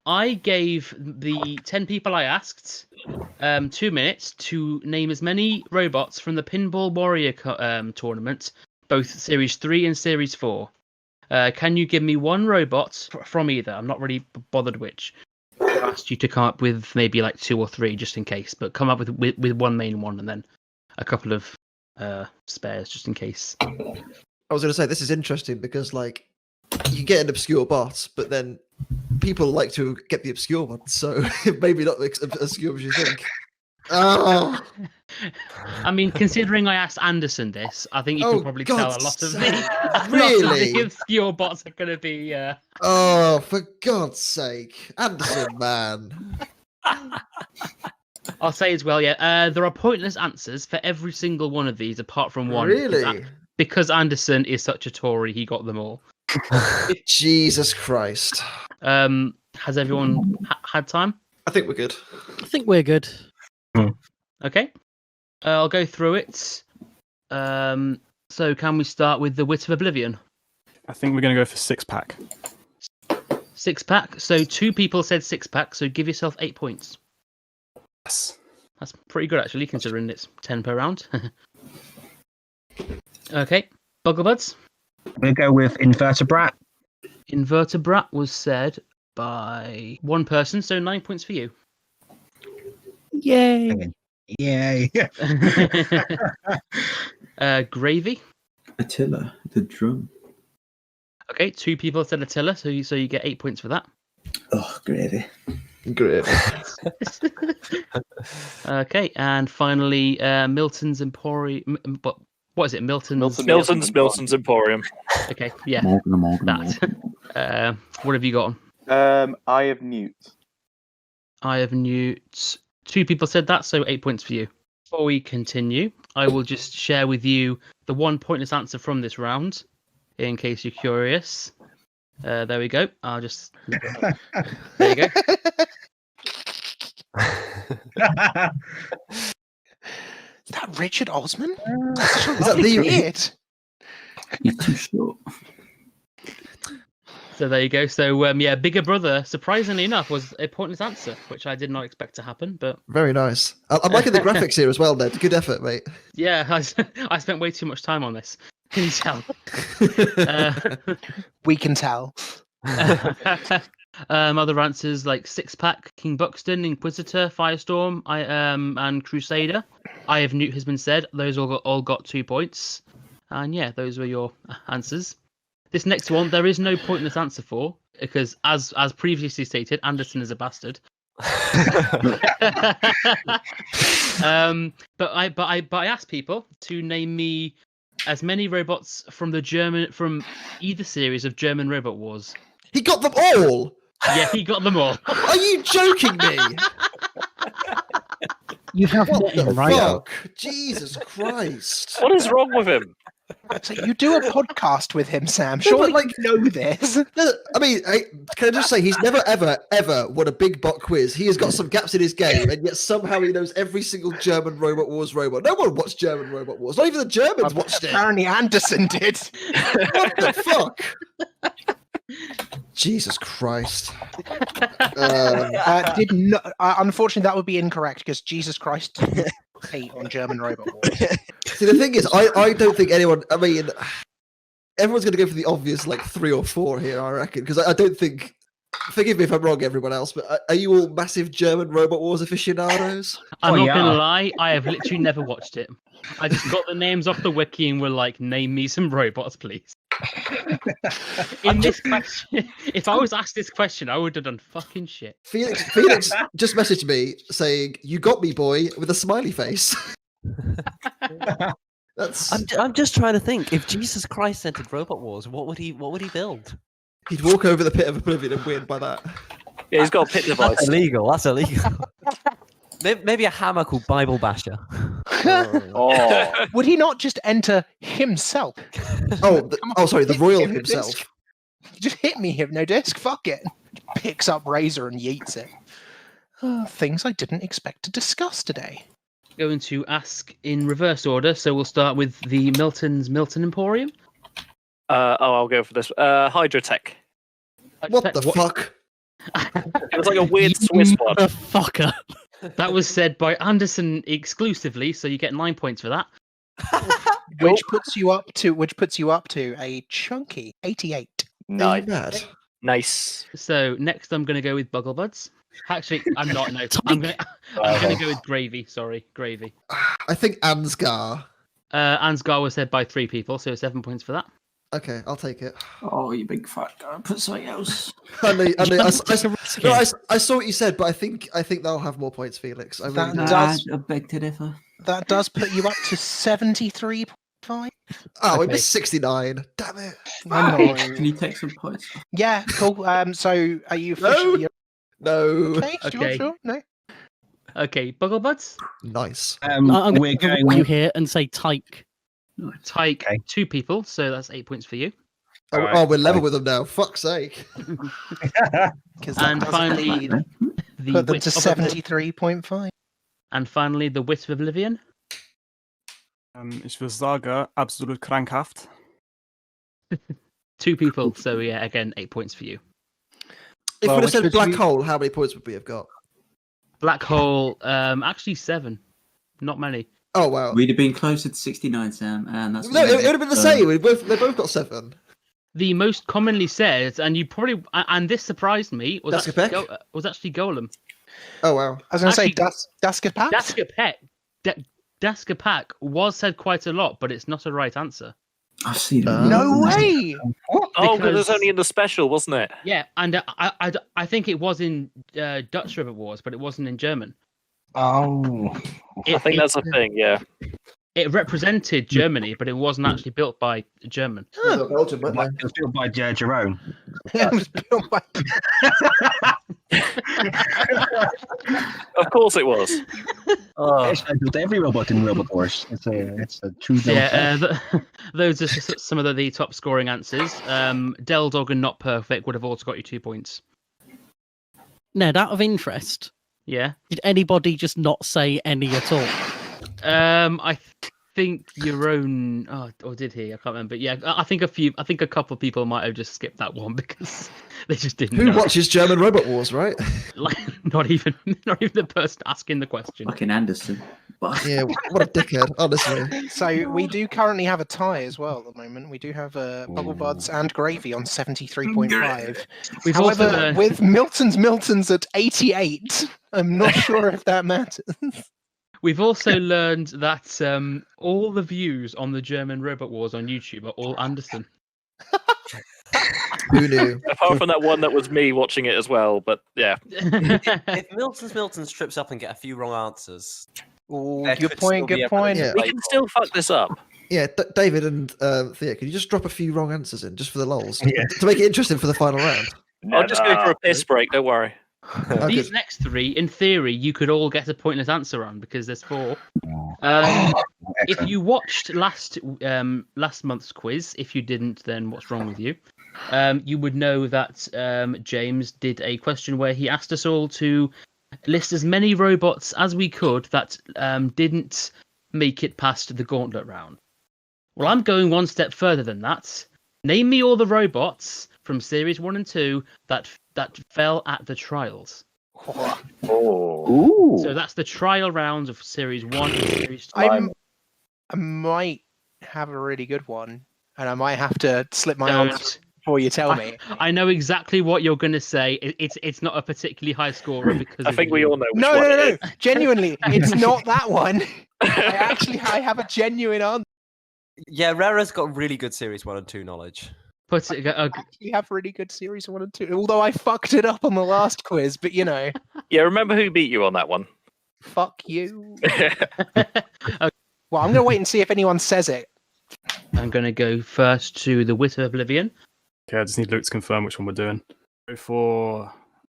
I gave the 10 people I asked 2 minutes to name as many robots from the Pinball Warrior tournament, both Series 3 and Series 4. Can you give me one robot from either? I'm not really bothered which. I asked you to come up with maybe like 2 or 3 just in case, but come up with one main one and then a couple of spares just in case. I was going to say, this is interesting because like you get an obscure bot, but then people like to get the obscure one, so maybe not as obscure as you think. Oh. I mean, considering I asked Anderson this, I think you can probably tell a lot of the obscure bots are going to be... Oh, for God's sake. Anderson, man. I'll say as well, yeah, there are pointless answers for every single one of these apart from one. Really? Because Anderson is such a Tory, he got them all. Jesus Christ. Has everyone had time? I think we're good. Okay. I'll go through it. So can we start with the Wit of Oblivion? I think we're going to go for 6-pack. 6-pack. So 2 people said 6-pack, so give yourself 8 points. Yes. That's pretty good, actually, considering it's 10 per round. Okay. Bugglebuds? We'll go with Invertebrat. Invertebrat was said by 1 person, so 9 points for you. Yay! Yay! Gravy? Attila, the drum. Okay, 2 people said Attila, so you get 8 points for that. Oh, Gravy. Great. Okay, and finally, Milton's Emporium. But what is it? Milton's Emporium. Okay, yeah, Morgan. that. What have you got? Eye of Newt. Eye of Newt. 2 people said that, so 8 points for you. Before we continue, I will just share with you the 1 pointless answer from this round, in case you're curious. There we go. I'll just. There you go. Is that Richard Osman? Is that the beard? He's too short. So there you go. So yeah, Bigger Brother, surprisingly enough, was a pointless answer, which I did not expect to happen. But Very nice. I'm liking the graphics here as well, Ned. Good effort, mate. yeah, I spent way too much time on this. Can you tell? We can tell. Other answers like Six Pack, King Buxton, Inquisitor, Firestorm, and Crusader. Eye of Newt has been said. Those all got 2 points. And yeah, those were your answers. This next one, there is no pointless answer for, because as previously stated, Anderson is a bastard. But I asked people to name me as many robots from either series of German Robot Wars. He got them all. Yeah, he got them all. Are you joking me? You have What met him, the right? fuck? Jesus Christ! What is wrong with him? So you do a podcast with him, Sam. Surely like, you know this. I mean, can I just say he's never ever won a big bot quiz. He has got some gaps in his game, and yet somehow he knows every single German Robot Wars robot. No one watched German Robot Wars. Not even the Germans watched it. Apparently, Anderson did. What the fuck? Jesus Christ! Did not. Unfortunately, that would be incorrect because Jesus Christ hate on German Robot Wars. See, the thing is, I don't think anyone. I mean, everyone's going to go for the obvious, like 3 or 4 here, I reckon, because I don't think. Forgive me if I'm wrong, everyone else, but are you all massive German Robot Wars aficionados? I'm not gonna lie, I have literally never watched it. I just got the names off the wiki and were like, "Name me some robots, please." In this question, if I was asked this question, I would have done fucking shit. Felix just messaged me saying, "You got me, boy," with a smiley face. I'm just trying to think. If Jesus Christ entered Robot Wars, what would he build? He'd walk over the pit of oblivion and win by that. Yeah, he's got a pit device. That's illegal. That's illegal. Maybe a hammer called Bible Basher. Oh. Would he not just enter himself? Sorry, the royal himself. Just hit me, Hypnodisc. Fuck it. Picks up Razor and yeets it. Things I didn't expect to discuss today. Going to ask in reverse order, so we'll start with the Milton Emporium. I'll go for this. Hydrotech. What the fuck? It was like a weird Swiss one. Fucker. That was said by Anderson exclusively, so you get 9 points for that. Which puts you up to a chunky 88. Nice. So next, I'm going to go with Bugglebuds. Actually, I'm not. No, I'm going to go with Gravy. Sorry, Gravy. I think Ansgar. Ansgar was said by 3 people, so 7 points for that. Okay, I'll take it. Oh, you big fat guy. Put something else. I saw what you said, but I think they'll have more points, Felix. I beg to differ. That does put you up to 73.5. Oh, it was 69. Damn it. Can you take some points? Yeah, cool. So are you officially... No. Okay, sure. No. Okay, Bugglebuds. Nice. I'm going to you here and say Tyke. Tyke, 2 people, so that's 8 points for you. Oh, we're level with them now. Fuck's sake. And finally, put them to 73.5. And finally, the Wit of Oblivion. Ich will sagen, absolut krankhaft. 2 people, so yeah, again, 8 points for you. If we had said Black Hole, how many points would we have got? Black Hole, actually 7. Not many. Oh, wow. We'd have been closer to 69, Sam, and that's... No, it would have been the same. They both got 7. The most commonly said, and you probably... And this surprised me, was actually Golem. Oh, wow. I was going to say Daskapak? Daskapak was said quite a lot, but it's not a right answer. I've seen it. No way! Oh, because it was only in the special, wasn't it? Yeah, and I think it was in Dutch Robot Wars, but it wasn't in German. Oh, I think that's a thing. Yeah. It represented Germany, but it wasn't actually built by a German. Belgium, it was built by Jerome. It was built by. Of course it was. I built every robot in Robot Wars. It's a true. Those are some of the top scoring answers. Del Dog and Not Perfect would have also got you 2 points. Ned, out of interest, Yeah. did anybody just not say any at all? I think your own. Oh, or did he? I can't remember. Yeah, I think a couple of people might have just skipped that one because they just didn't. Who know. watches German Robot Wars, right? Like, not even the person asking the question. Fucking Anderson. Yeah, what a dickhead, honestly. So we do currently have a tie as well at the moment. We do have Bubble Buds and Gravy on 73.5. We've However, also learned- with Milton's at 88, I'm not sure if that matters. We've also learned that all the views on the German Robot Wars on YouTube are all Anderson. Who knew? Apart from that one that was me watching it as well, but yeah. If Milton's trips up and get a few wrong answers. Ooh, there good could point, still be good a point. pretty We tight can call. still fuck this up. Yeah, David and Thea, can you just drop a few wrong answers in just for the lols Yeah. to make it interesting for the final round? I'll just go for a piss break, don't worry. Oh, These good. next three, in theory, you could all get a pointless answer on because there's 4. If you watched last month's quiz, if you didn't, then what's wrong with you? You would know that James did a question where he asked us all to list as many robots as we could that didn't make it past the gauntlet round. Well, I'm going one step further than that. Name me all the robots from Series 1 and 2 that fell at the trials. Oh. So that's the trial rounds of Series 1 and Series 2. I might have a really good one, and I might have to slip my answer before you tell me. I know exactly what you're going to say. It's not a particularly high scorer because I think we all know which No, one no, it no, is. no. Genuinely, it's not that one. I have a genuine answer. Yeah, Rara's got really good Series 1 and 2 knowledge. But I actually have really good Series 1 and 2, although I fucked it up on the last quiz, but you know. Yeah, remember who beat you on that one? Fuck you. Well, I'm going to wait and see if anyone says it. I'm going to go first to the Wit of Oblivion. Okay, I just need Luke to confirm which one we're doing. Go for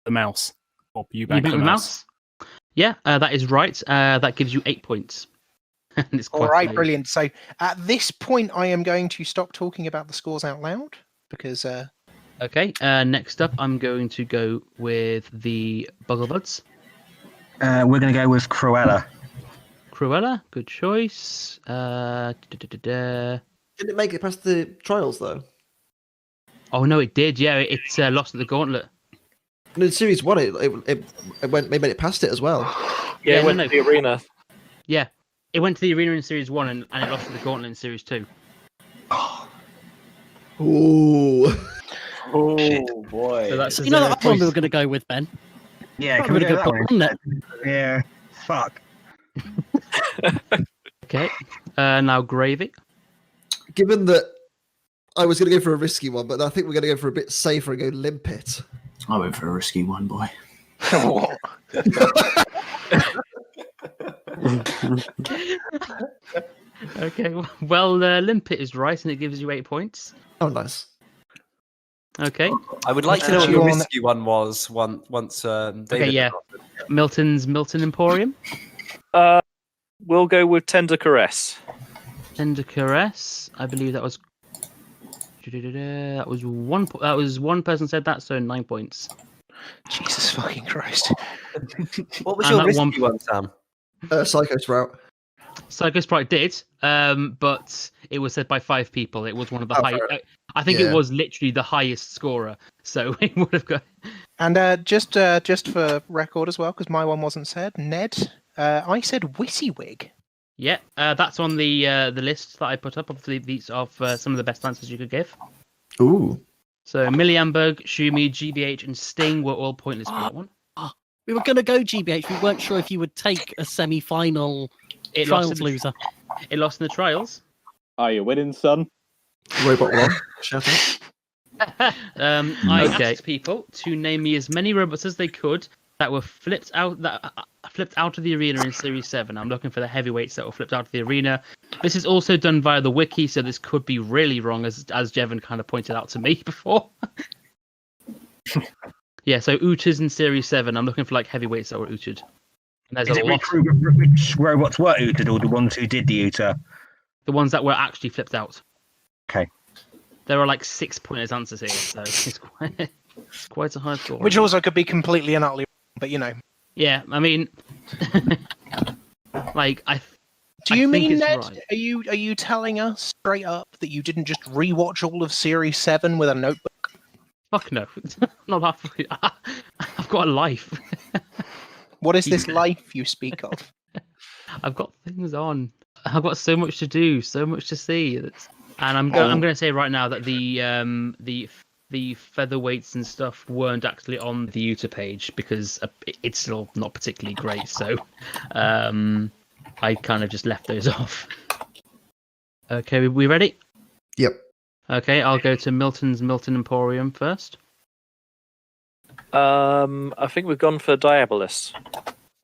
the mouse. Or You Eubank beat the the mouse. mouse? Yeah, that is right. That gives you 8 points. And it's All quite right, low. brilliant. So at this point, I am going to stop talking about the scores out loud because. Okay, next up, I'm going to go with the Bugglebuds. We're going to go with Cruella. Cruella, good choice. Didn't it make it past the trials, though? Oh, no, it did. Yeah, it lost at the gauntlet. And in Series 1, it made it past it as well. Yeah, it went to the arena. Yeah, it went to the arena in Series 1 and it lost to the gauntlet in Series 2. Ooh. Oh boy. So that's You know that one we were going to go with, Ben? Yeah, That can we would've do been that one? good, wouldn't it? Yeah, fuck. Okay, now Gravy. Given that I was going to go for a risky one, but I think we're going to go for a bit safer and go Limpet. I went for a risky one, boy. Okay, well, Limpet is right and it gives you 8 points. Oh, nice. Okay. I would like to know what You the want- risky one was once David. Okay, yeah. Milton Emporium. We'll go with Tender Caress. Tender Caress. I believe that was. That was one. That was one person said that, so 9 points. Jesus fucking Christ. What was And your that risky one, Sam? Psycho Sprout. Psycho Sprite did, but it was said by 5 people. It was one of the high. fair. I think Yeah. it was literally the highest scorer, so it would have got. And just for record as well, because my one wasn't said, Ned, I said Whizzywig. Yeah, that's on the list that I put up. Obviously, these are some of the best answers you could give. Ooh. So Millie Amberg, Shumi, GBH, and Sting were all pointless for that one. We were going to go GBH. We weren't sure if you would take a semi-final It lost trials in the- loser. It lost in the trials. Are you winning, son? Robot one. Shout out. I asked people to name me as many robots as they could that were flipped out of the arena in Series 7. I'm looking for the heavyweights that were flipped out of the arena. This is also done via the wiki, so this could be really wrong, as Jevon kind of pointed out to me before. Yeah, so Utas in Series 7. I'm looking for like heavyweights that were Uted. Is it which robots were Uted or the ones who did the Uta? The ones that were actually flipped out. Okay. There are like 6 pointless answers here, so it's quite a high score. Which also could be completely and utterly wrong, but you know. Yeah, I mean, like Do you mean, Ned? Right. Are you telling us straight up that you didn't just rewatch all of Series 7 with a notebook? Fuck no, not that. I've got a life. What is this life you speak of? I've got things on. I've got so much to do, so much to see, and I'm going to say right now that the featherweights and stuff weren't actually on the Utah page because it's still not particularly great. So I kind of just left those off. Okay, we ready? Yep. Okay, I'll go to Milton's Milton Emporium first. I think we've gone for Diabolus.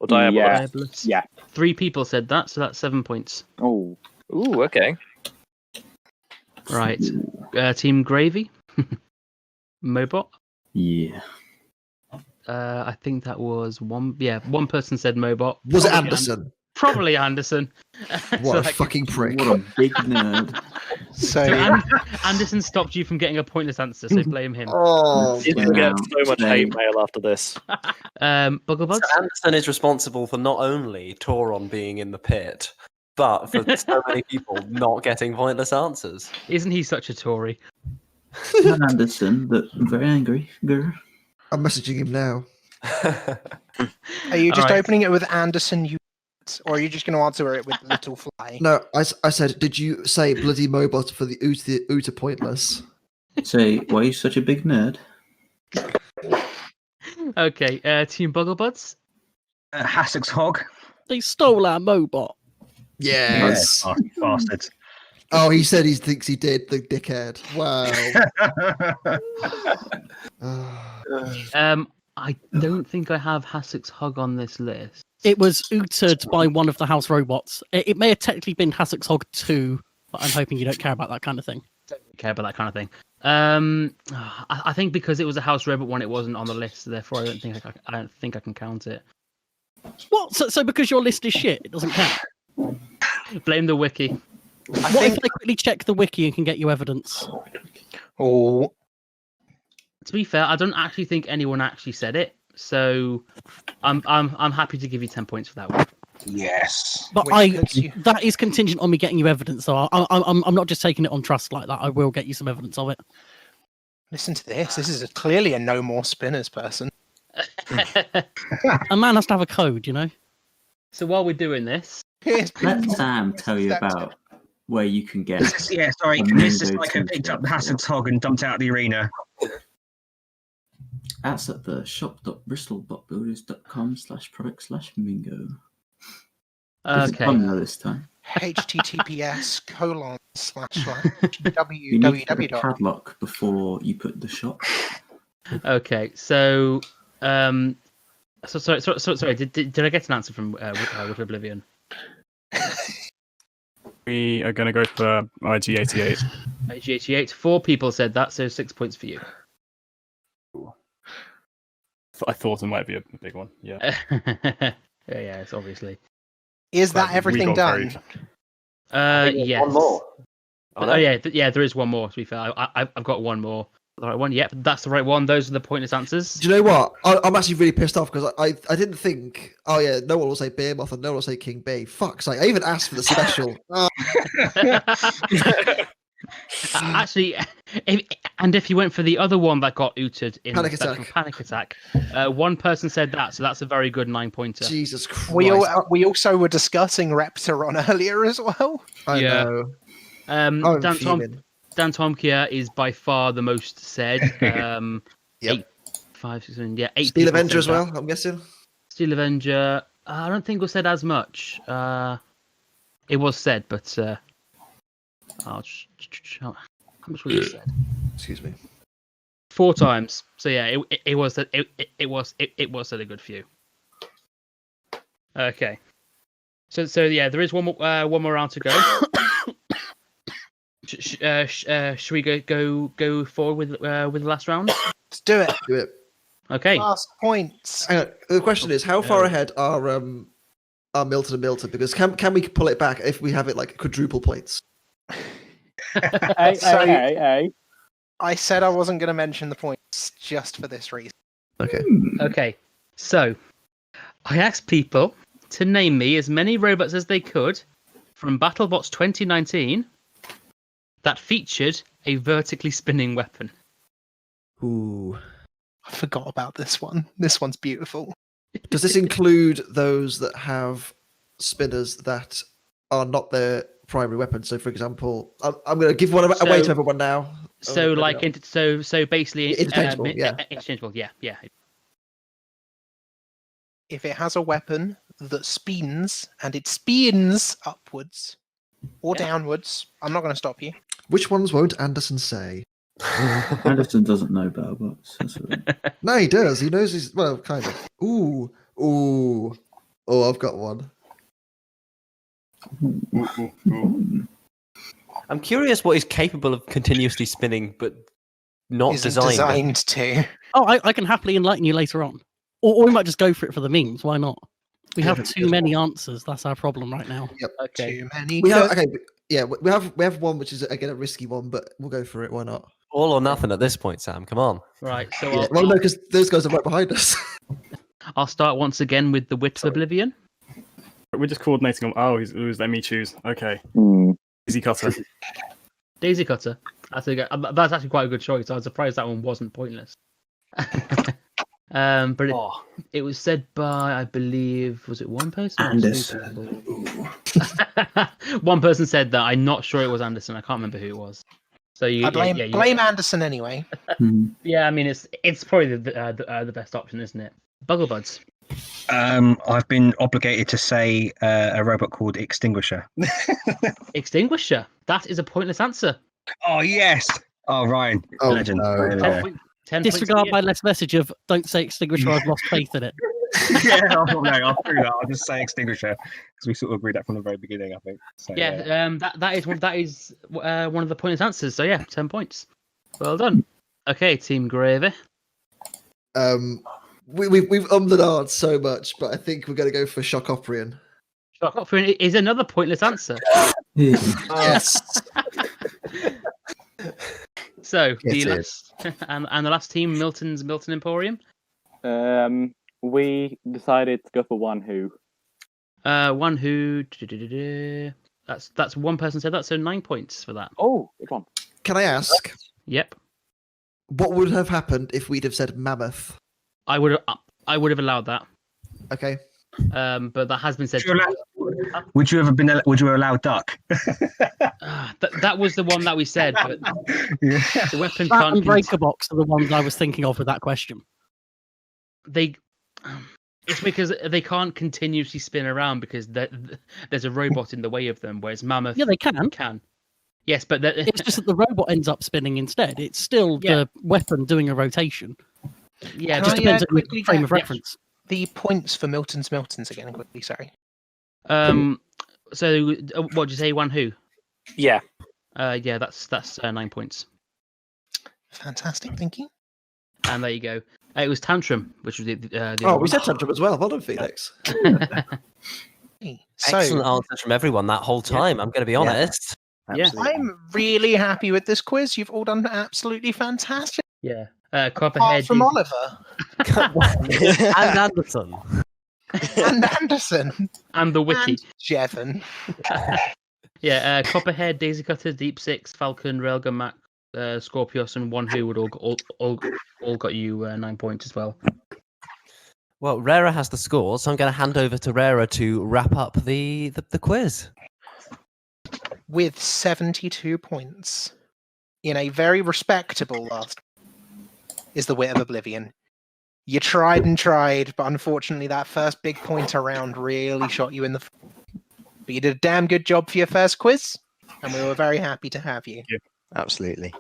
Or Diabolus. Yeah. 3 people said that, so that's 7 points. Oh. Ooh, okay. Right. Team Gravy? Mobot? Yeah. I think that was one. Yeah, one person said Mobot. Was it Anderson? Probably Anderson. What a fucking prick. What a big nerd. So Anderson stopped you from getting a pointless answer, so blame him. Oh, he's going to get so much hate mail after this. Bugglebuds? So Anderson is responsible for not only Toron being in the pit, but for so many people not getting pointless answers. Isn't he such a Tory? Not Anderson, but very angry. Grr. I'm messaging him now. Are you just opening it with Anderson, or are you just going to answer it with Little Fly? No, I said, did you say bloody Mobot for the Uta pointless? Say, why are you such a big nerd? Okay, Team Bugglebuds? Hassock's Hog. They stole our Mobot. Yes. Bastards. Oh, he said he thinks he did, the dickhead. Wow. I don't think I have Hassock's Hog on this list. It was Utered by one of the house robots. It may have technically been Hassock's Hog 2, but I'm hoping you don't care about that kind of thing. Don't care about that kind of thing. I think because it was a house robot one, it wasn't on the list. Therefore, I don't think I can count it. What? So because your list is shit, it doesn't count? Blame the wiki. What if I quickly check the wiki and can get you evidence? Oh. To be fair, I don't actually think anyone actually said it, so I'm happy to give you 10 points for that one. Yes. But that is contingent on me getting you evidence, so I'm not just taking it on trust like that. I will get you some evidence of it. Listen to this. This is clearly a no more spinners person. A man has to have a code, you know. So while we're doing this, let Sam tell you about where you can get. This is like I picked up the Hassock's Hog and dumped out the arena. That's at the shop.bristolbotbuilders.com/product/mingo. Okay. This time. https://www. Padlock before you put the shop. Okay, so sorry. Did I get an answer from with Oblivion? We are going to go for IG88. IG88. 4 people said that, so 6 points for you. I thought it might be a big one. Yeah. Yeah, it's obviously. Is that everything done? Yes. One more. Yeah, there is one more. To be fair, I've got one more. The right one. Yep, that's the right one. Those are the pointless answers. Do you know what? I'm actually really pissed off because I didn't think. Oh yeah, no one will say Beer Moth and no one will say King Bee. Fuck's sake! I even asked for the special. Actually, if you went for the other one that got ooted in Panic the special Attack. Panic Attack, one person said that, so that's a very good 9-pointer. Jesus Christ! We also were discussing Repteron earlier as well. I know. Dan Tomkia is by far the most said. 8, 5, 6, 7, 8. Steel Avenger as well. I'm guessing. Steel Avenger. I don't think it was said as much. It was said, but I'll How much was it said? Excuse me. 4 times. So yeah, it was said a good few. Okay. So yeah, there is one more round to go. Should we go forward with the last round? Let's do it. Do it. Okay. Last points. Hang on. The question is, how far ahead are Milton and Milton? Because can we pull it back if we have it like quadruple points? Hey. I said I wasn't going to mention the points just for this reason. Okay. Okay. So I asked people to name me as many robots as they could from BattleBots 2019 that featured a vertically spinning weapon. Ooh. I forgot about this one. This one's beautiful. Does this include those that have spinners that are not their primary weapon? So, for example, I'm going to give one away to everyone now. So, like, so basically, interchangeable. Yeah. Interchangeable. Yeah. If it has a weapon that spins and it spins upwards or downwards, I'm not going to stop you. Which ones won't Anderson say? Anderson doesn't know BattleBots. No, he does. He knows he's kind of. Ooh. Oh, I've got one. I'm curious what is capable of continuously spinning, but not designed to. Oh, I can happily enlighten you later on, or we might just go for it for the memes. Why not? We have too many answers. That's our problem right now. Yep. Okay. Too many. We have we have one which is again a risky one, but we'll go for it. Why not? All or nothing at this point, Sam. Come on. Right. So well, no, because those guys are right behind us. I'll start once again with the Wit of Oblivion. We're just coordinating on. Oh, who's let me choose. Okay. Daisy Cutter. Daisy Cutter. That's actually quite a good choice. I was surprised that one wasn't pointless. But it was said by, I believe, was it one person? Anderson. One person said that. I'm not sure it was Anderson. I can't remember who it was. So you blame Anderson anyway. Yeah, I mean it's probably the best option, isn't it? Bugglebuds. I've been obligated to say a robot called Extinguisher. Extinguisher. That is a pointless answer. Oh yes. Oh Ryan, legend. No. 10 Disregard my last message of "Don't say Extinguisher." I've lost faith in it. I'll do that. I'll just say Extinguisher because we sort of agreed that from the very beginning, I think. So, that is one of the pointless answers. So yeah, 10 points. Well done. Okay, Team Gravy. We've the dance so much, but I think we're going to go for Shock Operian. Shock Operian is another pointless answer. Yes. So the last and the last team, Milton Emporium. We decided to go for One Who. One Who. That's one person said that, so 9 points for that. Oh, good one. Can I ask? Yep. What would have happened if we'd have said Mammoth? I would have allowed that. Okay. But that has been said. Would you have allowed Duck? That was the one that we said, but the weapon that can't. And Breaker Box are the ones I was thinking of with that question. It's because they can't continuously spin around because there's a robot in the way of them, whereas Mammoth. Yeah, they can. Yes, but it's just that the robot ends up spinning instead. It's still the weapon doing a rotation. Yeah, it just depends on the frame of reference. The points for Milton's again, quickly. Sorry. So what did you say? One Who? Yeah. Yeah, that's 9 points. Fantastic, thank you. And there you go. It was Tantrum, which was the we said Tantrum as well. Well done, Felix. Excellent answers from everyone that whole time. I'm going to be honest. Yeah. I'm really happy with this quiz. You've all done absolutely fantastic. Yeah. Apart Copperhead from Oliver. And Anderson. And Anderson. And the Wiki. And Jevon. Yeah, Copperhead, Daisy Cutter, Deep Six, Falcon, Railgun Mac, Scorpius, and One Who would all got you 9 points as well. Well, Rara has the score, so I'm going to hand over to Rara to wrap up the quiz. With 72 points, in a very respectable last, is the Wit of Oblivion. You tried and tried, but unfortunately that first big pointer round really shot you in the... But you did a damn good job for your first quiz, and we were very happy to have you. Absolutely.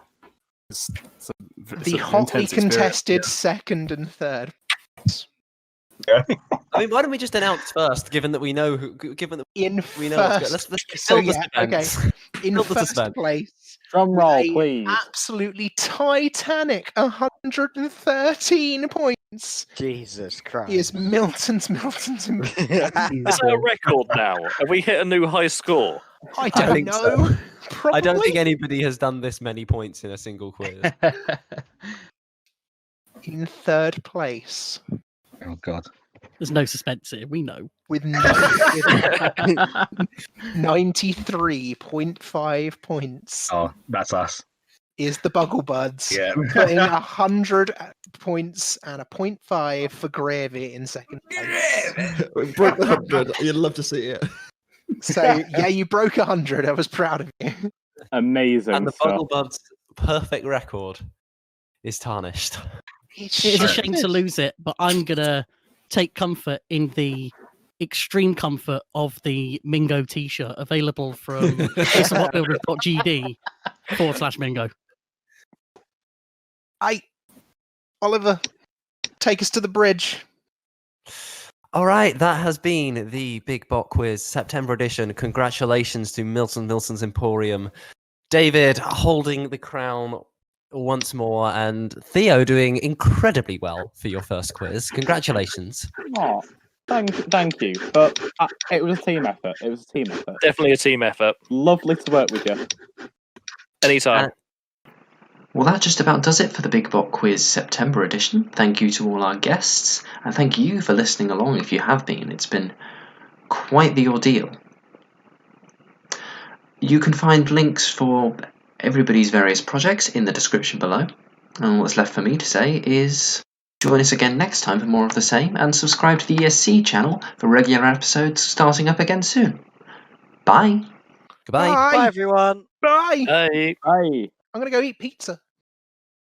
The hotly contested second and third. I mean, why don't we just announce first, given that we know who, given that we know what's good. Let's build the suspense. In Build the first suspense. place, drum roll, please. Absolutely titanic, 113 points. Jesus Christ! Is Milton's. Is that a record now? Have we hit a new high score? I don't think know. so. Probably. I don't think anybody has done this many points in a single quiz. In third place. Oh God. There's no suspense here. We know. With 93.5 points. Oh, that's us. Is the Bugglebuds. Yeah. Putting 100 points and a 0.5 for Gravy in second place. We broke the 100. You'd love to see it. So, yeah, you broke 100. I was proud of you. Amazing. And the stuff. Bugglebuds' perfect record is tarnished. It is a shame to lose it, but I'm going to take comfort in the extreme comfort of the Mingo t-shirt available from bot.gd/Mingo. Oliver, take us to the bridge. All right, that has been the Big Bot Quiz September edition. Congratulations to Milton's Emporium. David holding the crown once more, and Theo doing incredibly well for your first quiz. Congratulations. Oh, thank you. But it was a team effort. Definitely a team effort. Lovely to work with you. Anytime. Well, that just about does it for the Big Bot Quiz September edition. Thank you to all our guests, and thank you for listening along if you have been. It's been quite the ordeal. You can find links for everybody's various projects in the description below. And what's left for me to say is join us again next time for more of the same, and subscribe to the ESC channel for regular episodes starting up again soon. Bye. Goodbye. Bye everyone. Bye. Bye. Bye. I'm going to go eat pizza.